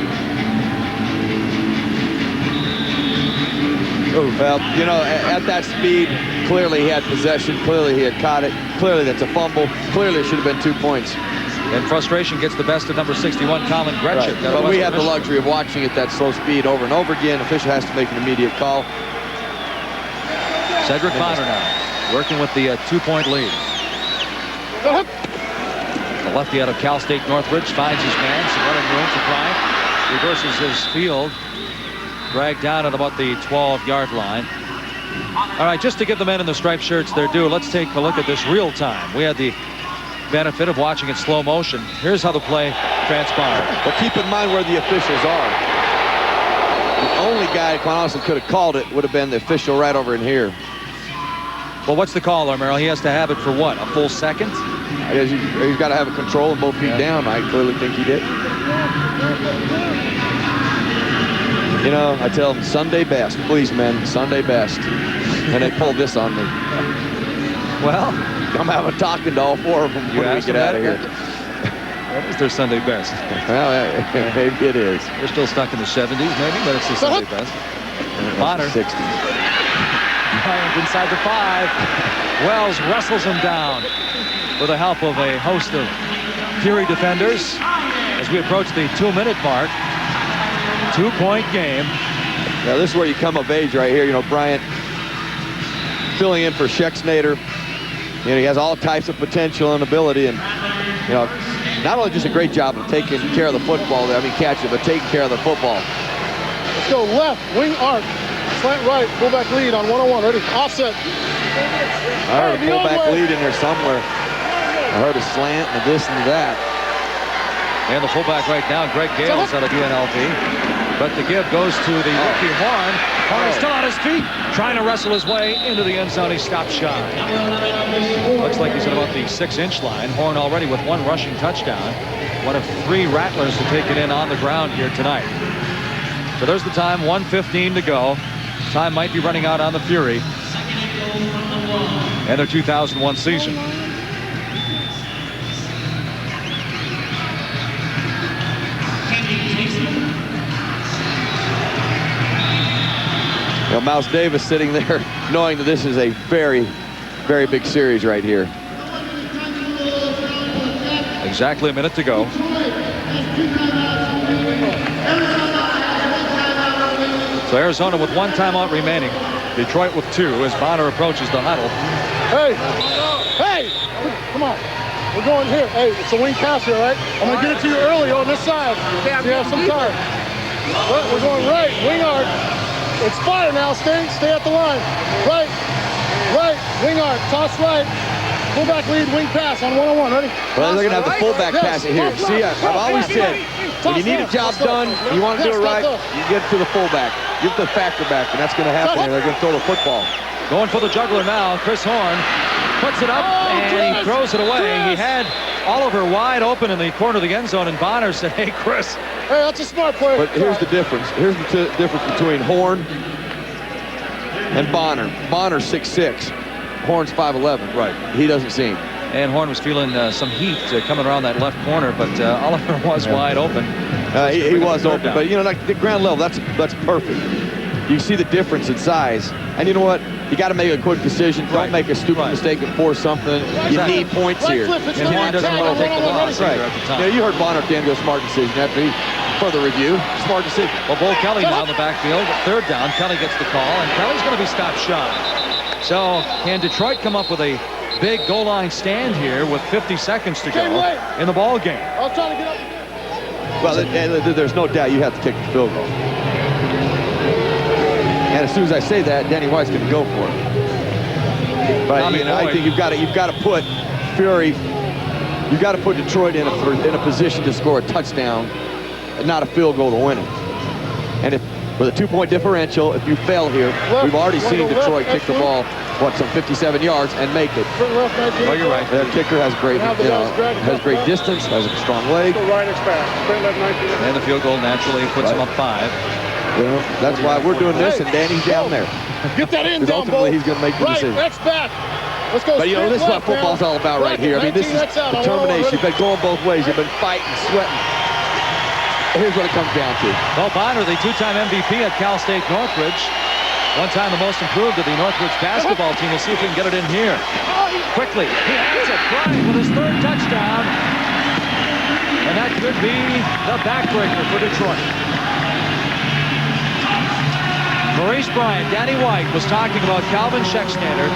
Well, you know, at that speed, clearly he had possession. Clearly he had caught it. Clearly that's a fumble. Clearly it should have been 2 points. And frustration gets the best of number 61, Colin Gretschik. Right. But we have the luxury of watching at that slow speed over and over again. Official has to make an immediate call. Cedric Bonner now working with the 2-point lead. The lefty out of Cal State Northridge finds his man. Some running room to Bryant. Reverses his field. Dragged down at about the 12-yard line. All right, just to give the men in the striped shirts their due, let's take a look at this real time. We had the benefit of watching it slow motion. Here's how the play transpired. But keep in mind where the officials are. The only guy quite honestly could have called it would have been the official right over in here. Well, what's the call, Merrill? He has to have it for what, a full second? He's got to have a control and both feet down. I clearly think he did. You know, I tell them Sunday best, please, men, Sunday best. And they pulled this on me. Well, I'm having talking to all 4 of them when we get out of here. That is their Sunday best. Well, maybe it is. They're still stuck in the 70s, maybe, but it's the Sunday best. Bonner. 60s. Bryant inside the 5. Wells wrestles him down with the help of a host of Fury defenders as we approach the 2-minute mark. 2-point game. Now this is where you come of age right here. You know, Bryant filling in for Schexnayder. You know, he has all types of potential and ability, and you know, not only just a great job of taking care of the football, catching, but taking care of the football. Let's go left, wing arc, slant right, fullback lead on 101. Ready? Offset. I heard a fullback lead in there somewhere. I heard a slant and this and that. And the fullback right now, Greg Gales out of UNLV. But the give goes to the rookie Horn. Horn is still on his feet, trying to wrestle his way into the end zone. He stopped shy. Looks like he's at about the 6-inch line. Horn already with 1 rushing touchdown. One of 3 Rattlers to take it in on the ground here tonight. So there's the time, 1:15 to go. Time might be running out on the Fury and their 2001 season. You know, Mouse Davis sitting there knowing that this is a very, very big series right here. Exactly a minute to go. So Arizona with 1 timeout remaining. Detroit with 2 as Bonner approaches the huddle. Hey, hey, come on. We're going here. Hey, it's a wing pass here, right? I'm going to get it to you early on this side. So you have some time. We're going right, wing arc. It's fire now, stay at the line. Right, wing arc, toss right. Fullback lead, wing pass on 101, ready? Well, they're going to have the fullback pass it here. See, I've always said, when you need a job done, you want to do it right, you get it to the fullback. Give it to the factor back, and that's going to happen here. They're going to throw the football. Going for the juggler now, Chris Horn puts it up, and he throws it away. He had Oliver wide open in the corner of the end zone, and Bonner said, hey, Chris. Hey, that's a smart play. But here's the difference. Here's the difference between Horn and Bonner. Bonner's 6'6". Horn's 5'11". Right. He doesn't see him. And Horn was feeling some heat coming around that left corner, but Oliver was wide open. He was open, down. But you know, like the ground level, that's perfect. You see the difference in size. And you know what? You got to make a quick decision. Don't make a stupid mistake and force something. You need points here. And Horn doesn't want to take the loss at the time. Yeah, you heard Bonner at the end go smart decision after he further review. Smart decision. Well, Bull Kelly now in the backfield. 3rd down. Kelly gets the call, and Kelly's going to be stopped shy. So can Detroit come up with a big goal line stand here with 50 seconds to go in the ball game? I was trying to get up. Well, there's no doubt you have to kick the field goal. And as soon as I say that, Danny White's going to go for it. But you know, I think you've got to put Fury, you've got to put Detroit in a position to score a touchdown, and not a field goal to win it. And if with a 2-point differential, if you fail here, we've already seen Detroit kick the ball, some 57 yards and make it. Well, you're right. That kicker has great, has great distance, has a strong leg. And the field goal naturally puts him up 5. You know, that's why we're doing this, and Danny's down there. Get that in, down, ultimately, he's going to make the decision. Next back. Let's go. But you know, this is what football's all about right here. I mean, this is determination. You've been going both ways. You've been fighting, sweating. Here's what it comes down to. Well, Bonner, the 2-time MVP at Cal State Northridge. One time the most improved of the Northridge basketball team. We'll see if we can get it in here. Quickly. He has it. Bryant with his 3rd touchdown. And that could be the backbreaker for Detroit. Maurice Bryant, Danny White was talking about Calvin Schexnayder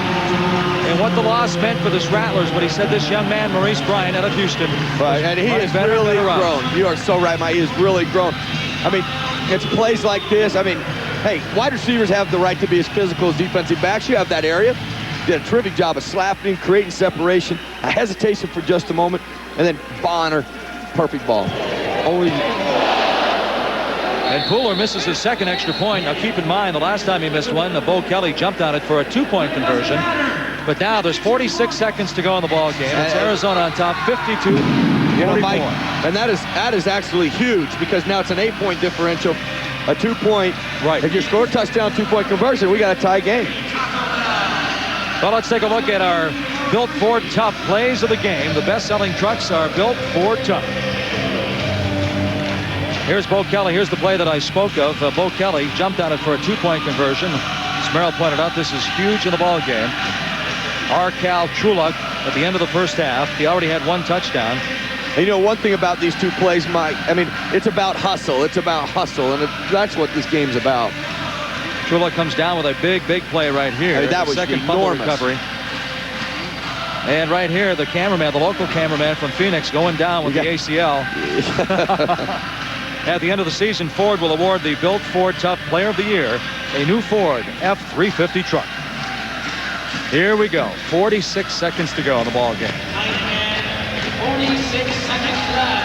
and what the loss meant for this Rattlers, but he said this young man, Maurice Bryant, out of Houston. Right, and he has really grown. You are so right, Mike. He has really grown. I mean, it's plays like this. I mean, hey, wide receivers have the right to be as physical as defensive backs. You have that area. Did a terrific job of slapping, creating separation, a hesitation for just a moment, and then Bonner, perfect ball. And Pooler misses his 2nd extra point. Now keep in mind, the last time he missed one, Bo Kelly jumped on it for a 2-point conversion. But now there's 46 seconds to go in the ball game. It's Arizona on top, 52-44. You know, Mike, and that is actually huge, because now it's an 8-point differential, a 2-point. Right. If you score a touchdown, 2-point conversion, we got a tie game. Well, let's take a look at our Built Ford Tough plays of the game. The best-selling trucks are Built Ford Tough. Here's Bo Kelly. Here's the play that I spoke of. Bo Kelly jumped on it for a two-point conversion. As Merrill pointed out, this is huge in the ball game. Cal Truluk at the end of the first half. He already had one touchdown. And you know, one thing about these two plays, Mike, I mean, it's about hustle. It's about hustle, and that's what this game's about. Truluk comes down with a big play right here. I mean, that was second fumble enormous. recovery. And right here, the cameraman, the local cameraman from Phoenix, going down with the ACL. At the end of the season, Ford will award the Built Ford Tough Player of the Year a new Ford F-350 truck. Here we go. 46 seconds to go in the ball game. 46 seconds left.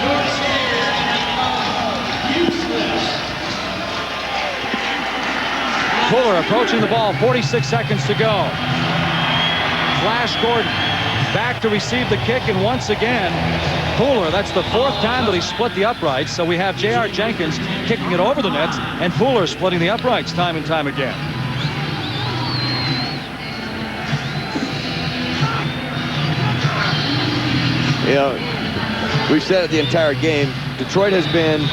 You're scared and useless. Fuller approaching the ball. 46 seconds to go. Flash Gordon back to receive the kick, and once again, Fuller, that's the fourth time that he split the uprights. So we have J.R. Jenkins kicking it over the nets, and Fuller splitting the uprights time and time again. You know, we've said it the entire game. Detroit has been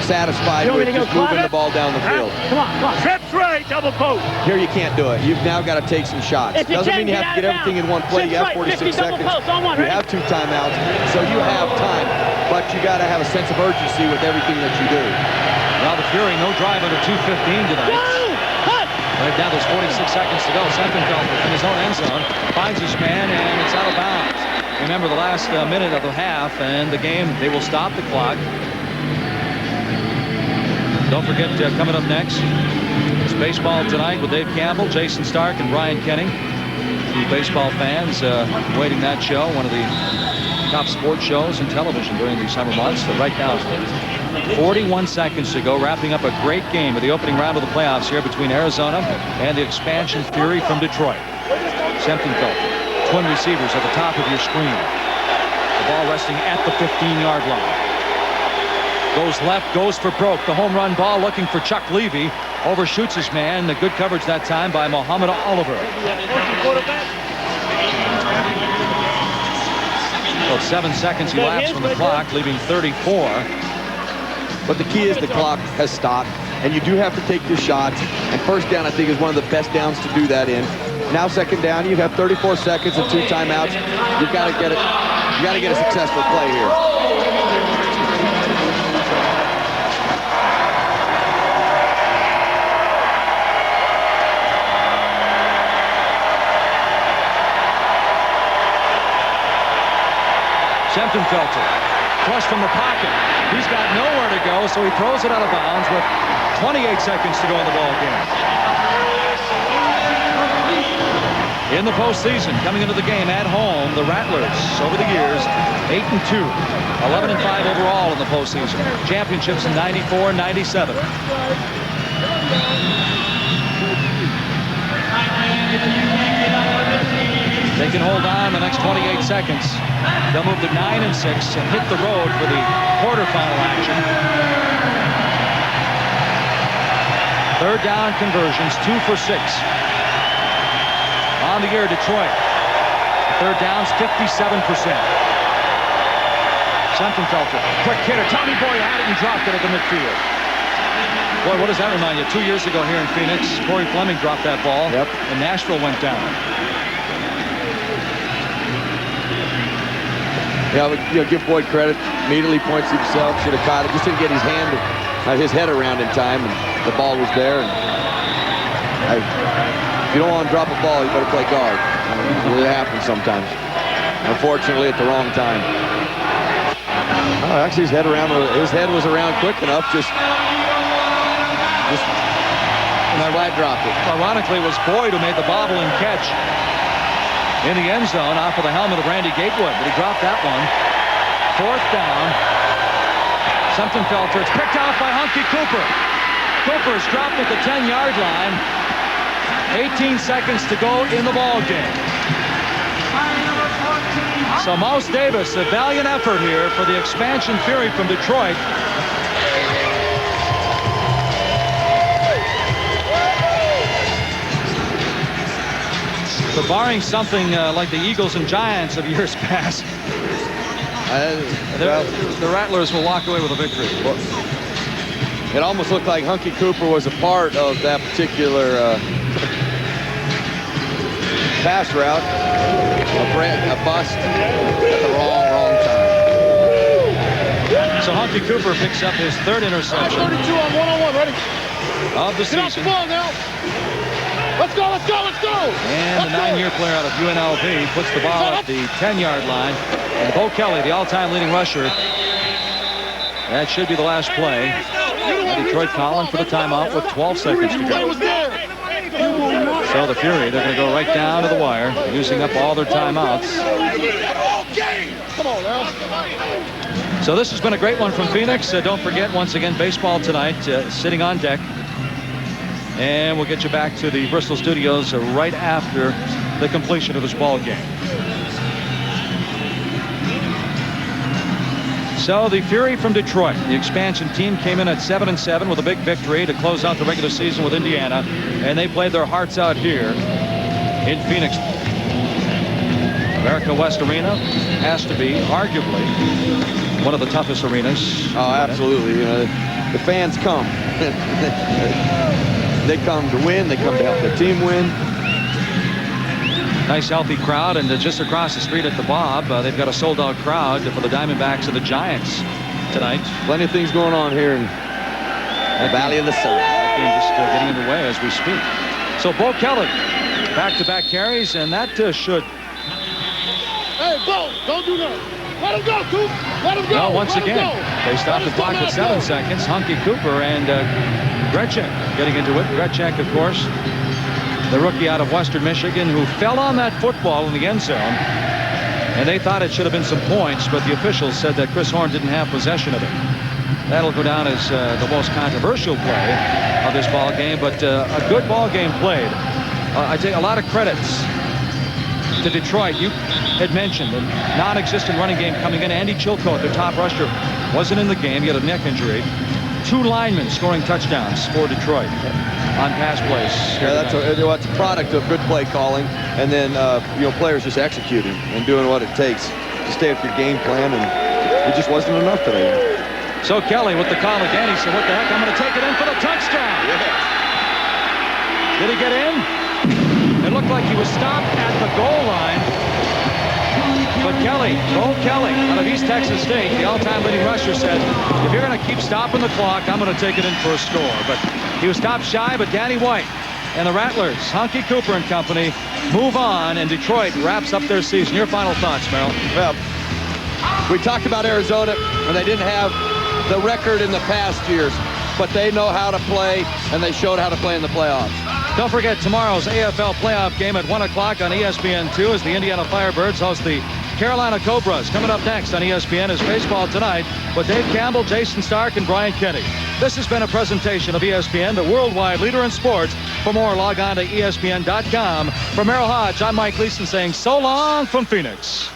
satisfied with just moving the ball down the field. Come on. Trips right, double post. Here you can't do it. You've now got to take some shots. Doesn't mean you have to get everything in one play. You have 46 seconds. You have 2 timeouts, so you have time. But you got to have a sense of urgency with everything that you do. Now the Fury, no drive under 2:15 tonight. Right now there's 46 seconds to go. Sentenfeld in his own end zone finds his man, and it's out of bounds. Remember the last minute of the half, and the game, they will stop the clock. Don't forget, coming up next, it's Baseball Tonight with Dave Campbell, Jason Stark, and Brian Kenning. The baseball fans waiting that show, one of the top sports shows in television during the summer months. So right now, 41 seconds to go, wrapping up a great game of the opening round of the playoffs here between Arizona and the expansion Fury from Detroit. Sentenfeld, twin receivers at the top of your screen. The ball resting at the 15-yard line. Goes left, goes for broke. The home run ball looking for Chuck Levy. Overshoots his man. The good coverage that time by Muhammad Oliver. Well, 7 seconds elapsed from the clock, leaving 34. But the key is the clock has stopped, and you do have to take your shots. And first down, I think, is one of the best downs to do that in. Now second down, you have 34 seconds and 2 timeouts. You've got to get it. You got to get a successful play here. Sentenfelter, flush from the pocket. He's got nowhere to go, so he throws it out of bounds with 28 seconds to go in the ball game. In the postseason, coming into the game at home, the Rattlers, over the years, 8-2, 11-5 overall in the postseason. Championships in 94, 97. They can hold on the next 28 seconds. They'll move to 9-6 and hit the road for the quarterfinal action. Third down conversions, 2 for 6. On the year, Detroit. Third downs, 57%. Sentenfelter, quick hitter. Tommy Boy had it and dropped it at the midfield. Boy, what does that remind you? 2 years ago here in Phoenix, Corey Fleming dropped that ball, and Nashville went down. Yeah, but, give Boyd credit. Immediately points himself. Should have caught it. Just didn't get his head around in time, and the ball was there. And if you don't want to drop a ball, you better play guard. It happens sometimes. Unfortunately, at the wrong time. Oh, actually, his head was around quick enough. Just flat dropped it. Ironically, it was Boyd who made the bobbling catch in the end zone off of the helmet of Randy Gatewood, but he dropped that one. Fourth down. Sentenfelter, it's picked off by Hunky Cooper. Cooper is dropped at the 10-yard line. 18 seconds to go in the ball game. So Mouse Davis, a valiant effort here for the expansion Fury from Detroit. But barring something like the Eagles and Giants of years past, the Rattlers will walk away with a victory. Well, it almost looked like Hunky Cooper was a part of that particular pass route. A bust at the wrong time. So Hunky Cooper picks up his third interception. 32 on one-on-one, ready? Of the season. Get off the ball now. Let's go, let's go, let's go. And the 9-year player out of UNLV puts the ball at the 10-yard line. And Bo Kelly, the all-time leading rusher, that should be the last play. Detroit calling for the timeout with 12 seconds to go. So the Fury, they're going to go right down to the wire, using up all their timeouts. Come on now. So this has been a great one from Phoenix. Don't forget, once again, baseball tonight, sitting on deck. And we'll get you back to the Bristol studios right after the completion of this ball game. So the Fury from Detroit, the expansion team, came in at 7-7 with a big victory to close out the regular season with Indiana, and they played their hearts out here in Phoenix. America West Arena has to be arguably one of the toughest arenas. Oh, absolutely. You know, the fans come. They come to win. They come to help their team win. Nice healthy crowd, and just across the street at the Bob, they've got a sold-out crowd for the Diamondbacks and the Giants tonight. Plenty of things going on here in the Valley of the Sun. That game just getting underway as we speak. So Bo Kelly, back-to-back carries, and that should. Hey, Bo, don't do that. Let him go, Coop. Let him go. Well, once again, they stopped the clock at 7 seconds. Hunky Cooper and Gretschek getting into it. Gretschek, of course, the rookie out of Western Michigan, who fell on that football in the end zone. And they thought it should have been some points, but the officials said that Chris Horn didn't have possession of it. That'll go down as the most controversial play of this ball game, but a good ball game played. I take a lot of credits to Detroit. You had mentioned a non-existent running game coming in. Andy Chilcote, their top rusher, wasn't in the game. He had a neck injury. 2 linemen scoring touchdowns for Detroit on pass plays. Yeah, that's a product of good play calling, and then players just executing and doing what it takes to stay with your game plan, and it just wasn't enough today. So Kelly with the call again. He said, "What the heck? I'm going to take it in for the touchdown." Yeah. Did he get in? It looked like he was stopped at the goal line. But Bo Kelly, out of East Texas State, the all-time leading rusher, said, if you're going to keep stopping the clock, I'm going to take it in for a score. But he was stopped shy, but Danny White and the Rattlers, Hunky Cooper and company, move on, and Detroit wraps up their season. Your final thoughts, Merrill? Well, we talked about Arizona, and they didn't have the record in the past years, but they know how to play, and they showed how to play in the playoffs. Don't forget tomorrow's AFL playoff game at 1 o'clock on ESPN2 as the Indiana Firebirds host the Carolina Cobras. Coming up next on ESPN is Baseball Tonight with Dave Campbell, Jason Stark, and Brian Kenny. This has been a presentation of ESPN, the worldwide leader in sports. For more, log on to ESPN.com. For Merrill Hodge, I'm Mike Leeson saying so long from Phoenix.